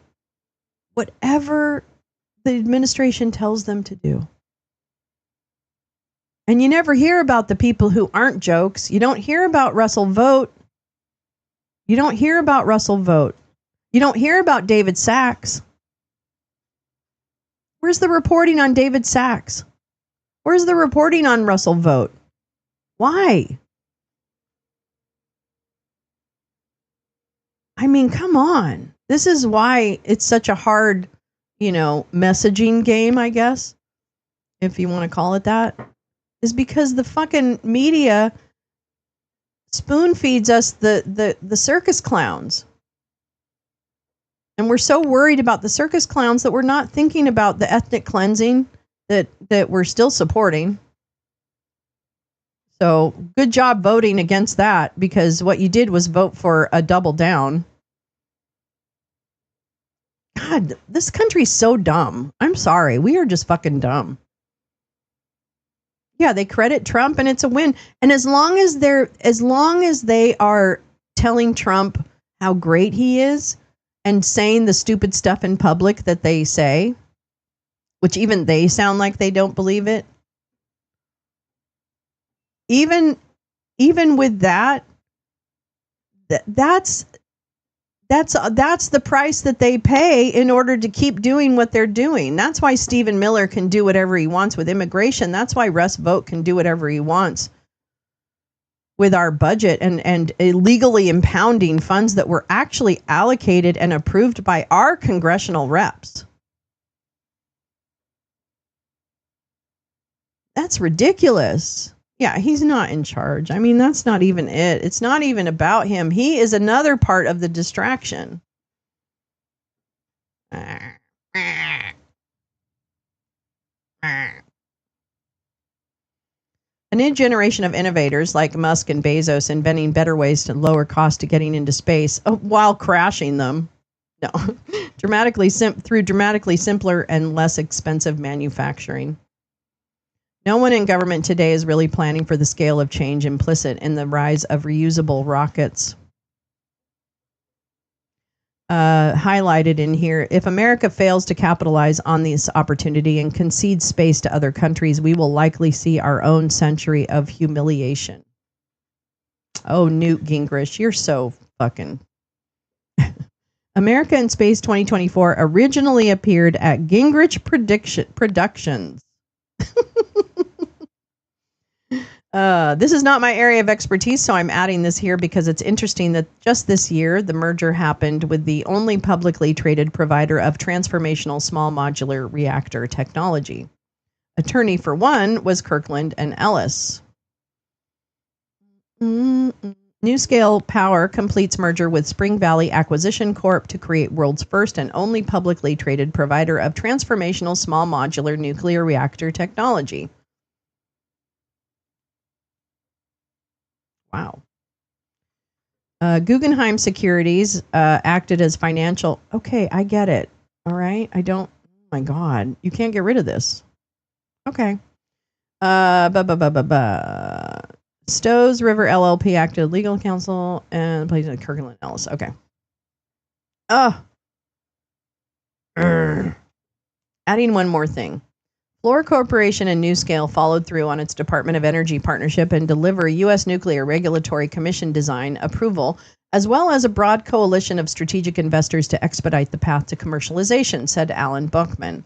the administration tells them to do. And you never hear about the people who aren't jokes. You don't hear about Russell Vogt. You don't hear about Russell Vogt. You don't hear about David Sachs. Where's the reporting on David Sachs? Where's the reporting on Russell Vogt? Why? I mean, come on. This is why it's such a hard, messaging game, I guess, if you want to call it that, is because the fucking media spoon feeds us the circus clowns. And we're so worried about the circus clowns that we're not thinking about the ethnic cleansing that we're still supporting. So good job voting against that, because what you did was vote for a double down. God, this country's so dumb. I'm sorry. We are just fucking dumb. Yeah, they credit Trump and it's a win. And as long as they are telling Trump how great he is and saying the stupid stuff in public that they say, which even they sound like they don't believe it. Even with that, that's the price that they pay in order to keep doing what they're doing. That's why Stephen Miller can do whatever he wants with immigration. That's why Russ Vogt can do whatever he wants with our budget and illegally impounding funds that were actually allocated and approved by our congressional reps. That's ridiculous. Yeah, he's not in charge. I mean, that's not even it. It's not even about him. He is another part of the distraction. A new generation of innovators like Musk and Bezos inventing better ways to lower cost to getting into space while crashing them. No, through dramatically simpler and less expensive manufacturing. No one in government today is really planning for the scale of change implicit in the rise of reusable rockets. Highlighted in here, if America fails to capitalize on this opportunity and concedes space to other countries, we will likely see our own century of humiliation. Oh, Newt Gingrich, you're so fucking... America in Space 2024 originally appeared at Gingrich Productions. This is not my area of expertise, so I'm adding this here because it's interesting that just this year, the merger happened with the only publicly traded provider of transformational small modular reactor technology. Attorney for one was Kirkland and Ellis. NewScale Power completes merger with Spring Valley Acquisition Corp. To create world's first and only publicly traded provider of transformational small modular nuclear reactor technology. Wow. Guggenheim Securities acted as financial. Okay, I get it. All right. Oh my God. You can't get rid of this. Okay. Stowe's River LLP acted as legal counsel and placed in Kirkland Ellis. Okay. Adding one more thing. Fluor Corporation and NewScale followed through on its Department of Energy partnership and deliver U.S. Nuclear Regulatory Commission design approval, as well as a broad coalition of strategic investors to expedite the path to commercialization, said Alan Buckman.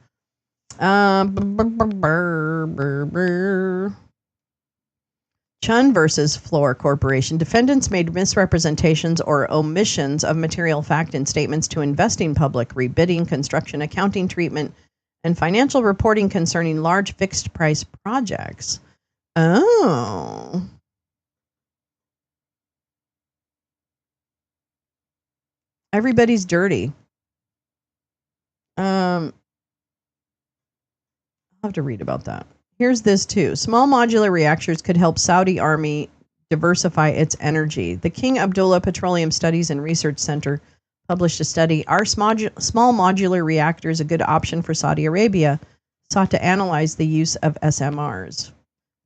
Chun versus Fluor Corporation. Defendants made misrepresentations or omissions of material fact in statements to investing public, rebidding, construction, accounting treatment, and financial reporting concerning large fixed price projects. Oh. Everybody's dirty. I'll have to read about that. Here's this too. Small modular reactors could help Saudi army diversify its energy. The King Abdullah Petroleum Studies and Research Center published a study. Are small modular reactors a good option for Saudi Arabia? Sought to analyze the use of SMRs.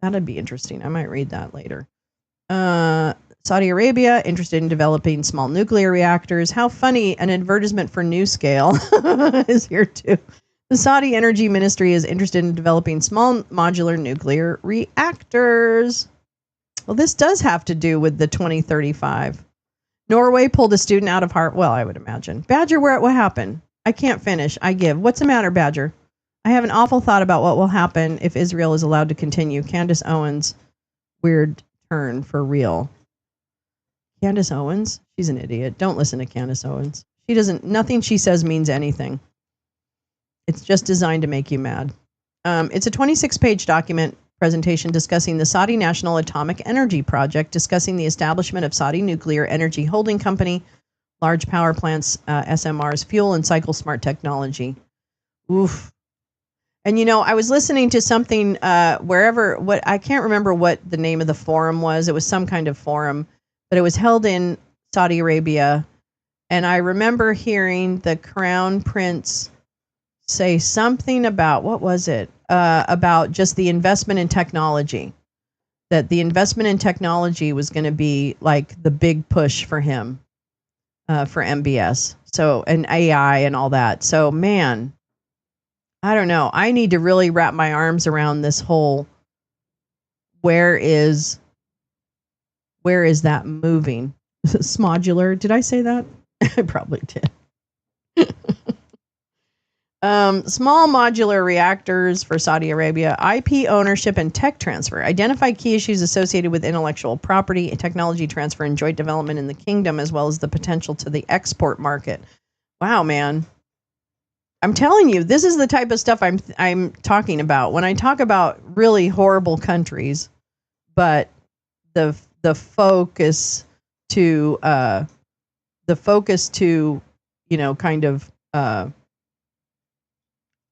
That'd be interesting. I might read that later. Saudi Arabia, interested in developing small nuclear reactors. How funny, an advertisement for NewScale is here too. The Saudi Energy Ministry is interested in developing small modular nuclear reactors. Well, this does have to do with the 2035. Norway pulled a student out of Harvard. Well, I would imagine. Badger, what happened? I can't finish. I give. What's the matter, Badger? I have an awful thought about what will happen if Israel is allowed to continue. Candace Owens, weird turn for real. Candace Owens? She's an idiot. Don't listen to Candace Owens. Nothing she says means anything. It's just designed to make you mad. It's a 26-page document presentation discussing the Saudi National Atomic Energy Project, discussing the establishment of Saudi Nuclear Energy Holding Company, large power plants, SMRs, fuel and cycle smart technology. Oof. And I was listening to something I can't remember what the name of the forum was. It was some kind of forum, but it was held in Saudi Arabia. And I remember hearing the Crown Prince say something about, what was it? About just the investment in technology. That the investment in technology was going to be like the big push for him, for MBS. So, and AI and all that. So, man, I don't know. I need to really wrap my arms around this whole, where is that moving? Smodular. Did I say that? I probably did. Small modular reactors for Saudi Arabia, IP ownership and tech transfer. Identify key issues associated with intellectual property, technology transfer, and joint development in the kingdom, as well as the potential to the export market. Wow, man. I'm telling you, this is the type of stuff I'm talking about when I talk about really horrible countries, but the focus to kind of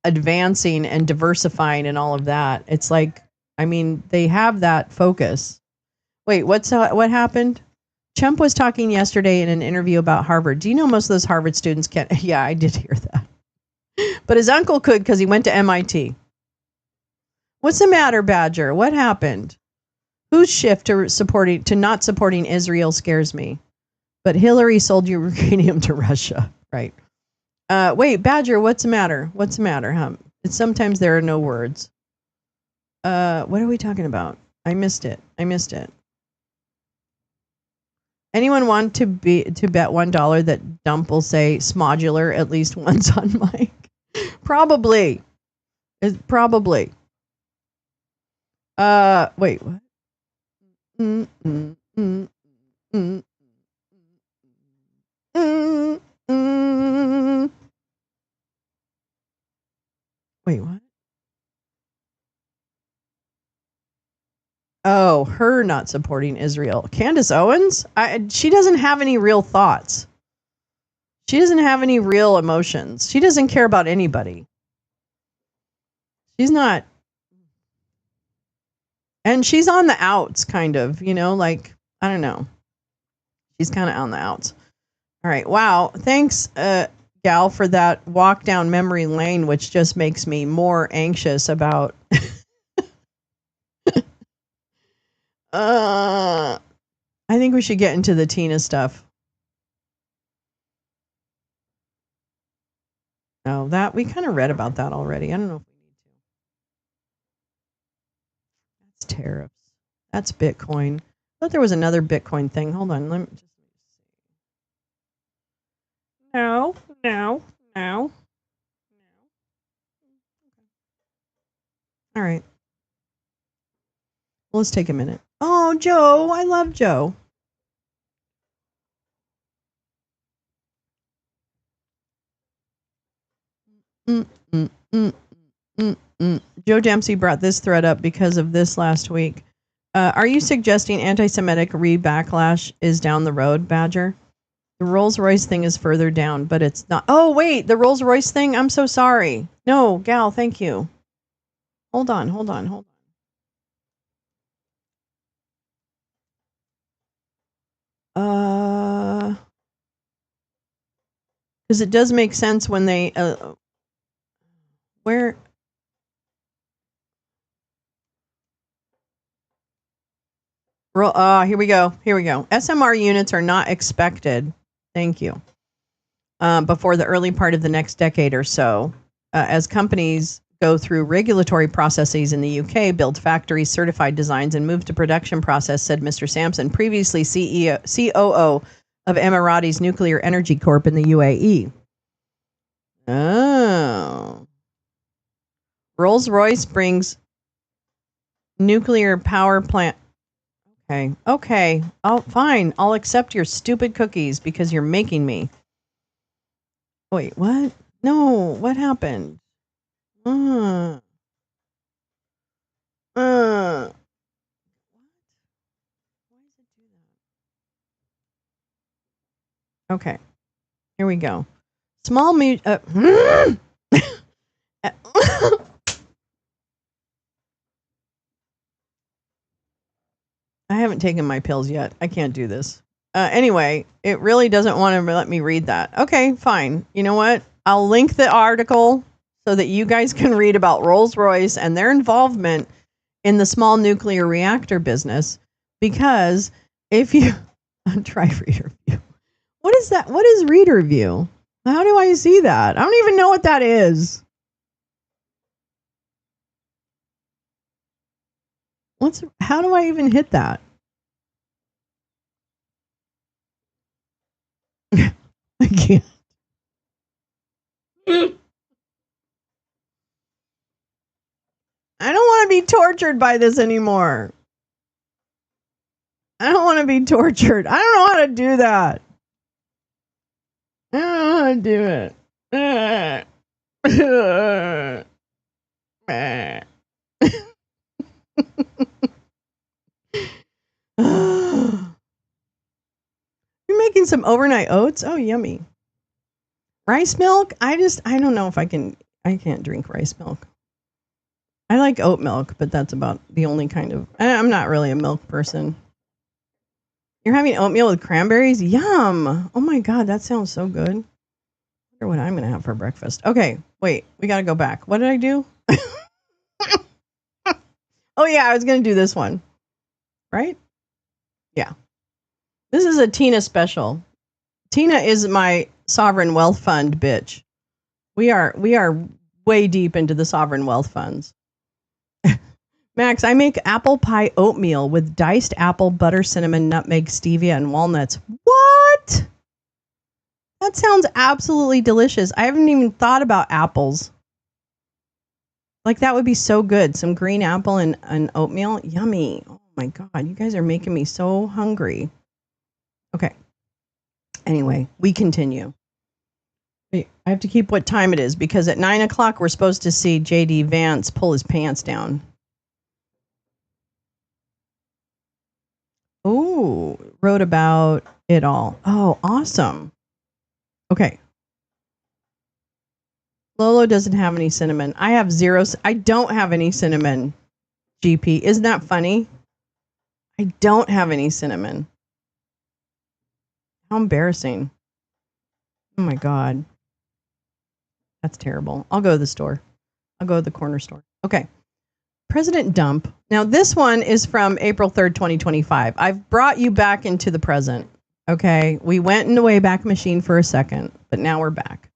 advancing and diversifying and all of that. It's like, I mean, they have that focus. Wait, what happened? Chump was talking yesterday in an interview about Harvard. Do you know most of those Harvard students can't? Yeah, I did hear that. But his uncle could because he went to MIT. What's the matter, Badger? What happened? Whose shift to not supporting Israel scares me? But Hillary sold uranium to Russia, right? Wait, Badger, what's the matter? What's the matter? It's sometimes there are no words. What are we talking about? I missed it. Anyone want to bet $1 that Dump will say smodular at least once on mic? Probably. Probably. Wait, what? Wait, what? Oh, her not supporting Israel. Candace Owens? She doesn't have any real thoughts. She doesn't have any real emotions. She doesn't care about anybody. She's not. And she's on the outs, kind of, like, I don't know. She's kind of on the outs. All right. Wow. Thanks, Gal, for that walk down memory lane, which just makes me more anxious about. I think we should get into the Tina stuff. Oh, that we kind of read about that already. I don't know if we need to. That's tariffs. That's Bitcoin. I thought there was another Bitcoin thing. Hold on. Let me just see. No. All right. Well, let's take a minute. Oh, Joe. I love Joe. Joe Dempsey brought this thread up because of this last week. Are you suggesting anti-Semitic backlash is down the road, Badger? The Rolls-Royce thing is further down, but it's not. Oh, wait, the Rolls-Royce thing? I'm so sorry. No, Gal, thank you. Hold on. Because it does make sense when they, where, here we go. SMR units are not expected. Thank you. Before the early part of the next decade or so, as companies go through regulatory processes in the UK, build factories, certified designs, and move to production process, said Mr. Sampson, previously COO of Emirati's Nuclear Energy Corp in the UAE. Oh. Rolls-Royce brings nuclear power plant. Okay. Oh, fine. I'll accept your stupid cookies because you're making me. Wait, what? No, what happened? Okay, here we go. Small I haven't taken my pills yet. I can't do this. Anyway, it really doesn't want to let me read that. Okay, fine. You know what? I'll link the article so that you guys can read about Rolls-Royce and their involvement in the small nuclear reactor business. Because if you try reader view, what is that? What is reader view? How do I see that? I don't even know what that is. How do I even hit that? I can't. I don't want to be tortured by this anymore. I don't want to be tortured. I don't know how to do that. I don't know how to do it. You're making some overnight oats? Oh, yummy. Rice milk? I don't know if I can't drink rice milk. I like oat milk, but that's about the only kind of, I'm not really a milk person. You're having oatmeal with cranberries? Yum. Oh my God, that sounds so good. I wonder what I'm going to have for breakfast. Okay, wait, we got to go back. What did I do? Oh yeah, I was going to do this one. Right? Yeah. This is a Tina special. Tina is my sovereign wealth fund bitch. We are way deep into the sovereign wealth funds. Max, I make apple pie oatmeal with diced apple, butter, cinnamon, nutmeg, stevia, and walnuts. What? That sounds absolutely delicious. I haven't even thought about apples. Like, that would be so good. Some green apple and oatmeal. Yummy. Oh my God, you guys are making me so hungry. Okay. Anyway, we continue. Wait, I have to keep what time it is because at 9 o'clock we're supposed to see J.D. Vance pull his pants down. Ooh, wrote about it all. Oh, awesome. Okay. Lolo doesn't have any cinnamon. I have zero. I don't have any cinnamon, GP. Isn't that funny? I don't have any cinnamon. How embarrassing. Oh my God. That's terrible. I'll go to the store. I'll go to the corner store. Okay. President Dump. Now, this one is from April 3rd, 2025. I've brought you back into the present. Okay. We went in the Wayback Machine for a second, but now we're back.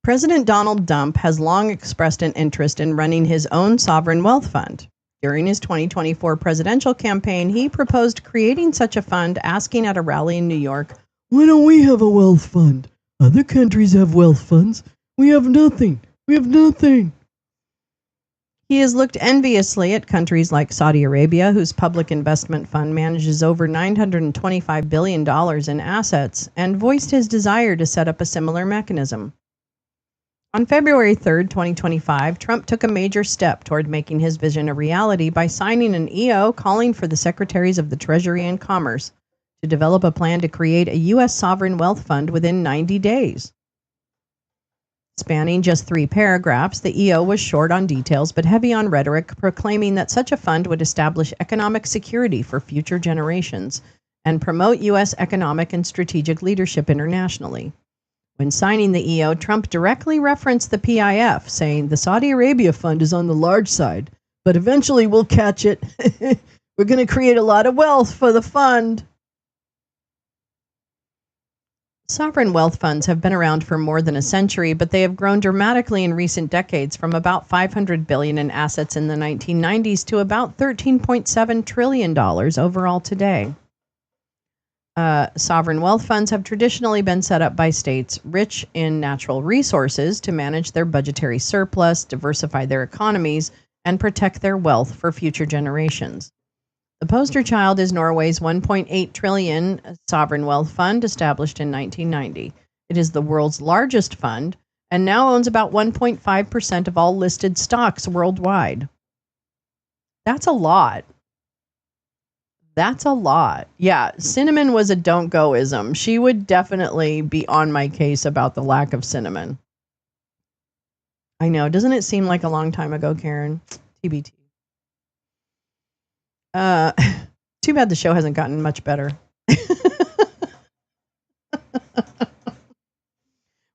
President Donald Dump has long expressed an interest in running his own sovereign wealth fund. During his 2024 presidential campaign, he proposed creating such a fund, asking at a rally in New York, "Why don't we have a wealth fund? Other countries have wealth funds. We have nothing. We have nothing." He has looked enviously at countries like Saudi Arabia, whose public investment fund manages over $925 billion in assets, and voiced his desire to set up a similar mechanism. On February 3rd, 2025, Trump took a major step toward making his vision a reality by signing an EO calling for the Secretaries of the Treasury and Commerce to develop a plan to create a U.S. sovereign wealth fund within 90 days. Spanning just 3 paragraphs, the EO was short on details but heavy on rhetoric, proclaiming that such a fund would establish economic security for future generations and promote U.S. economic and strategic leadership internationally. When signing the EO, Trump directly referenced the PIF, saying the Saudi Arabia fund is on the large side, but eventually we'll catch it. We're going to create a lot of wealth for the fund. Sovereign wealth funds have been around for more than a century, but they have grown dramatically in recent decades from about $500 billion in assets in the 1990s to about $13.7 trillion overall today. Sovereign wealth funds have traditionally been set up by states rich in natural resources to manage their budgetary surplus, diversify their economies, and protect their wealth for future generations. The poster child is Norway's $1.8 trillion sovereign wealth fund established in 1990. It is the world's largest fund and now owns about 1.5% of all listed stocks worldwide. That's a lot. That's a lot. Yeah, cinnamon was a don't go-ism. She would definitely be on my case about the lack of cinnamon. I know. Doesn't it seem like a long time ago, Karen? TBT. Too bad the show hasn't gotten much better.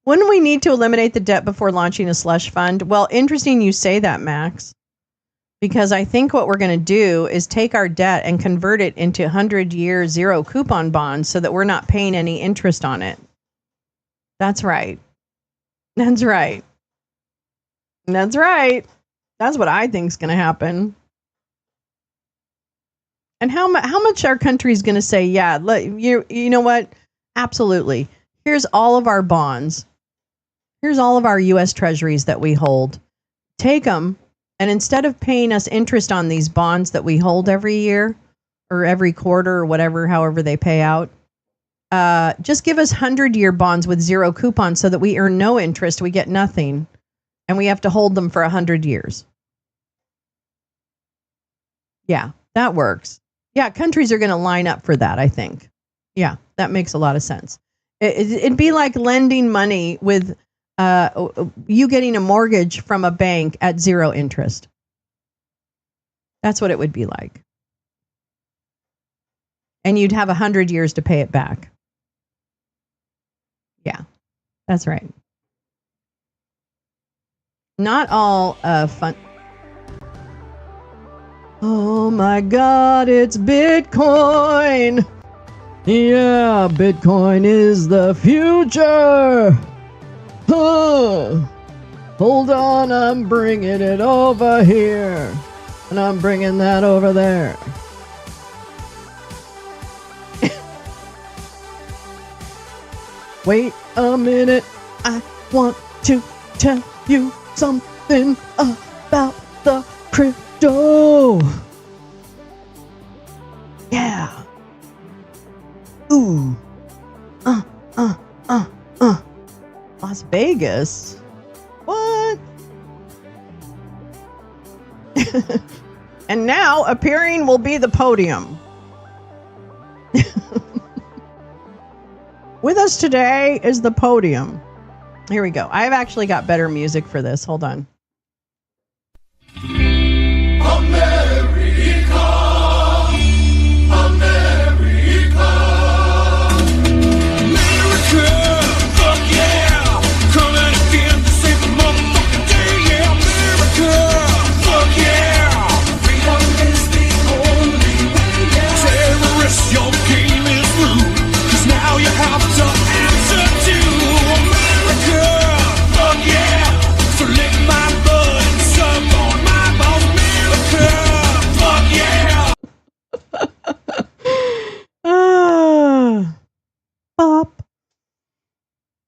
Wouldn't we need to eliminate the debt before launching a slush fund? Well, interesting you say that, Max. Because I think what we're going to do is take our debt and convert it into 100-year zero coupon bonds so that we're not paying any interest on it. That's right. That's right. That's right. That's what I think is going to happen. And how much our country's going to say, yeah, you know what? Absolutely. Here's all of our bonds. Here's all of our U.S. treasuries that we hold. Take them, and instead of paying us interest on these bonds that we hold every year or every quarter or whatever, however they pay out, just give us 100-year bonds with zero coupons so that we earn no interest, we get nothing, and we have to hold them for 100 years. Yeah, that works. Yeah, countries are going to line up for that, I think. Yeah, that makes a lot of sense. It'd be like lending money with you getting a mortgage from a bank at zero interest. That's what it would be like. And you'd have 100 years to pay it back. Yeah, that's right. Not all fun. Oh my God, it's Bitcoin. Yeah, Bitcoin is the future. Hold on, I'm bringing it over here. And I'm bringing that over there. Wait a minute, I want to tell you something about the crypto. Yeah. Ooh. Las Vegas. What? And now appearing will be the podium. With us today is the podium. Here we go. I've actually got better music for this. Hold on.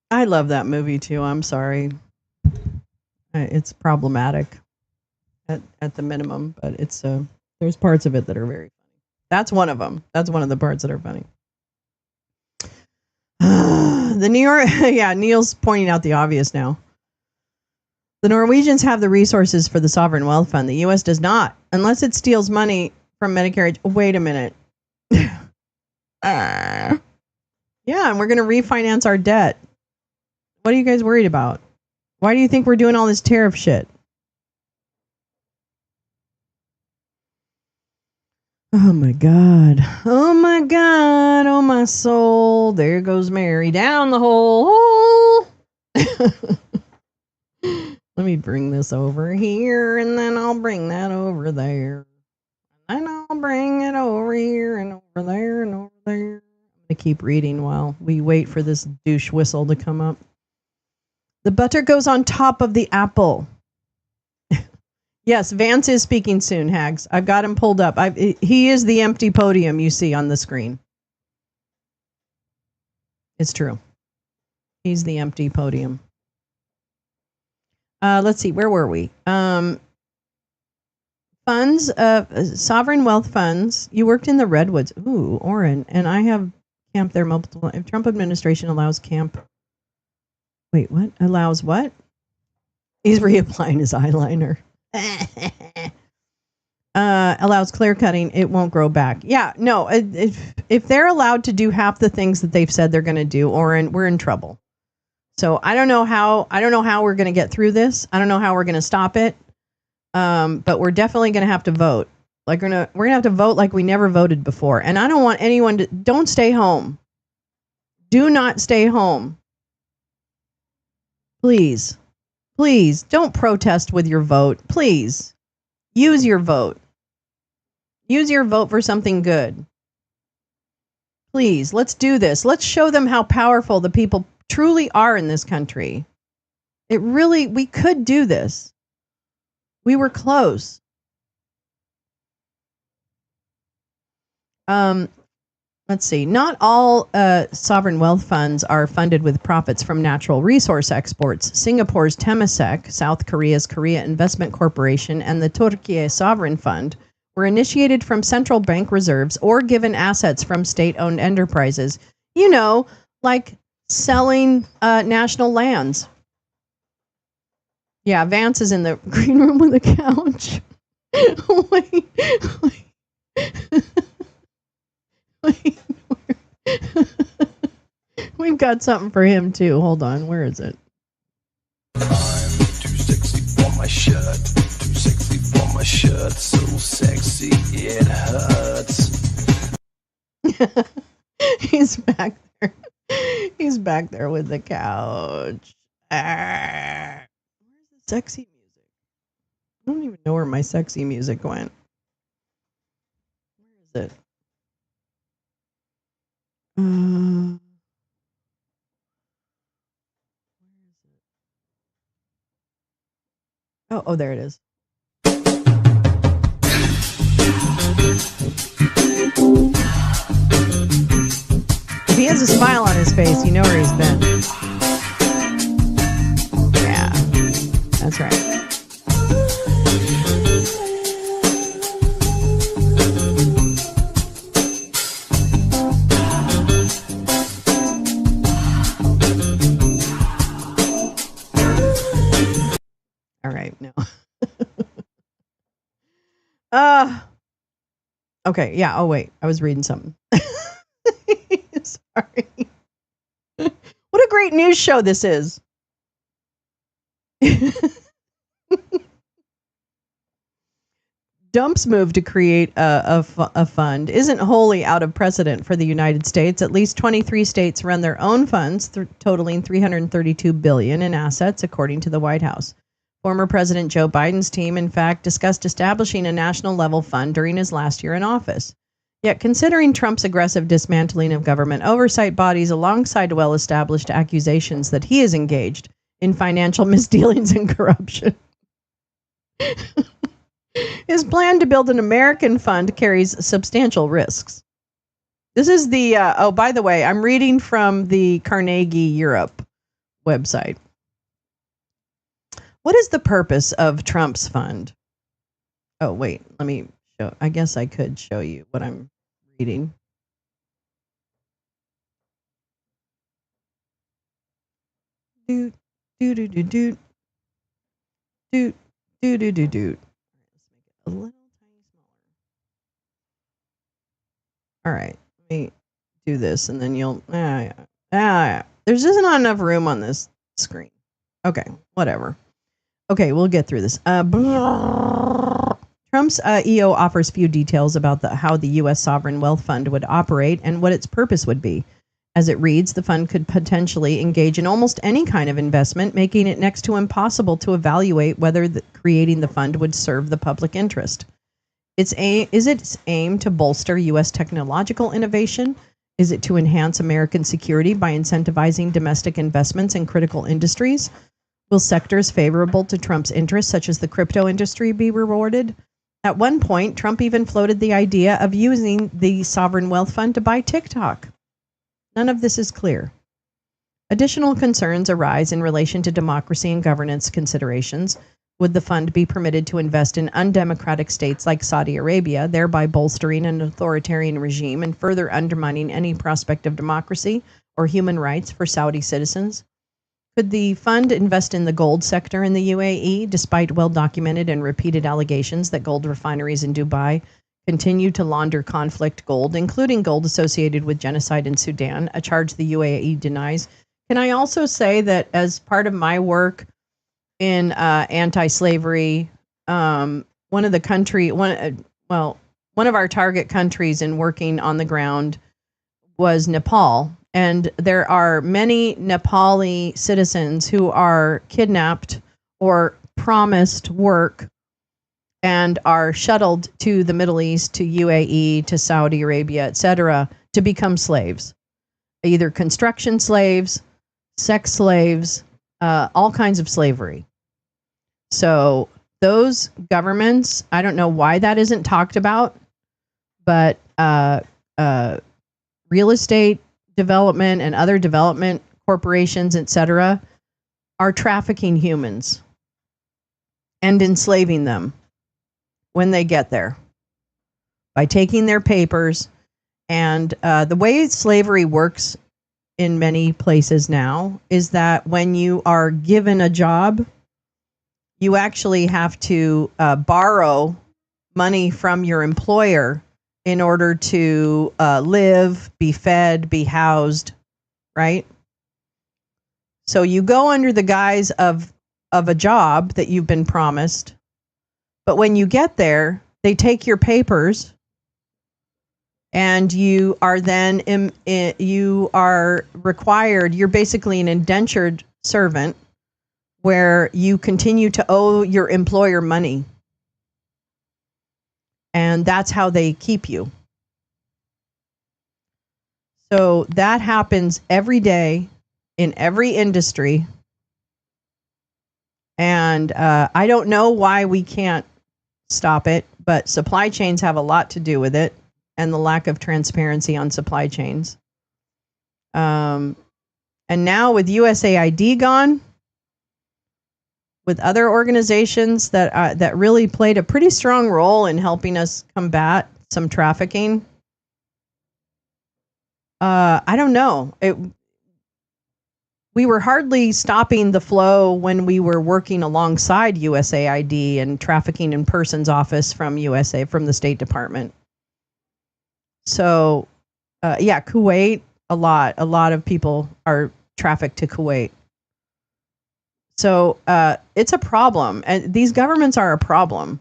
I love that movie too. I'm sorry. It's problematic at the minimum, but it's there's parts of it that are very funny. That's one of them. That's one of the parts that are funny. The New York, yeah, Neil's pointing out the obvious now. The Norwegians have the resources for the sovereign wealth fund. The U.S. does not, unless it steals money from Medicare. Wait a minute. Yeah, and we're going to refinance our debt. What are you guys worried about? Why do you think we're doing all this tariff shit? Oh my God. Oh my God. Oh my soul. There goes Mary down the hole. Let me bring this over here, and then I'll bring that over there. And I'll bring it over here and over there and over there. I'm going to keep reading while we wait for this douche whistle to come up. The butter goes on top of the apple. Yes, Vance is speaking soon, Hags. I've got him pulled up. He is the empty podium you see on the screen. It's true. He's the empty podium. Let's see. Where were we? Funds, sovereign wealth funds. You worked in the Redwoods. Ooh, Oren. And I have camped there multiple. If Trump administration allows camp. Wait, what? Allows what? He's reapplying his eyeliner. Allows clear cutting, it won't grow back. Yeah, no. If they're allowed to do half the things that they've said they're going to do, we're in trouble. So I don't know how we're going to get through this. I don't know how we're going to stop it. But we're definitely going to have to vote. Like we're going to have to vote like we never voted before. And I don't want anyone to. Don't stay home. Do not stay home. Please. Please don't protest with your vote. Please use your vote. Use your vote for something good. Please, let's do this. Let's show them how powerful the people truly are in this country. We could do this. We were close. Let's see. Not all sovereign wealth funds are funded with profits from natural resource exports. Singapore's Temasek, South Korea's Korea Investment Corporation, and the Turkey Sovereign Fund were initiated from central bank reserves or given assets from state-owned enterprises. You know, like selling national lands. Yeah, Vance is in the green room with a couch. Wait. We've got something for him too. Hold on, where is it? I'm too sexy for my shirt. Too sexy for my shirt. So sexy it hurts. He's back there. He's back there with the couch. Where's the sexy music? I don't even know where my sexy music went. Where is it? Oh, there it is. If he has a smile on his face, you know where he's been. Yeah, that's right. All right, no. Okay, yeah, oh wait, I was reading something. Sorry. What a great news show this is. Dump's move to create a fund isn't wholly out of precedent for the United States. At least 23 states run their own funds, totaling $332 billion in assets, according to the White House. Former President Joe Biden's team, in fact, discussed establishing a national-level fund during his last year in office. Yet, considering Trump's aggressive dismantling of government oversight bodies alongside well-established accusations that he is engaged in financial misdealings and corruption, his plan to build an American fund carries substantial risks. This is the, by the way, I'm reading from the Carnegie Europe website. What is the purpose of Trump's fund? Oh, wait, let me show. I guess I could show you what I'm reading. Doot, doot, doot, doot, doot. Doot, doot, doot, doot, doot. Let's make it a little tiny smaller. All right, let me do this, and then you'll. There's just not enough room on this screen. Okay, whatever. Okay, we'll get through this. Trump's EO offers few details about how the U.S. Sovereign Wealth Fund would operate and what its purpose would be. As it reads, the fund could potentially engage in almost any kind of investment, making it next to impossible to evaluate whether creating the fund would serve the public interest. Is its aim to bolster U.S. technological innovation? Is it to enhance American security by incentivizing domestic investments in critical industries? Will sectors favorable to Trump's interests, such as the crypto industry, be rewarded? At one point, Trump even floated the idea of using the Sovereign Wealth Fund to buy TikTok. None of this is clear. Additional concerns arise in relation to democracy and governance considerations. Would the fund be permitted to invest in undemocratic states like Saudi Arabia, thereby bolstering an authoritarian regime and further undermining any prospect of democracy or human rights for Saudi citizens? Could the fund invest in the gold sector in the UAE, despite well-documented and repeated allegations that gold refineries in Dubai continue to launder conflict gold, including gold associated with genocide in Sudan, a charge the UAE denies? Can I also say that as part of my work in anti-slavery, one of our target countries in working on the ground was Nepal. And there are many Nepali citizens who are kidnapped or promised work and are shuttled to the Middle East, to UAE, to Saudi Arabia, etc., to become slaves, either construction slaves, sex slaves, all kinds of slavery. So those governments, I don't know why that isn't talked about, but real estate development and other development corporations, etc., are trafficking humans and enslaving them when they get there by taking their papers. And the way slavery works in many places now is that when you are given a job, you actually have to borrow money from your employer in order to live, be fed, be housed, right? So you go under the guise of a job that you've been promised, but when you get there, they take your papers, and you are then you are required. You're basically an indentured servant, where you continue to owe your employer money. And that's how they keep you. So that happens every day in every industry. And I don't know why we can't stop it, but supply chains have a lot to do with it, and the lack of transparency on supply chains. And now with USAID gone, with other organizations that really played a pretty strong role in helping us combat some trafficking. I don't know. We were hardly stopping the flow when we were working alongside USAID and Trafficking in Persons Office from the State Department. So, Kuwait, a lot of people are trafficked to Kuwait. So it's a problem, and these governments are a problem.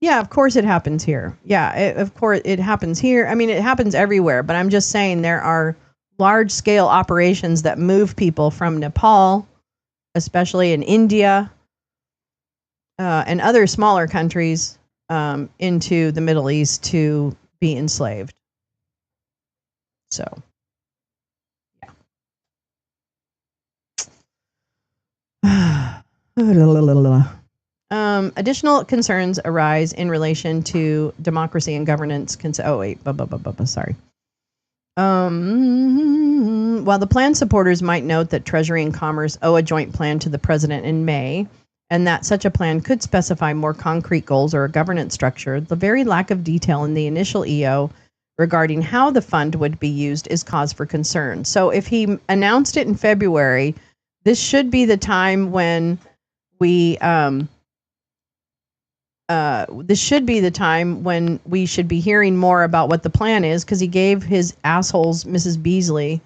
Yeah, of course it happens here. Yeah, of course it happens here. I mean, it happens everywhere, but I'm just saying there are large-scale operations that move people from Nepal, especially in India, and other smaller countries, into the Middle East to be enslaved. So, yeah. Additional concerns arise in relation to democracy and governance. Sorry. While the plan supporters might note that Treasury and Commerce owe a joint plan to the president in May, and that such a plan could specify more concrete goals or a governance structure, the very lack of detail in the initial EO regarding how the fund would be used is cause for concern. So if he announced it in February, This should be the time when we this should be the time when we should be hearing more about what the plan is, because he gave his assholes, Mrs. Beasley,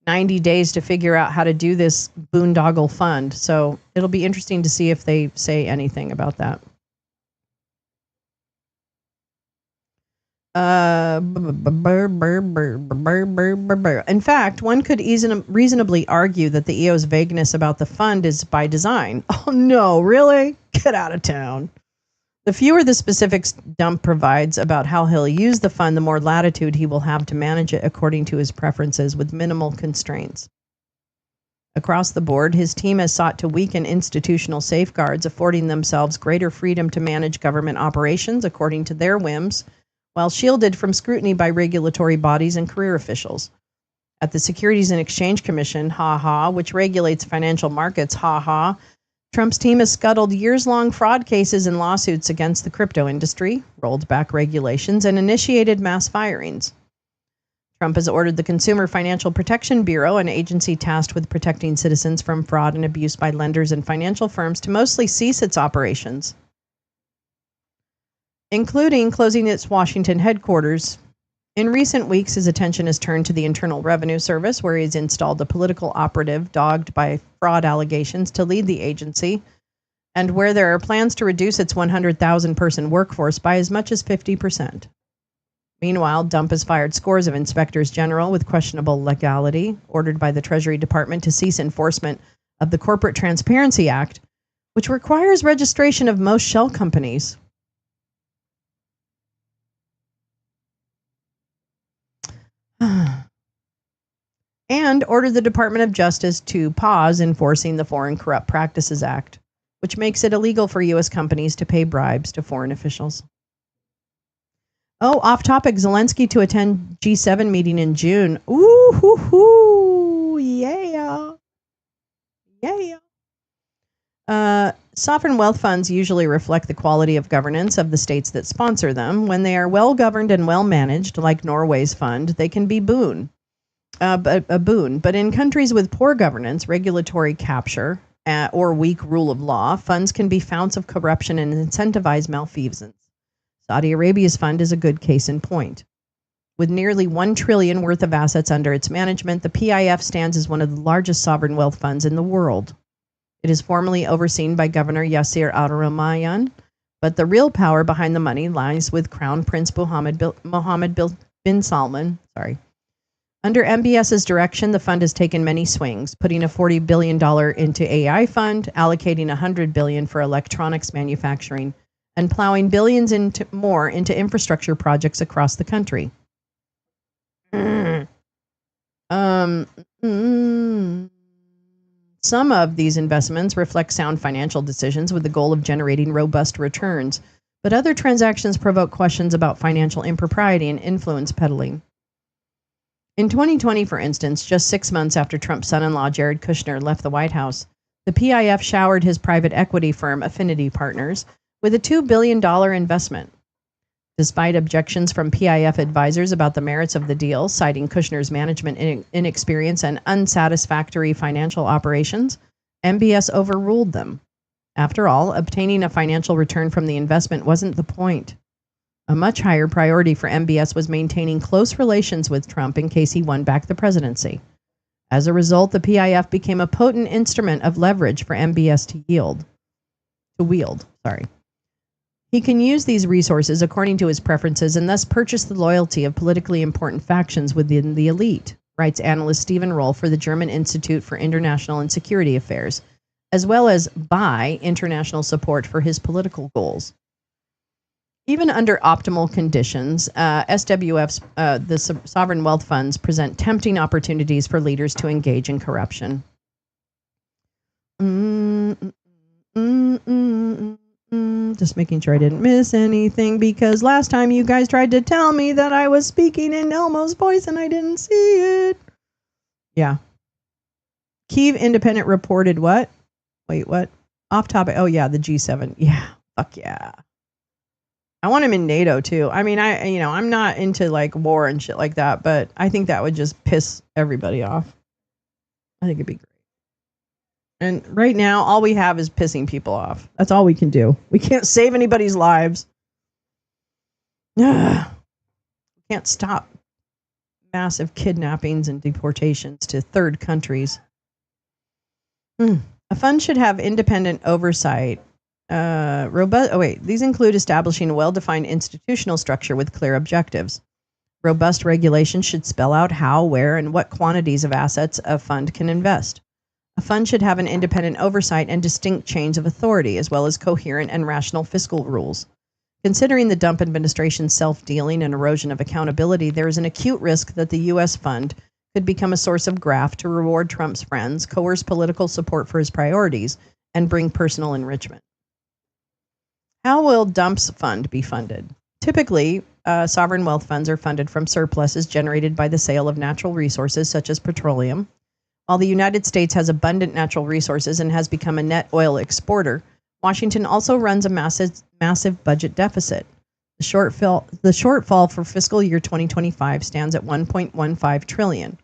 90 days to figure out how to do this boondoggle fund. So it'll be interesting to see if they say anything about that. In fact, one could reasonably argue that the EO's vagueness about the fund is by design. Oh no, really? Get out of town. The fewer the specifics Dump provides about how he'll use the fund, the more latitude he will have to manage it according to his preferences with minimal constraints. Across the board, his team has sought to weaken institutional safeguards, affording themselves greater freedom to manage government operations according to their whims, while shielded from scrutiny by regulatory bodies and career officials. At the Securities and Exchange Commission, which regulates financial markets, Trump's team has scuttled years-long fraud cases and lawsuits against the crypto industry, rolled back regulations, and initiated mass firings. Trump has ordered the Consumer Financial Protection Bureau, an agency tasked with protecting citizens from fraud and abuse by lenders and financial firms, to mostly cease its operations, including closing its Washington headquarters. In recent weeks, his attention has turned to the Internal Revenue Service, where he's installed a political operative dogged by fraud allegations to lead the agency, and where there are plans to reduce its 100,000-person workforce by as much as 50%. Meanwhile, Dump has fired scores of inspectors general with questionable legality, ordered by the Treasury Department to cease enforcement of the Corporate Transparency Act, which requires registration of most shell companies. And ordered the Department of Justice to pause enforcing the Foreign Corrupt Practices Act, which makes it illegal for U.S. companies to pay bribes to foreign officials. Oh, off topic, Zelensky to attend G7 meeting in June. Ooh, hoo, hoo, yeah. Sovereign wealth funds usually reflect the quality of governance of the states that sponsor them. When they are well governed and well managed, like Norway's fund, they can be a boon. But in countries with poor governance, regulatory capture, or weak rule of law, funds can be founts of corruption and incentivize malfeasance. Saudi Arabia's fund is a good case in point. With nearly $1 trillion worth of assets under its management, the PIF stands as one of the largest sovereign wealth funds in the world. It is formally overseen by Governor Yasser Al-Rumayyan, but the real power behind the money lies with Crown Prince Mohammed bin Salman. Under MBS's direction, the fund has taken many swings, putting a $40 billion into AI fund, allocating $100 billion for electronics manufacturing, and plowing billions more into infrastructure projects across the country. Some of these investments reflect sound financial decisions with the goal of generating robust returns, but other transactions provoke questions about financial impropriety and influence peddling. In 2020, for instance, just 6 months after Trump's son-in-law Jared Kushner left the White House, the PIF showered his private equity firm Affinity Partners with a $2 billion investment. Despite objections from PIF advisors about the merits of the deal, citing Kushner's management inexperience and unsatisfactory financial operations, MBS overruled them. After all, obtaining a financial return from the investment wasn't the point. A much higher priority for MBS was maintaining close relations with Trump in case he won back the presidency. As a result, the PIF became a potent instrument of leverage for MBS to wield. He can use these resources according to his preferences and thus purchase the loyalty of politically important factions within the elite, writes analyst Stephen Roll for the German Institute for International and Security Affairs, as well as buy international support for his political goals. Even under optimal conditions, SWF's the sovereign wealth funds present tempting opportunities for leaders to engage in corruption. Just making sure I didn't miss anything, because last time you guys tried to tell me that I was speaking in Elmo's voice and I didn't see it. Yeah. Kyiv Independent reported what? Wait, what? Off topic. Oh yeah, the G7. Yeah. Fuck yeah. I want him in NATO too. I mean, I'm not into like war and shit like that, but I think that would just piss everybody off. I think it'd be great. And right now, all we have is pissing people off. That's all we can do. We can't save anybody's lives. We can't stop massive kidnappings and deportations to third countries. A fund should have independent oversight. These include establishing a well-defined institutional structure with clear objectives. Robust regulations should spell out how, where, and what quantities of assets a fund can invest. A fund should have an independent oversight and distinct chains of authority, as well as coherent and rational fiscal rules. Considering the Trump administration's self-dealing and erosion of accountability, there is an acute risk that the U.S. fund could become a source of graft to reward Trump's friends, coerce political support for his priorities, and bring personal enrichment. How will Dump's fund be funded? Typically, sovereign wealth funds are funded from surpluses generated by the sale of natural resources such as petroleum. While the United States has abundant natural resources and has become a net oil exporter, Washington also runs a massive budget deficit. The shortfall for fiscal year 2025 stands at $1.15 trillion.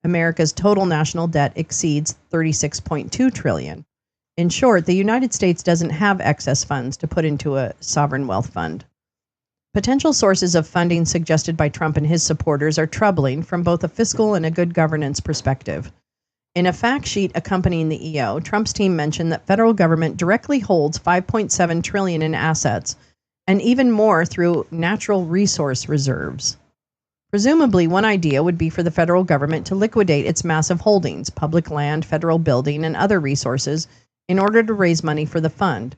America's total national debt exceeds $36.2 trillion. In short, the United States doesn't have excess funds to put into a sovereign wealth fund. Potential sources of funding suggested by Trump and his supporters are troubling from both a fiscal and a good governance perspective. In a fact sheet accompanying the EO, Trump's team mentioned that federal government directly holds $5.7 trillion in assets, and even more through natural resource reserves. Presumably, one idea would be for the federal government to liquidate its massive holdings, public land, federal building, and other resources, in order to raise money for the fund.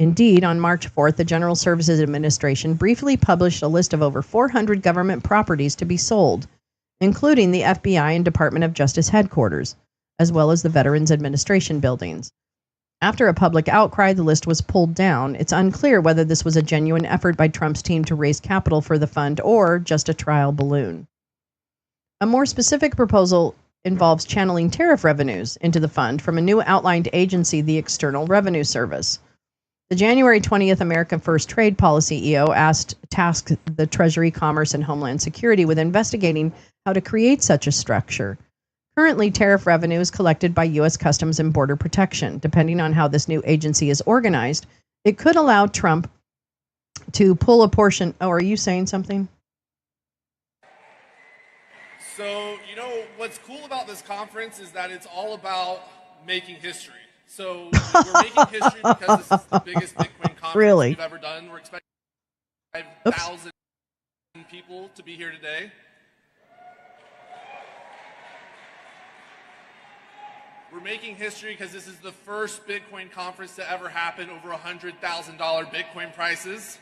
Indeed, on March 4th, the General Services Administration briefly published a list of over 400 government properties to be sold, including the FBI and Department of Justice headquarters, as well as the Veterans Administration buildings. After a public outcry, the list was pulled down. It's unclear whether this was a genuine effort by Trump's team to raise capital for the fund or just a trial balloon. A more specific proposal involves channeling tariff revenues into the fund from a new outlined agency, the External Revenue Service. The January 20th America First Trade Policy EO tasked the Treasury, Commerce, and Homeland Security with investigating how to create such a structure. Currently, tariff revenue is collected by U.S. Customs and Border Protection. Depending on how this new agency is organized, it could allow Trump to pull a portion. Oh, are you saying something? So, what's cool about this conference is that it's all about making history. So, we're making history because this is the biggest Bitcoin conference we've ever done. We're expecting 5,000 people to be here today. We're making history because this is the first Bitcoin conference to ever happen over $100,000 Bitcoin prices.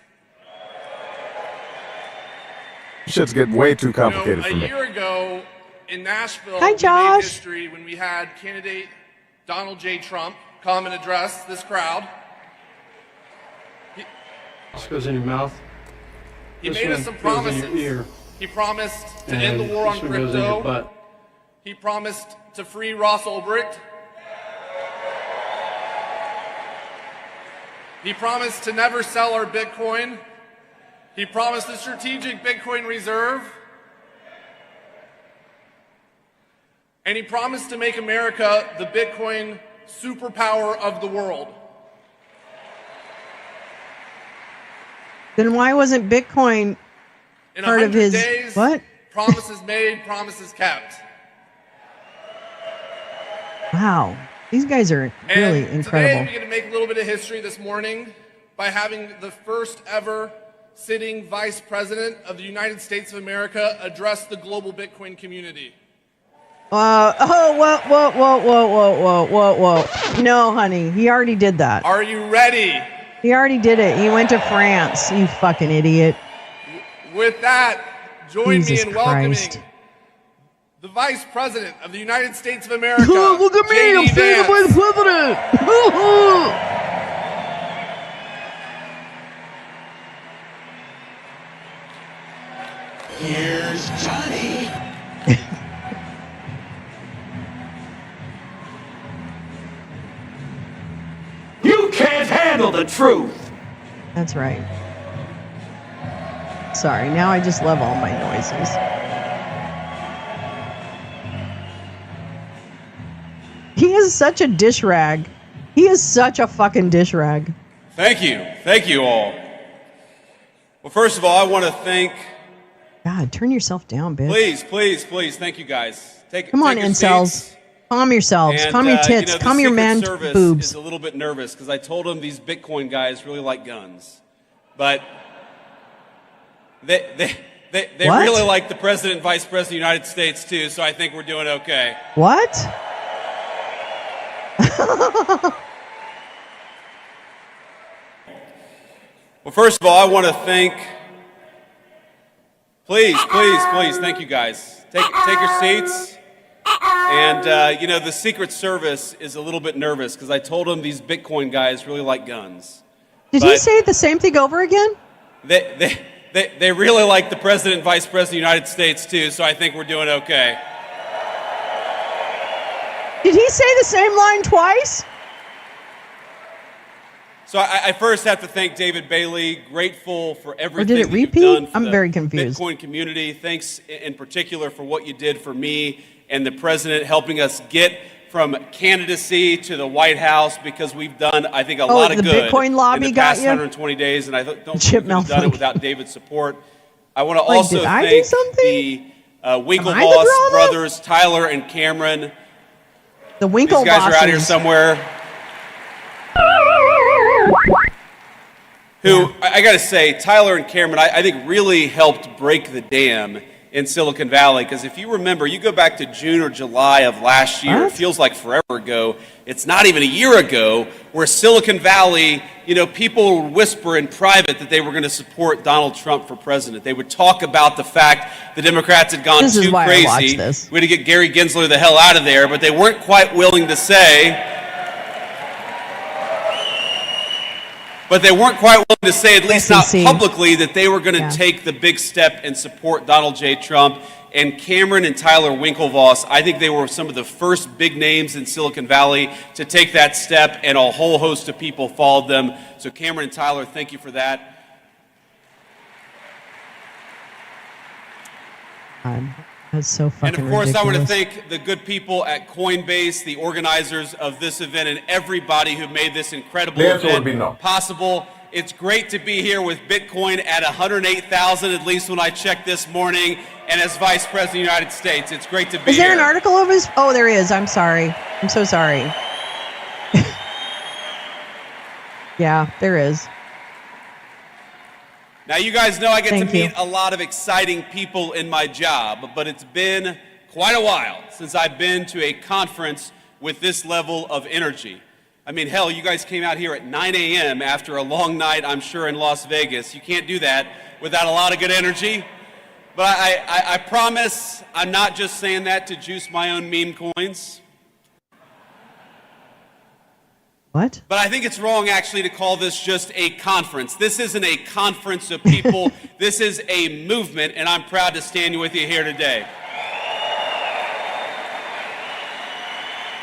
Shit's getting way too complicated for me. A year ago in Nashville, Hi, we Josh. made history when we had candidate Donald J. Trump come and address this crowd. This goes in your mouth. He made us some promises. He promised to end the war on crypto. He promised to free Ross Ulbricht. He promised to never sell our Bitcoin. He promised a strategic Bitcoin reserve. And he promised to make America the Bitcoin superpower of the world. Then why wasn't Bitcoin part of his days, what? Promises made, promises kept. Wow, these guys are really incredible. Today we're going to make a little bit of history this morning by having the first ever sitting Vice President of the United States of America address the global Bitcoin community. Whoa. No, honey, he already did that. Are you ready? He already did it. He went to France, you fucking idiot. With that, join Jesus me in welcoming Christ. the Vice President of the United States of America. Look at me, J.D. I'm standing by the president. Here's Johnny. You can't handle the truth. That's right. Sorry, now I just love all my noises. He is such a dish rag. He is such a fucking dish rag. Thank you. Thank you all. Well, first of all, I want to thank... God, turn yourself down, bitch. Please, please, please. Thank you, guys. Come on, your incels. seats. Calm yourselves. And, Calm your tits. the Calm your Secret man Service boobs. is a little bit nervous because I told them these Bitcoin guys really like guns. But they really like the President and Vice President of the United States, too, so I think we're doing okay. What? Well, first of all, I want to thank... Please, please, please. Thank you, guys. Take your seats. And, the Secret Service is a little bit nervous because I told them these Bitcoin guys really like guns. Did he say the same thing over again? They really like the President and Vice President of the United States, too, so I think we're doing okay. Did he say the same line twice? So I first have to thank David Bailey, grateful for everything did it that you've repeat? done for I'm the very confused. Bitcoin community. Thanks in particular for what you did for me and the president, helping us get from candidacy to the White House, because we've done, I think, a lot of the good Bitcoin lobby in the past got you? 120 days, and I don't think Chip we could have done it malfunction. without David's support. I want to Like, also did I do thank something? the I the Winklevoss drama? brothers, Tyler and Cameron. The These Winklevosses. guys are out here somewhere. Who, I got to say, Tyler and Cameron, I think really helped break the dam in Silicon Valley. Because if you remember, you go back to June or July of last year, it feels like forever ago. It's not even a year ago, where Silicon Valley, people would whisper in private that they were going to support Donald Trump for president. They would talk about the fact the Democrats had gone too crazy. We had to get Gary Gensler the hell out of there, but they weren't quite willing to say... But they weren't quite willing to say, at least not publicly, that they were going to take the big step and support Donald J. Trump. And Cameron and Tyler Winklevoss, I think they were some of the first big names in Silicon Valley to take that step, and a whole host of people followed them. So Cameron and Tyler, thank you for that. That's so fucking And of course, ridiculous. I want to thank the good people at Coinbase, the organizers of this event, and everybody who made this incredible event possible. It's great to be here with Bitcoin at 108,000, at least when I checked this morning, and as Vice President of the United States. It's great to be here. Is there an article of his? Oh, there is. I'm sorry. I'm so sorry. Yeah, there is. Now, you guys know I get to meet a lot of exciting people in my job, but it's been quite a while since I've been to a conference with this level of energy. I mean, hell, you guys came out here at 9 a.m. after a long night, I'm sure, in Las Vegas. You can't do that without a lot of good energy. But I promise I'm not just saying that to juice my own meme coins. What? But I think it's wrong, actually, to call this just a conference. This isn't a conference of people. This is a movement, and I'm proud to stand with you here today.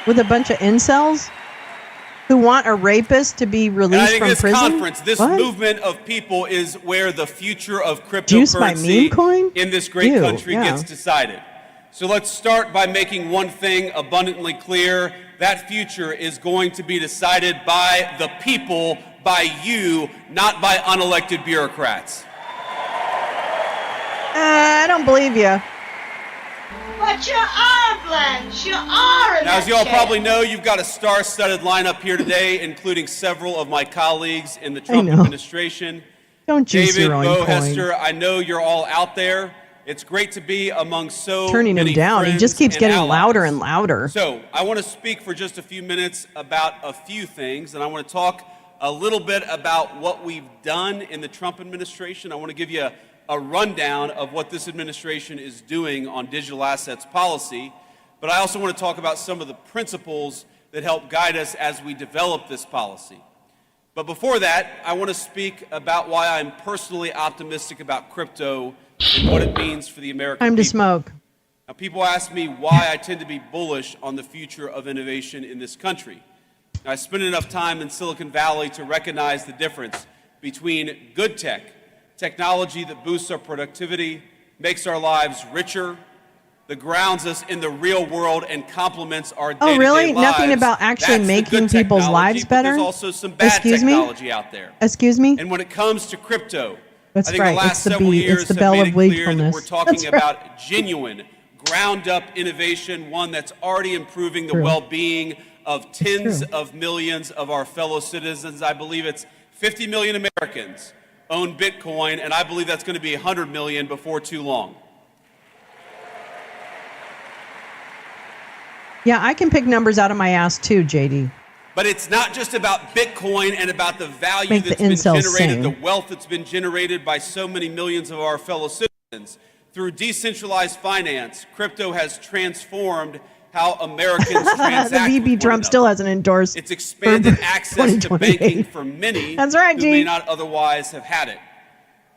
With a bunch of incels who want a rapist to be And I released think from this prison? conference, this What? movement of people is where the future of Juice by meme cryptocurrency coin? in this great Ew, country yeah. gets decided. So let's start by making one thing abundantly clear. That future is going to be decided by the people, by you, not by unelected bureaucrats. I don't believe you. But you are, Blanche. You are. Now, as you all probably know, you've got a star-studded lineup here today, including several of my colleagues in the Trump administration. Don't juice David, your own Bo, coin. Hester, I know you're all out there. It's great to be among so Turning many him down. He friends just keeps and getting allies. louder and louder. So I want to speak for just a few minutes about a few things, and I want to talk a little bit about what we've done in the Trump administration. I want to give you a rundown of what this administration is doing on digital assets policy, but I also want to talk about some of the principles that help guide us as we develop this policy. But before that, I want to speak about why I'm personally optimistic about crypto and what it means for the American people. Time to smoke. Now, people ask me why I tend to be bullish on the future of innovation in this country. Now, I spent enough time in Silicon Valley to recognize the difference between good tech, technology that boosts our productivity, makes our lives richer, that grounds us in the real world and complements our day-to-day lives. Oh, really? Nothing about actually making people's lives better? There's also some bad technology out there. Excuse me? And when it comes to crypto, That's I think right. the last It's the several B. years It's the have bell made of it clear that wakefulness. we're talking That's about genuine, ground-up innovation, one that's already improving the True. well-being of tens of millions of our fellow citizens. I believe it's 50 million Americans own Bitcoin, and I believe that's going to be 100 million before too long. Yeah, I can pick numbers out of my ass too, JD. But it's not just about Bitcoin and about the value Make the that's been incels generated, sing. the wealth that's been generated by so many millions of our fellow citizens. Through decentralized finance, crypto has transformed how Americans transact The VP with Trump one still another. hasn't endorsed. It's expanded for access to 2028. banking for many That's right, who G. may not otherwise have had it.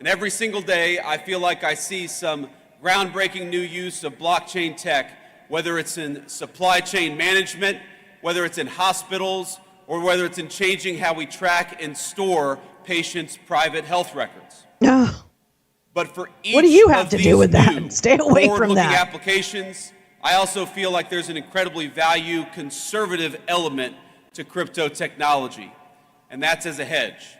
And every single day, I feel like I see some groundbreaking new use of blockchain tech, whether it's in supply chain management, whether it's in hospitals, or whether it's in changing how we track and store patients' private health records. Oh, But for each what do you have of to these do with that? new Stay away from forward-looking that. applications, I also feel like there's an incredibly value conservative element to crypto technology, and that's as a hedge.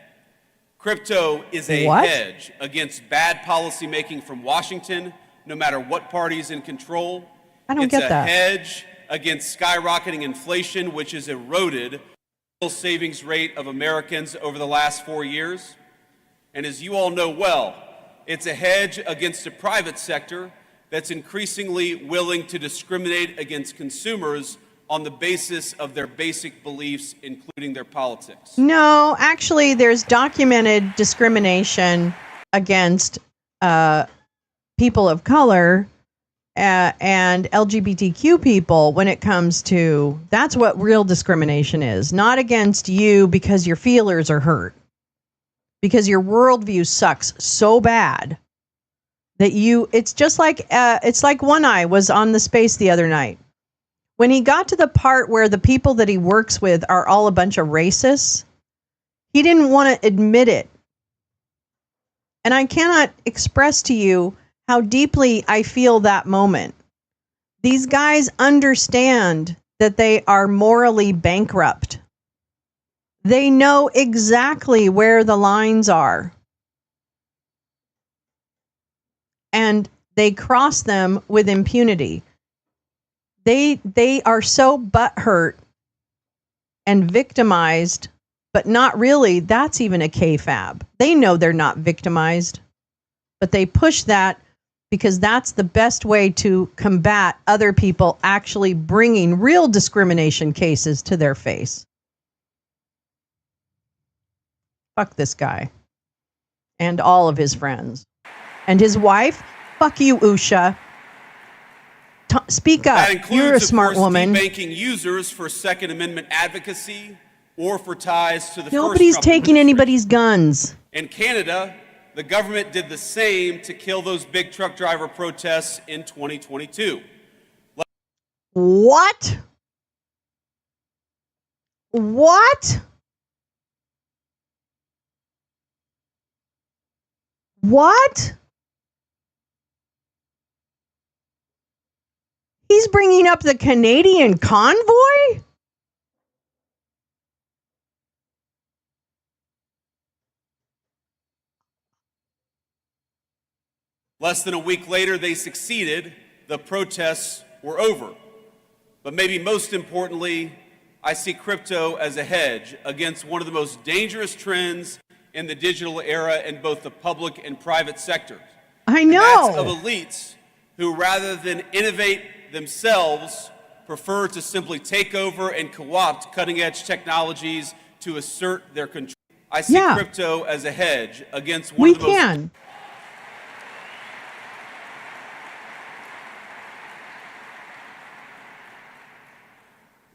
Crypto is a What? hedge against bad policymaking from Washington, no matter what party's in control. I don't it's get a that. hedge against skyrocketing inflation, which has eroded the savings rate of Americans over the last 4 years. And as you all know well, it's a hedge against a private sector that's increasingly willing to discriminate against consumers on the basis of their basic beliefs, including their politics. No, actually, there's documented discrimination against people of color and LGBTQ people when it comes to, that's what real discrimination is. Not against you because your feelers are hurt. Because your worldview sucks so bad that it's just like, it's like One Eye was on the space the other night. When he got to the part where the people that he works with are all a bunch of racists, he didn't want to admit it. And I cannot express to you how deeply I feel that moment. These guys understand that they are morally bankrupt. They know exactly where the lines are. And they cross them with impunity. They are so butthurt and victimized, but not really. That's even a kayfabe. They know they're not victimized, but they push that because that's the best way to combat other people actually bringing real discrimination cases to their face. Fuck this guy and all of his friends and his wife. Fuck you, Usha. Speak up. That includes, You're a smart woman. Banking users for Second Amendment advocacy or for ties to the Nobody's first Trump taking administration. anybody's guns. In Canada, the government did the same to kill those big truck driver protests in 2022. What? What? What? He's bringing up the Canadian convoy? Less than a week later, they succeeded. The protests were over. But maybe most importantly, I see crypto as a hedge against one of the most dangerous trends in the digital era in both the public and private sectors. I And know. that's of elites who, rather than innovate themselves, prefer to simply take over and co-opt cutting-edge technologies to assert their control. I see Yeah. crypto as a hedge against one We of the most can.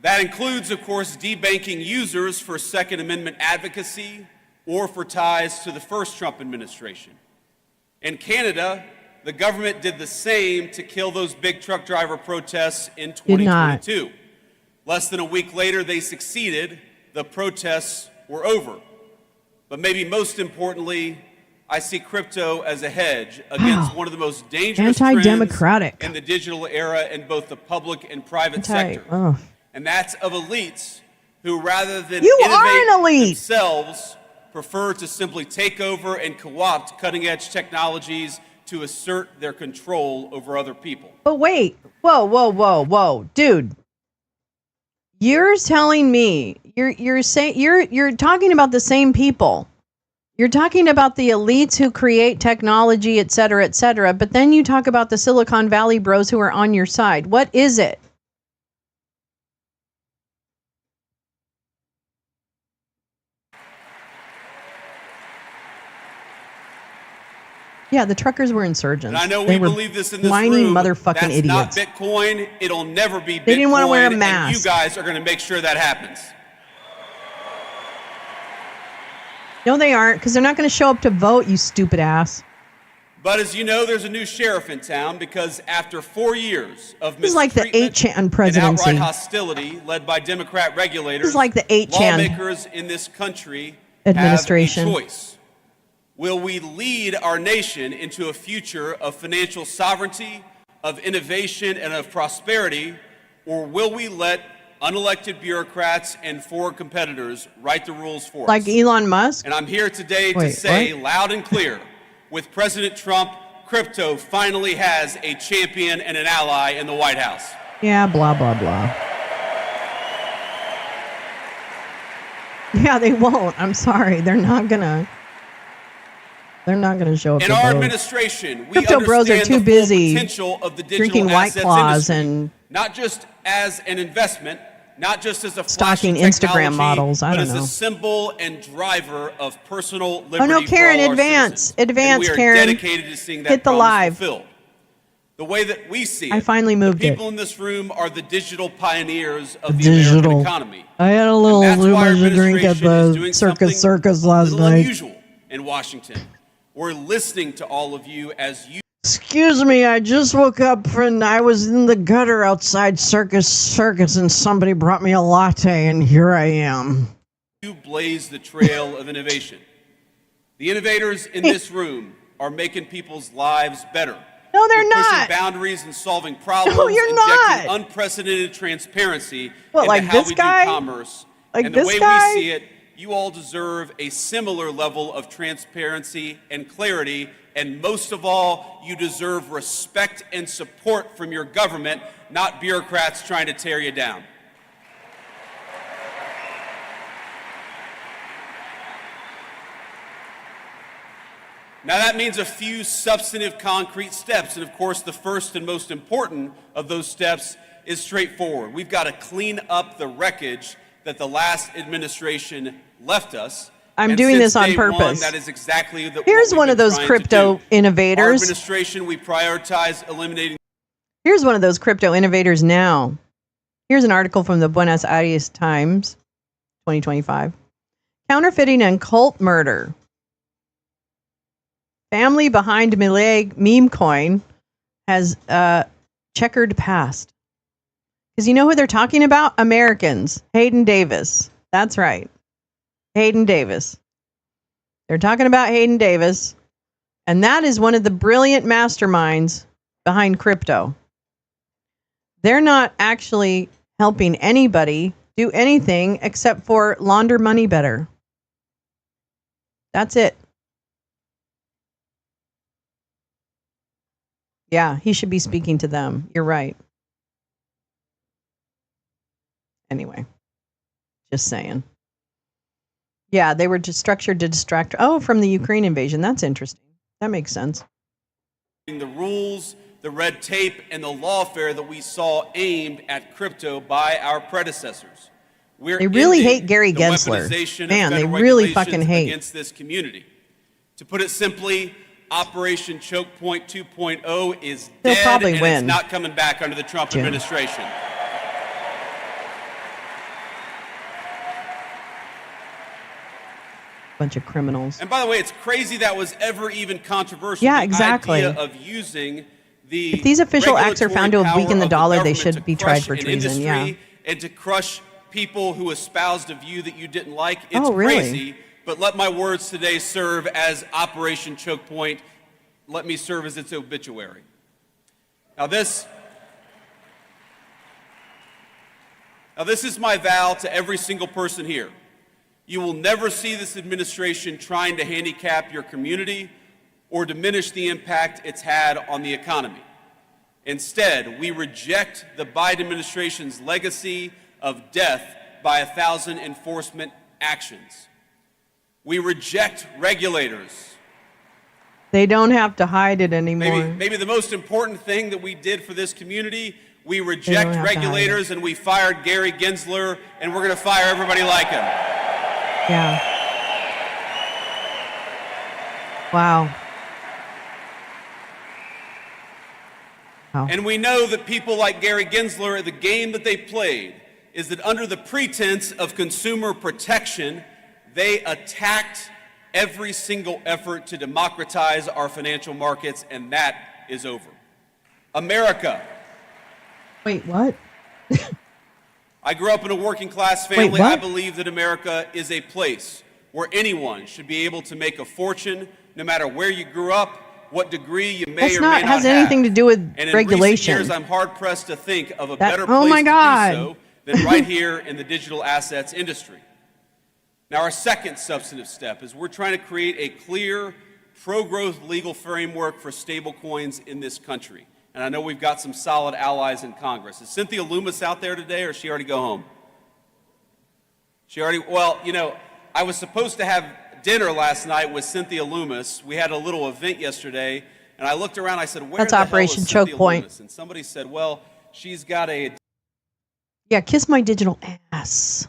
That includes, of course, debanking users for Second Amendment advocacy or for ties to the first Trump administration. In Canada, the government did the same to kill those big truck driver protests in 2022. Less than a week later, they succeeded. The protests were over. But maybe most importantly, I see crypto as a hedge against one of the most dangerous anti-democratic trends in the digital era in both the public and private sector. And that's of elites who, rather than innovate themselves, prefer to simply take over and co-opt cutting-edge technologies to assert their control over other people. But wait, whoa, dude. You're telling me you're saying you're talking about the same people. You're talking about the elites who create technology, et cetera, but then you talk about the Silicon Valley bros who are on your side. What is it? Yeah, the truckers were insurgents. And I know we believe this in this whiny room. Motherfucking That's idiots. not Bitcoin. It'll never be Bitcoin. They didn't want to wear a mask. And you guys are going to make sure that happens. No, they aren't, because they're not going to show up to vote, you stupid ass. But as you know, there's a new sheriff in town because after 4 years of this is like the 8chan presidency. And outright hostility led by Democrat regulators, this is like the 8chan lawmakers in this country administration. have a choice. Will we lead our nation into a future of financial sovereignty, of innovation, and of prosperity, or will we let unelected bureaucrats and foreign competitors write the rules for us? Like Elon Musk? And I'm here today to say loud and clear, with President Trump, crypto finally has a champion and an ally in the White House. Yeah, blah, blah, blah. Yeah, they won't. I'm sorry. They're not gonna show up. In our administration, we crypto bros are too busy potential of the digital drinking White Claws industry, and not just as an investment, not just as a stalking Instagram models. I don't know. But as a symbol and driver of personal liberty. Oh no, Karen, for all advance, and we are Karen. Dedicated to seeing that hit the promise live. fulfilled. The way that we see it, I finally moved the it. people in this room are the digital pioneers of the American economy. I had a little drink at the circus last night. Unusual in Washington. We're listening to all of you as you. Excuse me, I just woke up and I was in the gutter outside Circus, and somebody brought me a latte, and here I am. You blaze the trail of innovation. The innovators in this room are making people's lives better. No, they're Pushing not. boundaries and solving problems. No, you're injecting not. unprecedented transparency What, into like how this we guy? do commerce. Like and the this way guy? we see it, you all deserve a similar level of transparency and clarity, and most of all, you deserve respect and support from your government, not bureaucrats trying to tear you down. Now that means a few substantive concrete steps, and of course the first and most important of those steps is straightforward. We've got to clean up the wreckage that the last administration left us. I'm doing this on purpose. That is exactly Here's one of those crypto innovators. Our administration, we prioritize eliminating. Here's one of those crypto innovators now. Here's an article from the Buenos Aires Times, 2025. Counterfeiting and cult murder. Family behind meme coin has checkered past. Because you know who they're talking about? Americans. Hayden Davis. That's right. Hayden Davis. They're talking about Hayden Davis. And that is one of the brilliant masterminds behind crypto. They're not actually helping anybody do anything except for launder money better. That's it. Yeah, he should be speaking to them. You're right. Anyway, just saying. Yeah, they were just structured to distract. Oh, from the Ukraine invasion. That's interesting. That makes sense. The rules, the red tape, and the lawfare that we saw aimed at crypto by our predecessors. They really hate Gary Gensler. Man, they really fucking hate against this community. To put it simply, Operation Choke Point 2.0 is dead, probably and win. It's not coming back under the Trump administration. Bunch of criminals. And by the way, it's crazy that was ever even controversial. Yeah, exactly. The idea of using the if these official acts are found to have weakened the dollar, they should be tried for treason. Yeah. And to crush people who espoused a view that you didn't like. It's Oh, really? crazy but let my words today serve as Operation Choke Point. Let me serve as its obituary. Now this is my vow to every single person here. You will never see this administration trying to handicap your community or diminish the impact it's had on the economy. Instead, we reject the Biden administration's legacy of death by 1,000 enforcement actions. We reject regulators. They don't have to hide it anymore. Maybe the most important thing that we did for this community, we reject regulators and we fired Gary Gensler, and we're going to fire everybody like him. Yeah. Wow. And we know that people like Gary Gensler, the game that they played is that under the pretense of consumer protection, they attacked every single effort to democratize our financial markets, and that is over. America. Wait, what? I grew up in a working class family. I believe that America is a place where anyone should be able to make a fortune, no matter where you grew up, what degree you may or may not have. Has anything to do with and regulation. In recent years, I'm hard-pressed to think of a better place to do so than right here in the digital assets industry. Now, our second substantive step is we're trying to create a clear, pro-growth legal framework for stablecoins in this country. And I know we've got some solid allies in Congress. Is Cynthia Loomis out there today, or did she already go home? She already, well, you know, I was supposed to have dinner last night with Cynthia Loomis. We had a little event yesterday, and I looked around, I said, where the hell is Cynthia Loomis? And somebody said, well, she's got a... Yeah, kiss my digital ass.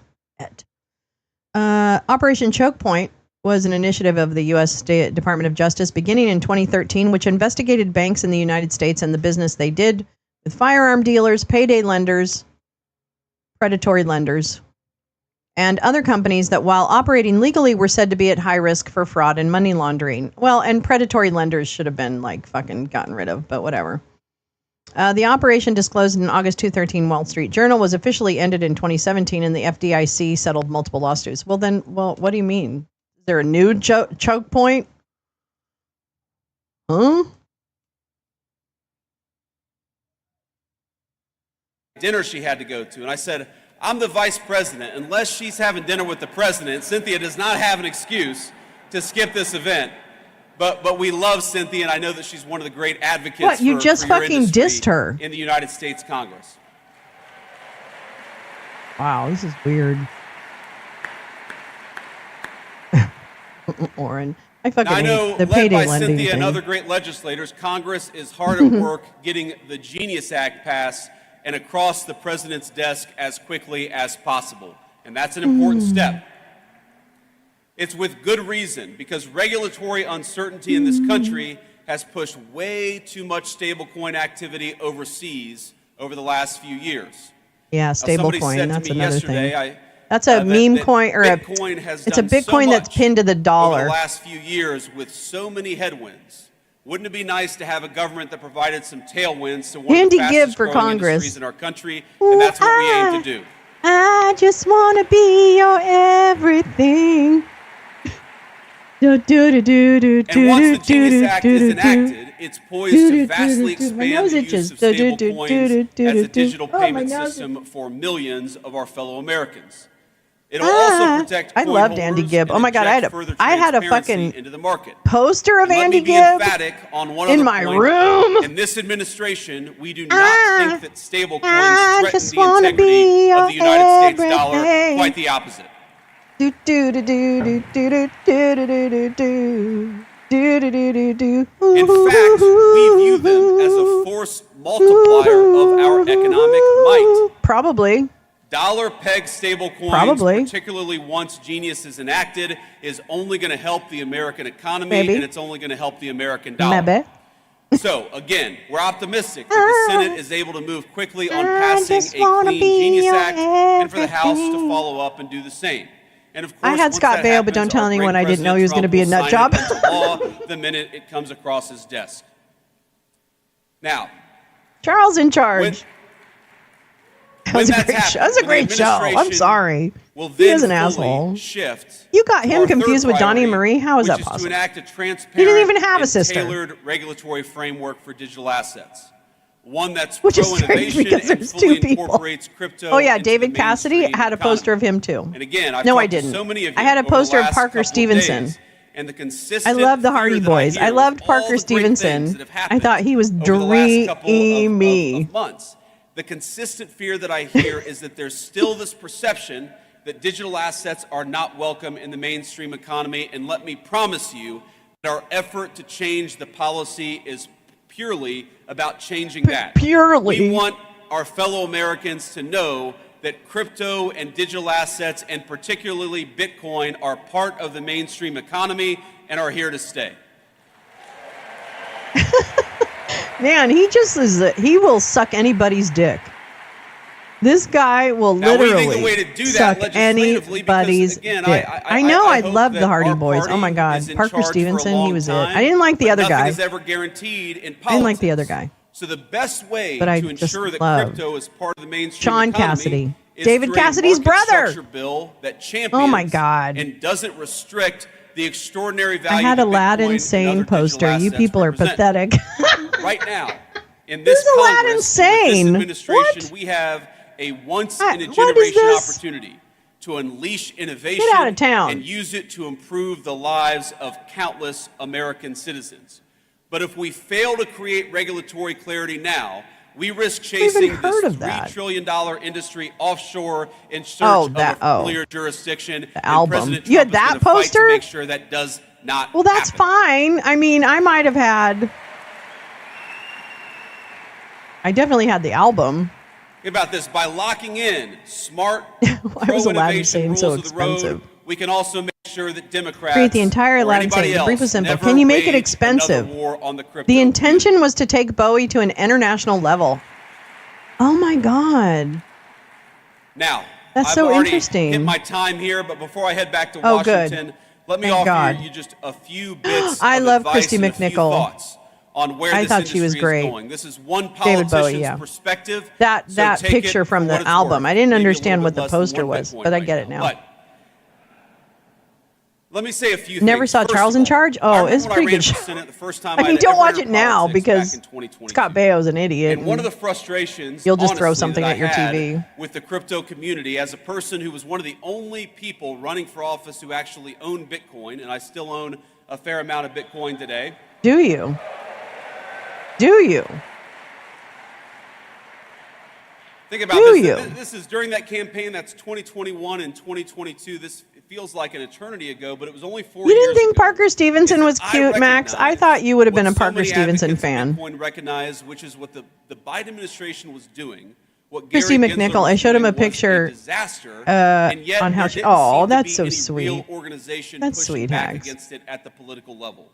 Operation Choke Point was an initiative of the U.S. State Department of Justice beginning in 2013, which investigated banks in the United States and the business they did with firearm dealers, payday lenders, predatory lenders, and other companies that, while operating legally, were said to be at high risk for fraud and money laundering. Well, and predatory lenders should have been, like, fucking gotten rid of, but whatever. The operation, disclosed in an August 2013 Wall Street Journal, was officially ended in 2017, and the FDIC settled multiple lawsuits. Well, what do you mean? Is there a new choke point? Huh? Dinner she had to go to, and I said, I'm the vice president. Unless she's having dinner with the president, Cynthia does not have an excuse to skip this event. But we love Cynthia, and I know that she's one of the great advocates what, you just for your fucking dissed her in the United States Congress. Wow, this is weird. Orrin, I fucking now, I know, hate the payday led by lending Cynthia thing. and other great legislators, Congress is hard at work getting the Genius Act passed and across the president's desk as quickly as possible. And that's an important step. It's with good reason, because regulatory uncertainty in this country has pushed way too much stablecoin activity overseas over the last few years. Yeah, stablecoin, that's another thing. That's a that meme coin, or Bitcoin it's a Bitcoin so that's pinned to the dollar. Over the last few years with so many headwinds. Wouldn't it be nice to have a government that provided some tailwinds to one of the fastest growing industries in our country? And that's what we aim to do. I just want to be your everything. And once the Genius Act is enacted, it's poised to vastly expand the use of stablecoins as a digital payment system for millions of our fellow Americans. It'll also protect I loved Andy Gibb. Oh my God, I had a fucking into the market. poster of Andy Gibb in my room. In this administration, we do not think that stablecoins threaten the integrity of the United States dollar. Quite the opposite. In fact, we view them as a force multiplier of our economic might. Probably. Dollar-pegged stablecoins, particularly once Genius is enacted, is only going to help the American economy, and it's only going to help the American dollar. So, again, we're optimistic that the Senate is able to move quickly on passing a clean Genius Act, and for the House to follow up and do the same. And of course, I had Scott Baio, but don't tell anyone I didn't know he was going to be a nut job. Law the minute it comes across his desk. Now, Charles in charge. That was a great show. I'm sorry. will He then is an fully asshole. shift. You got to him our confused third with Donnie priority, Marie? How is which that possible? To enact a transparent He didn't even have a and sister. tailored regulatory framework for digital assets. One that's Which is strange pro-innovation because and there's fully two people. incorporates crypto Oh yeah, into David the Cassidy mainstream had a poster of him too. And again, I've no, talked I to didn't. so many of you I had a over the poster of last Parker couple Stevenson. days, and the consistent I love the fear Hardy that Boys. I hear loved with all Parker the great things Stevenson. that have I happened thought he was over the last couple dreamy. of months. The consistent fear that I hear is that there's still this perception that digital assets are not welcome in the mainstream economy. And let me promise you that our effort to change the policy is purely about changing that. Purely. We want our fellow Americans to know that crypto and digital assets, and particularly Bitcoin, are part of the mainstream economy and are here to stay. Man, he just is. He will suck anybody's dick. This guy will Now, what do you think literally the way to do that suck legislatively? anybody's Because, again, dick. I know. I hope love that the Hardy our Boys. Oh my party God, is in Parker charge for a Stevenson. He long was time, it. I didn't like the but other nothing guy. is ever guaranteed in politics. I didn't like the other guy. So the best way But I to just ensure that love crypto is part of the mainstream Sean economy Cassidy. is David through a Cassidy's market brother. structure bill that champions Oh my God. and doesn't restrict the extraordinary value I had that Aladdin Bitcoin and Sane other poster. digital You assets people are represent. pathetic. Right now, in this Who's Aladdin Congress, and with this Sane? administration, What? we have a what is once-in-a-generation this? opportunity to unleash innovation Get out of town. and use it to improve the lives of countless American citizens. But if we fail to create regulatory clarity now, we risk chasing heard this of that. $3 trillion industry offshore in search of a familiar jurisdiction. And album. President You had Trump is that gonna fight poster? to make sure that does not Well, that's happen. fine. I mean, I might have had. I definitely had the album. Think about this. By locking in smart, Why was Aladdin pro-innovation Sane rules so of the road, expensive? we can also make sure that Democrats Create the entire or Aladdin anybody Sane. The brief else was simple. never Can you make it wage expensive? another war on the crypto The community. intention was to take Bowie to an international level. Oh my God. Now, That's I've so already interesting. hit my time here, but before I head back to Oh, good. Washington, let me Thank offer God. you just a few bits I of love advice Christy and a few McNichol. thoughts on where I this thought she was industry great. is going. This is one David politician's Bowie, yeah. perspective. That so take picture it from for the what it's album. worth. I didn't Maybe a understand little what bit the less than poster one was, Bitcoin but I right get it now. But let me say a few Never things. saw First Charles of in all, Charge? I Oh, remember it's when I pretty ran good for show. Senate the first time I mean, I'd don't ever watch it entered now politics back because in 2022. Scott Baio's an idiot. And one of the frustrations, You'll just throw honestly, something that at your I had TV. with the crypto community, as a person who was one of the only people running for office who actually owned Bitcoin, and I still own a fair amount of Bitcoin today. Do you? Do you? Think about Do this. you? This is during that campaign. That's 2021 and 2022. This it feels like an eternity ago, but it was only 4 You years didn't think ago. Parker Stevenson was I cute, Max? I recognize thought you would have been a what so Parker many Stevenson advocates of fan. Bitcoin recognize, which is what the Biden administration was doing. What Christy Gary Gensler McNichol, I was showed him doing a was picture, disaster, uh, and yet on how there she- didn't oh, seem to that's be so any sweet. real organization That's pushing sweet, back Hags. against it at the political level.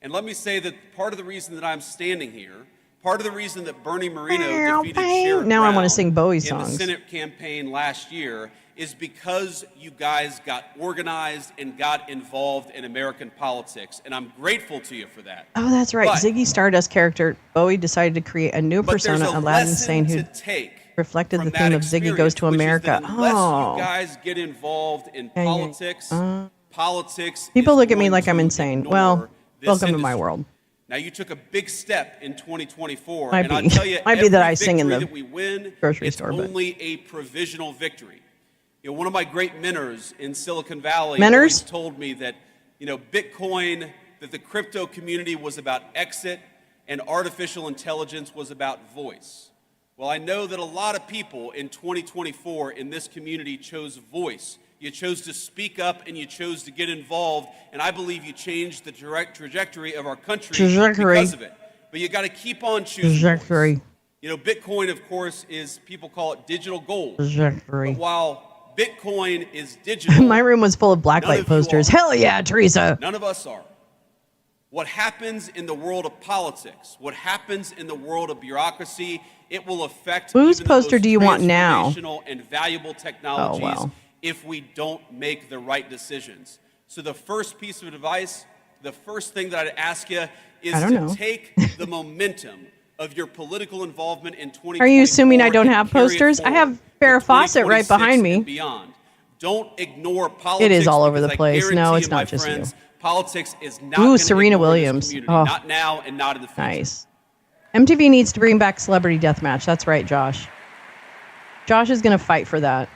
And let me say that part of the reason that I'm standing here, part of the reason that Bernie Moreno defeated Sherrod Now I Brown wanna sing Bowie in songs. the Senate campaign last year is because you guys got organized and got involved in American politics, and I'm grateful to you for that. Oh, that's right. But- Ziggy Stardust character. Bowie decided to create a new But there's persona, a Aladdin lesson Sane, who to take reflected from the that theme of Ziggy Goes to experience, which is America. that unless Oh. you guys get involved in Yeah, yeah. politics, politics. People is look at me going like I'm to insane. ignore Well, this welcome to my industry. world. Now you took a big step in 2024, Might and I'll be. tell you, Might be that every I sing in victory the that we win, grocery it's store, but- only a provisional victory. You know, one of my great mentors in Silicon Valley Mentors? always told me that, you know, Bitcoin, that the crypto community was about exit and artificial intelligence was about voice. Well, I know that a lot of people in 2024 in this community chose voice. You chose to speak up and you chose to get involved, and I believe you changed the direct trajectory of our country because of it. But you got to keep on choosing Trajectory. voice. You know, Bitcoin, of course, is, people call it digital gold. Trajectory. But while Bitcoin is digital, My room was full of none blacklight of you posters. are. Hell yeah, Teresa. None of us are. What happens in the world of politics, what happens in the world of bureaucracy, it will affect Whose even the poster most do you want now? transformational and valuable technologies wow. if we don't make the right decisions. So the first piece of advice, the first thing that I'd ask you is I don't to know. take the momentum of your political involvement in 2024. Are you assuming I don't and have carry it posters? I forward have to Farrah Fawcett right 2026 behind me. and beyond. Don't ignore politics. It is all over the because I place. No, guarantee it's you, my not just friends, you. Politics is not Ooh, gonna Serena ignore this Williams. community. Oh. Not now and not in the future. Nice. MTV needs to bring back Celebrity Deathmatch. That's right, Josh. Josh is going to fight for that.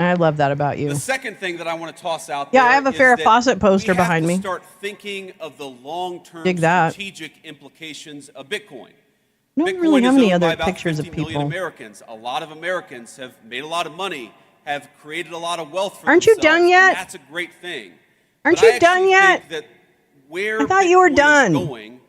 I love that about you. The second thing that I want to toss out there I have a Farrah Fawcett poster behind me. We have to start thinking of the long-term Dig that. strategic implications of Bitcoin. I don't Bitcoin really have is any owned by other about pictures of 50 million people. Americans. A lot of Americans have made a lot of money, have created a lot of wealth for Aren't you themselves, done yet? and that's a great thing. Aren't But you I done actually yet? think that where I thought you were Bitcoin done. is going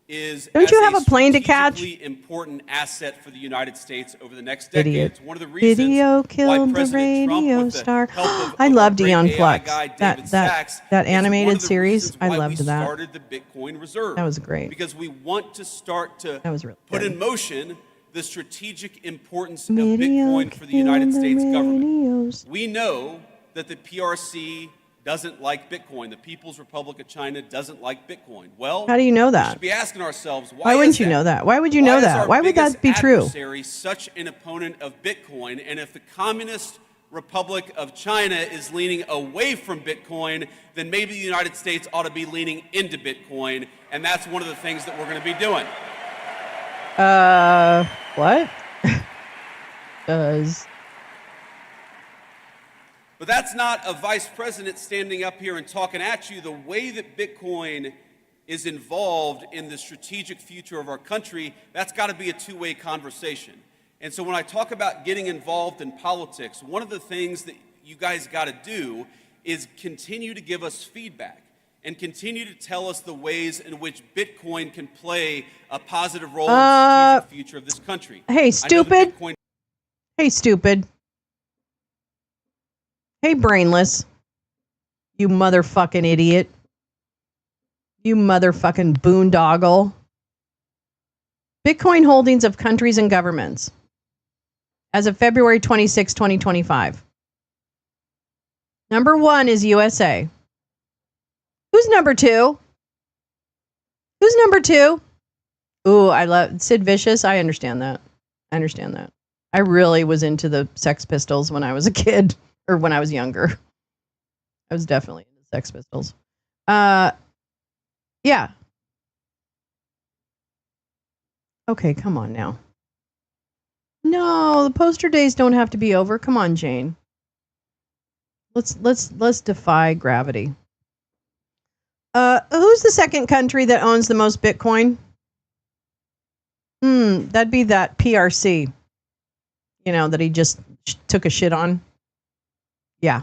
is Don't you as have a plane to catch? strategically important asset for the United States over the next decade. Idiot. It's one of the reasons Video why killed the President Trump, radio with the star. help of I our loved great Dion AI Flux. guy, David Sachs, That is one animated of the series. reasons I why loved we that. started the Bitcoin Reserve. That was great. Because we want to start to That was really put good. in motion the strategic importance Video of Bitcoin for the United killed States government. radios. We know that the PRC doesn't like Bitcoin. The People's Republic of China doesn't like Bitcoin. Well, How do you know we that? should be asking ourselves, Why wouldn't you know that? Why would you know that? Why would that be true? Adversary such an opponent of Bitcoin? And if the Communist Republic of China is leaning away from Bitcoin, then maybe the United States ought to be leaning into Bitcoin. And that's one of the things that we're going to be doing. What? Does But that's not a vice president standing up here and talking at you. The way that Bitcoin is involved in the strategic future of our country, that's got to be a two-way conversation. And so when I talk about getting involved in politics, one of the things that you guys got to do is continue to give us feedback and continue to tell us the ways in which Bitcoin can play a positive role in the strategic future of this country. Hey, stupid. Hey, stupid. Hey, brainless. You motherfucking idiot. You motherfucking boondoggle. Bitcoin holdings of countries and governments as of February 26, 2025. Number 1 is USA. Who's number 2? Who's number 2? Ooh, I love Sid Vicious. I understand that. I really was into the Sex Pistols when I was a kid. Or when I was younger. I was definitely into Sex Pistols. Yeah. Okay, come on now. No, the poster days don't have to be over. Come on, Jane. Let's defy gravity. Who's the second country that owns the most Bitcoin? That'd be that PRC. You know, that he just took a shit on. Yeah.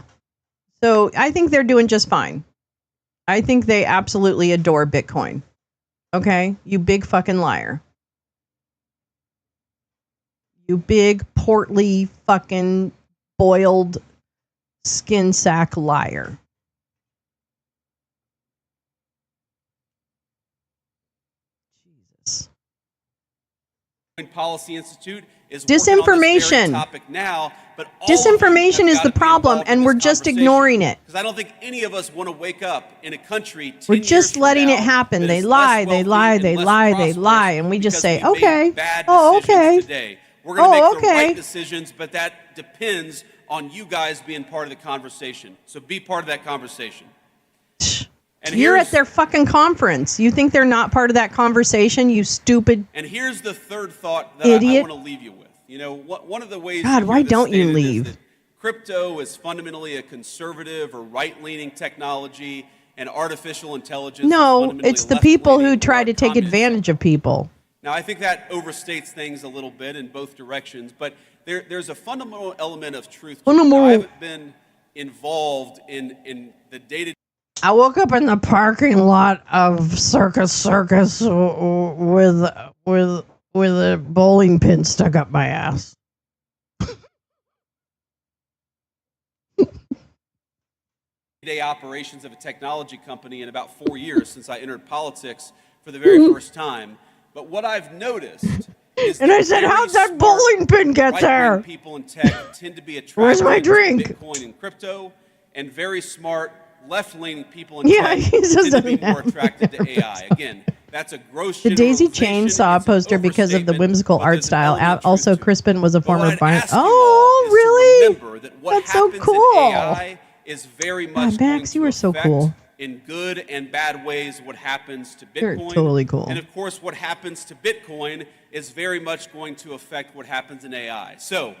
So I think they're doing just fine. I think they absolutely adore Bitcoin. Okay? You big fucking liar. You big, portly, fucking boiled skin sack liar. Jesus. Policy Institute is disinformation. working on this very topic now, but all disinformation is the problem, and we're just ignoring it. Because I don't think any of us want to wake up in a country. We're just letting it happen. They lie, they lie, they lie, they lie, and we just say, "Okay, oh, okay." Today. We're going to make the right decisions, but that depends on you guys being part of the conversation. So be part of that conversation. And you're at their fucking conference. You think they're not part of that conversation, you stupid And here's the third thought that idiot. I want to leave you with. You know, one of the ways God, why don't you is leave? that crypto is fundamentally a conservative or right-leaning technology, and artificial intelligence. No, it's the people who try to take advantage of people. Now, I think that overstates things a little bit in both directions, but there's a fundamental element of truth. I haven't been involved in the day-to-day. I woke up in the parking lot of Circus with a bowling pin stuck up my ass. Day operations of a technology company in about 4 years since I entered politics for the very first time. But what I've noticed is and I said, how'd that bowling pin get there? People in tech tend to be attracted Where's my to drink? Bitcoin and crypto, and very smart left-leaning people in tech he tend to be doesn't more attracted to AI. Again, that's a gross The Daisy generalization. Chainsaw It's an poster because of the overstatement, whimsical but art there's an style. element of Also, truth to it. Crispin was a But what former I'd fire. ask you all Oh, is to really? remember that what That's so happens cool. in AI is very much Max, you going are to so affect cool. in good and bad ways what happens to Bitcoin. You're totally cool. And of course, what happens to Bitcoin is very much going to affect what happens in AI. So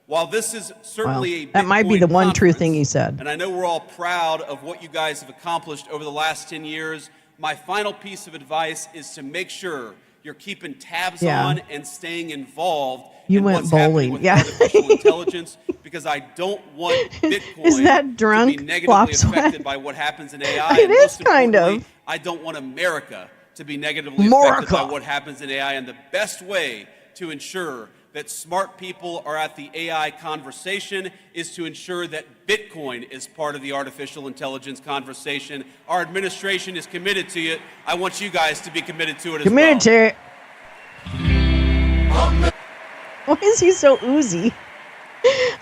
while this is certainly a Bitcoin that might be the one true thing he said. and I know we're all proud of what you guys have accomplished over the last 10 years, my final piece of advice is to make sure you're keeping tabs on and staying involved in what's happening with artificial intelligence, because I don't want Bitcoin to be negatively affected by what happens in AI. It is kind of. I don't want America to be negatively affected by what happens in AI. And the best way to ensure that smart people are at the AI conversation is to ensure that Bitcoin is part of the artificial intelligence conversation. Our administration is committed to it. I want you guys to be committed to it as well. Committed to it. Why is he so oozy?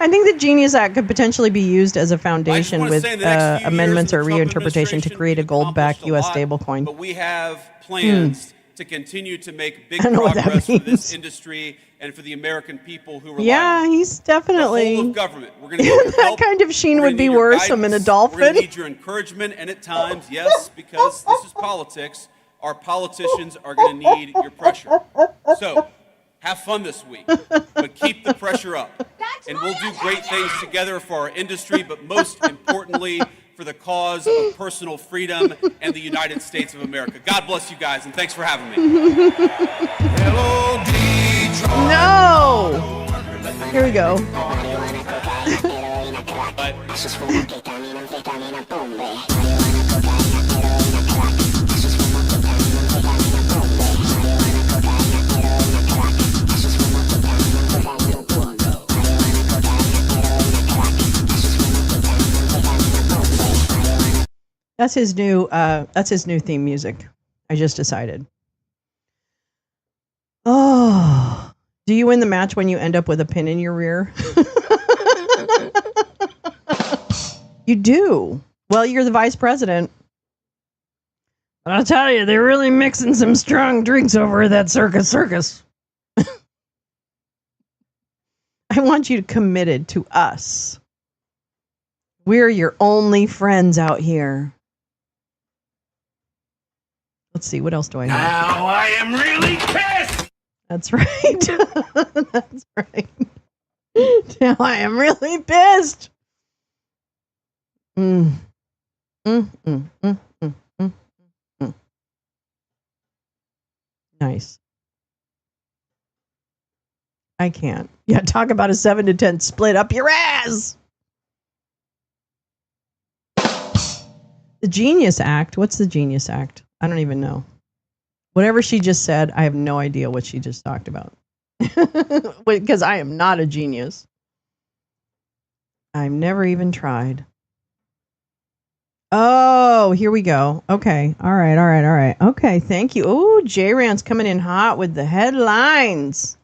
I think the Genius Act could potentially be used as a foundation with amendments or reinterpretation to create a gold-backed U.S. stablecoin. But we have plans to continue to make big progress for this industry and for the American people who rely on it. He's definitely. The whole of government. We're going to need your help. That kind of sheen would be worse. I'm in a dolphin. We're going to need your encouragement, and at times, yes, because this is politics, our politicians are going to need your pressure. So, have fun this week, but keep the pressure up. And we'll do great things together for our industry, but most importantly, for the cause of personal freedom and the United States of America. God bless you guys, and thanks for having me. Hello, Detroit. No! Here we go. That's his new theme music. I just decided. Oh, do you win the match when you end up with a pin in your rear? You do. Well, you're the vice president. I'll tell you, they're really mixing some strong drinks over at that circus. I want you committed to us. We're your only friends out here. Let's see, what else do I have? Now I am really pissed! That's right. That's right. Now I am really pissed. Nice. I can't. Yeah, talk about a 7 to 10 split up your ass. The Genius Act. What's the Genius Act? I don't even know. Whatever she just said, I have no idea what she just talked about. Because I am not a genius. I've never even tried. Oh, here we go. Okay. All right. Okay, thank you. Oh, J-Ran's coming in hot with the headlines.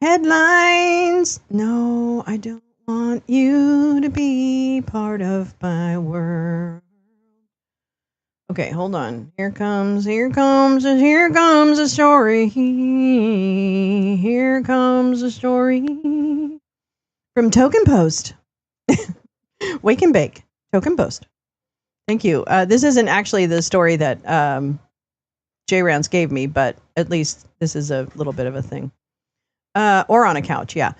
Headlines. No, I don't want you to be part of my world. Okay, hold on. Here comes a story. Here comes a story from Token Post. Wake and Bake, Token Post. Thank you. This isn't actually the story that J-Rance gave me, but at least this is a little bit of a thing. Or on a couch, yeah.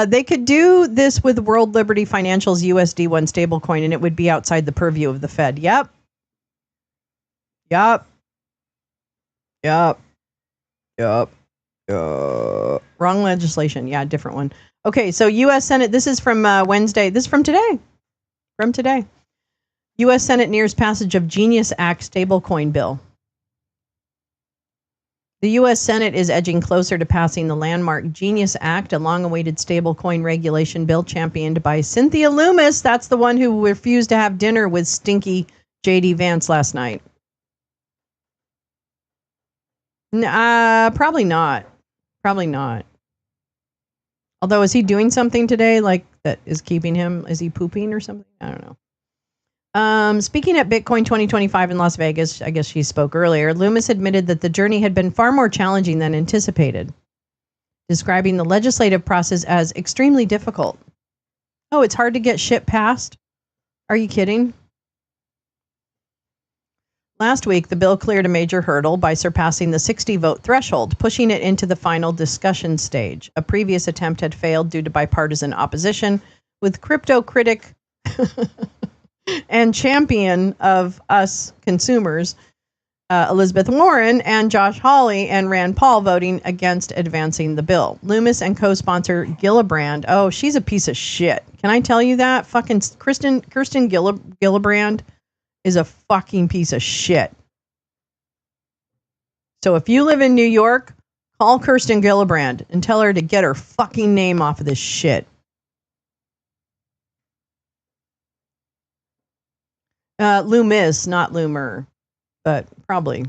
They could do this with World Liberty Financial's USD1 stablecoin, and it would be outside the purview of the Fed. Yep. Wrong legislation. Yeah, different one. Okay, so U.S. Senate, this is from Wednesday. This is from today. U.S. Senate nears passage of Genius Act stablecoin bill. The U.S. Senate is edging closer to passing the landmark Genius Act, a long-awaited stablecoin regulation bill championed by Cynthia Loomis. That's the one who refused to have dinner with stinky J.D. Vance last night. Probably not. Although, is he doing something today like that is keeping him? Is he pooping or something? I don't know. Speaking at Bitcoin 2025 in Las Vegas, I guess she spoke earlier, Loomis admitted that the journey had been far more challenging than anticipated, describing the legislative process as extremely difficult. Oh, it's hard to get shit passed? Are you kidding? Last week, the bill cleared a major hurdle by surpassing the 60-vote threshold, pushing it into the final discussion stage. A previous attempt had failed due to bipartisan opposition, with crypto critic and champion of us consumers, Elizabeth Warren and Josh Hawley and Rand Paul voting against advancing the bill. Loomis and co-sponsor Gillibrand, oh, she's a piece of shit. Can I tell you that? Fucking Kirsten Gillibrand is a fucking piece of shit. So if you live in New York, call Kirsten Gillibrand and tell her to get her fucking name off of this shit. Loomis, not Loomer, but probably.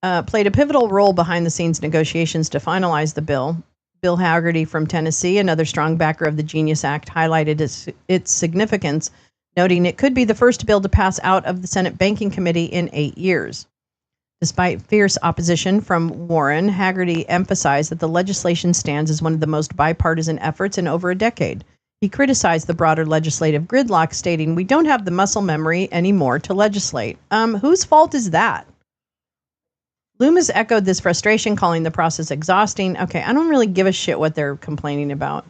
Played a pivotal role behind the scenes negotiations to finalize the bill. Bill Hagerty from Tennessee, another strong backer of the Genius Act, highlighted its significance, noting it could be the first bill to pass out of the Senate Banking Committee in 8 years. Despite fierce opposition from Warren, Hagerty emphasized that the legislation stands as one of the most bipartisan efforts in over a decade. He criticized the broader legislative gridlock, stating, "We don't have the muscle memory anymore to legislate." Whose fault is that? Loomis echoed this frustration, calling the process exhausting. Okay, I don't really give a shit what they're complaining about.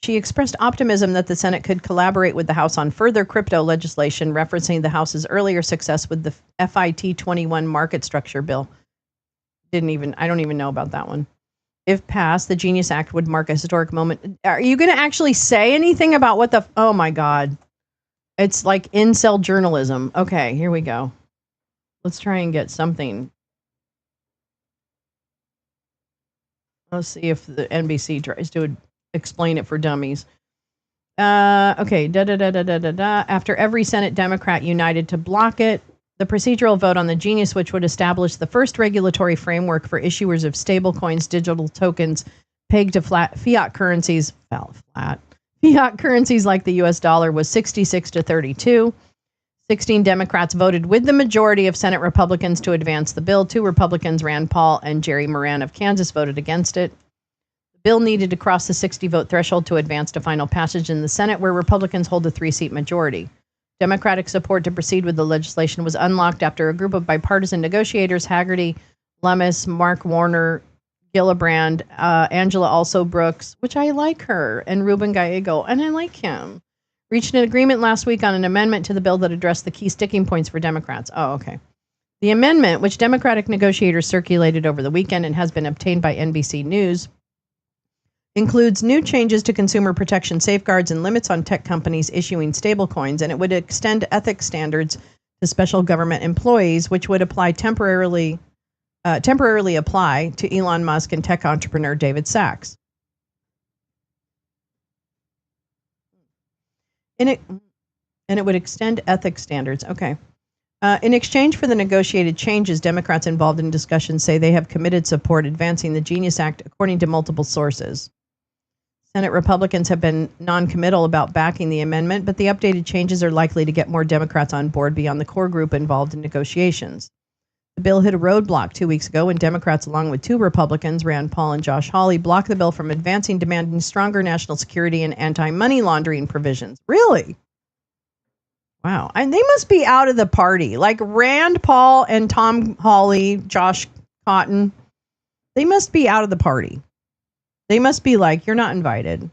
She expressed optimism that the Senate could collaborate with the House on further crypto legislation, referencing the House's earlier success with the FIT 21 market structure bill. I don't even know about that one. If passed, the Genius Act would mark a historic moment. Are you going to actually say anything about what the... Oh my God. It's like incel journalism. Okay, here we go. Let's try and get something. Let's see if the NBC tries to explain it for dummies. Okay. After every Senate Democrat united to block it, the procedural vote on the Genius Switch would establish the first regulatory framework for issuers of stablecoins, digital tokens pegged to fiat currencies. Fiat currencies like the U.S. dollar was 66 to 32. 16 Democrats voted with the majority of Senate Republicans to advance the bill. 2 Republicans, Rand Paul and Jerry Moran of Kansas, voted against it. The bill needed to cross the 60-vote threshold to advance to final passage in the Senate, where Republicans hold a 3-seat majority. Democratic support to proceed with the legislation was unlocked after a group of bipartisan negotiators, Hagerty, Lummis, Mark Warner, Gillibrand, Angela Also Brooks, which I like her, and Ruben Gallego, and I like him, reached an agreement last week on an amendment to the bill that addressed the key sticking points for Democrats. Oh, okay. The amendment, which Democratic negotiators circulated over the weekend and has been obtained by NBC News, includes new changes to consumer protection safeguards and limits on tech companies issuing stablecoins, and it would extend ethics standards to special government employees, which would temporarily apply to Elon Musk and tech entrepreneur David Sachs. And it would extend ethics standards. Okay. In exchange for the negotiated changes, Democrats involved in discussions say they have committed support advancing the Genius Act, according to multiple sources. Senate Republicans have been non-committal about backing the amendment, but the updated changes are likely to get more Democrats on board beyond the core group involved in negotiations. The bill hit a roadblock 2 weeks ago when Democrats, along with 2 Republicans, Rand Paul and Josh Hawley, blocked the bill from advancing, demanding stronger national security and anti-money laundering provisions. Really? Wow. And they must be out of the party. Like Rand Paul and Tom Hawley, Josh Cotton, they must be out of the party. They must be like, you're not invited.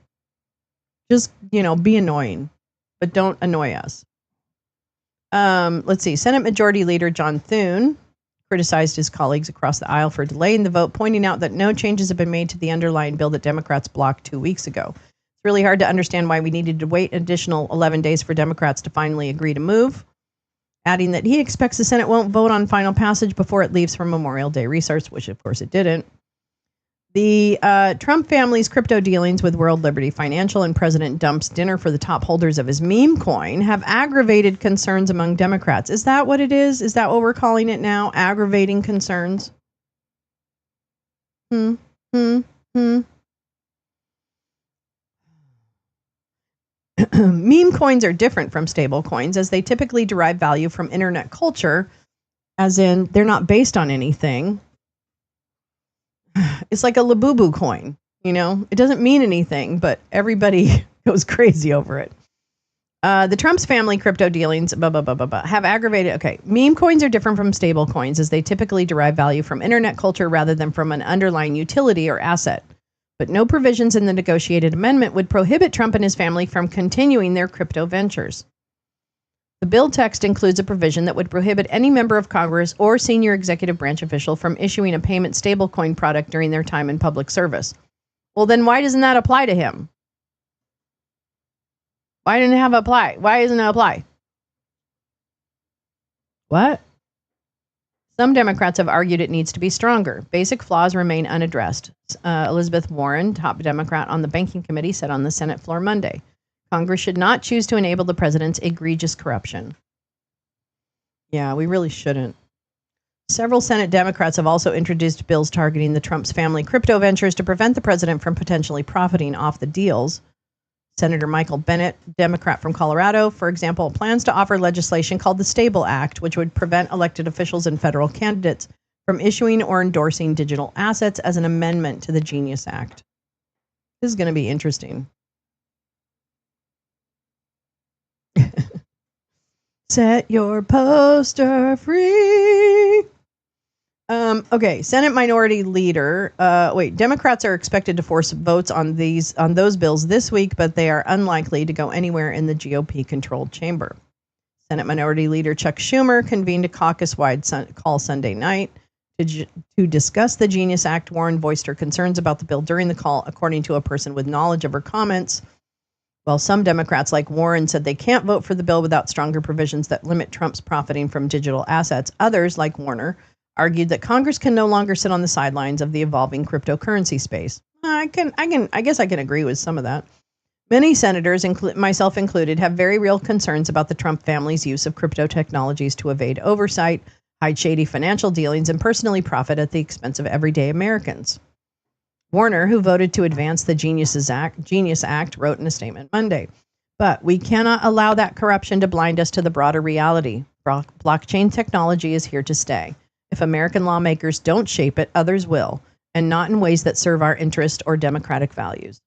Just, be annoying, but don't annoy us. Let's see. Senate Majority Leader John Thune criticized his colleagues across the aisle for delaying the vote, pointing out that no changes have been made to the underlying bill that Democrats blocked 2 weeks ago. It's really hard to understand why we needed to wait an additional 11 days for Democrats to finally agree to move, adding that he expects the Senate won't vote on final passage before it leaves for Memorial Day recess, which of course it didn't. The Trump family's crypto dealings with World Liberty Financial and President Dump's dinner for the top holders of his meme coin have aggravated concerns among Democrats. Is that what it is? Is that what we're calling it now? Aggravating concerns? Meme coins are different from stable coins as they typically derive value from internet culture, as in they're not based on anything. It's like a Labubu coin, It doesn't mean anything, but everybody goes crazy over it. The Trump's family crypto dealings have aggravated. Okay, meme coins are different from stable coins as they typically derive value from internet culture rather than from an underlying utility or asset. But no provisions in the negotiated amendment would prohibit Trump and his family from continuing their crypto ventures. The bill text includes a provision that would prohibit any member of Congress or senior executive branch official from issuing a payment stablecoin product during their time in public service. Well, then why doesn't that apply to him? Why didn't it have apply? Why doesn't it apply? What? Some Democrats have argued it needs to be stronger. Basic flaws remain unaddressed. Elizabeth Warren, top Democrat on the banking committee, said on the Senate floor Monday, Congress should not choose to enable the president's egregious corruption. Yeah, we really shouldn't. Several Senate Democrats have also introduced bills targeting the Trump's family crypto ventures to prevent the president from potentially profiting off the deals. Senator Michael Bennet, Democrat from Colorado, for example, plans to offer legislation called the Stable Act, which would prevent elected officials and federal candidates from issuing or endorsing digital assets as an amendment to the Genius Act. This is going to be interesting. Set your poster free. Okay, Senate Minority Leader. Democrats are expected to force votes on those bills this week, but they are unlikely to go anywhere in the GOP-controlled chamber. Senate Minority Leader Chuck Schumer convened a caucus-wide call Sunday night to discuss the Genius Act. Warren voiced her concerns about the bill during the call, according to a person with knowledge of her comments. While some Democrats, like Warren, said they can't vote for the bill without stronger provisions that limit Trump's profiting from digital assets, others, like Warner, argued that Congress can no longer sit on the sidelines of the evolving cryptocurrency space. I guess I can agree with some of that. Many senators, myself included, have very real concerns about the Trump family's use of crypto technologies to evade oversight, hide shady financial dealings, and personally profit at the expense of everyday Americans. Warner, who voted to advance the Genius Act, wrote in a statement Monday, but we cannot allow that corruption to blind us to the broader reality. Blockchain technology is here to stay. If American lawmakers don't shape it, others will, and not in ways that serve our interest or democratic values.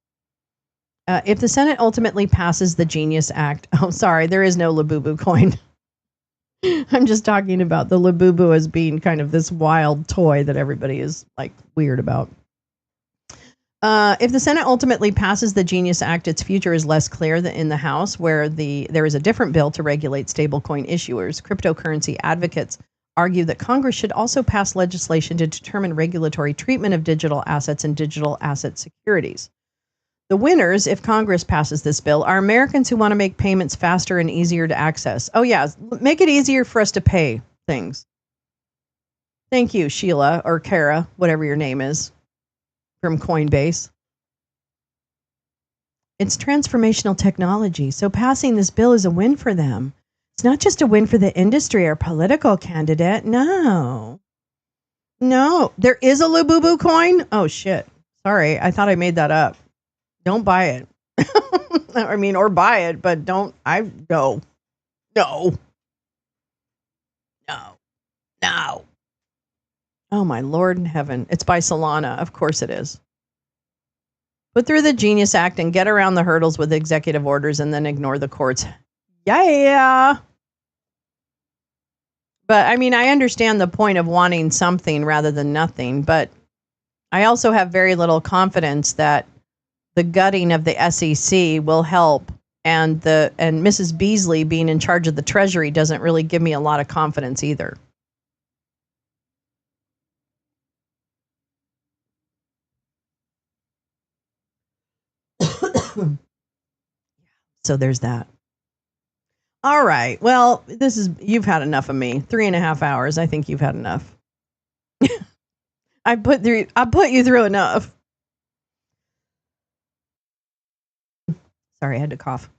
If the Senate ultimately passes the Genius Act, there is no Labubu coin. I'm just talking about the Labubu as being kind of this wild toy that everybody is like weird about. If the Senate ultimately passes the Genius Act, its future is less clear than in the House, where there is a different bill to regulate stablecoin issuers. Cryptocurrency advocates argue that Congress should also pass legislation to determine regulatory treatment of digital assets and digital asset securities. The winners, if Congress passes this bill, are Americans who want to make payments faster and easier to access. Oh yeah, make it easier for us to pay things. Thank you, Sheila or Kara, whatever your name is, from Coinbase. It's transformational technology, so passing this bill is a win for them. It's not just a win for the industry or political candidate. No, there is a Labubu coin. Oh shit. Sorry. I thought I made that up. Don't buy it. or buy it, but don't. No. Oh my Lord in heaven. It's by Solana. Of course it is. Put through the Genius Act and get around the hurdles with executive orders and then ignore the courts. Yeah. But I mean, I understand the point of wanting something rather than nothing, but I also have very little confidence that the gutting of the SEC will help, and Mrs. Beasley being in charge of the Treasury doesn't really give me a lot of confidence either. So there's that. All right. Well, you've had enough of me. 3.5 hours. I think you've had enough. I put you through enough. Sorry, I had to cough.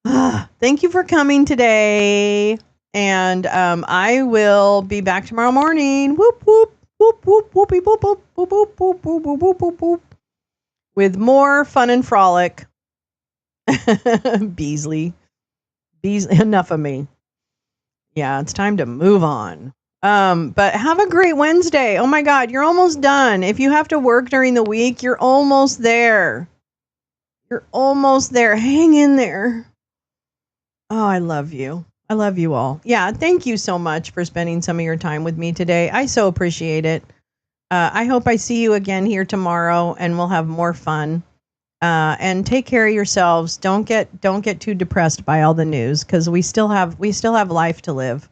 Thank you for coming today. And I will be back tomorrow morning. Whoop, whoop, whoop, whoop, whoopie, whoop, whoop, whoop, whoop, whoop, whoop, whoop, whoop, whoop, whoop, with more fun and frolic. Beasley, enough of me. Yeah, it's time to move on. But have a great Wednesday. Oh my God, you're almost done. If you have to work during the week, you're almost there. You're almost there. Hang in there. Oh, I love you. I love you all. Yeah, thank you so much for spending some of your time with me today. I so appreciate it. I hope I see you again here tomorrow, and we'll have more fun. And take care of yourselves. Don't get too depressed by all the news, because we still have life to live.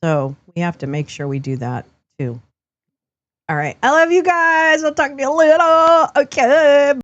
So we have to make sure we do that too. All right. I love you guys. I'll talk to you later. Okay.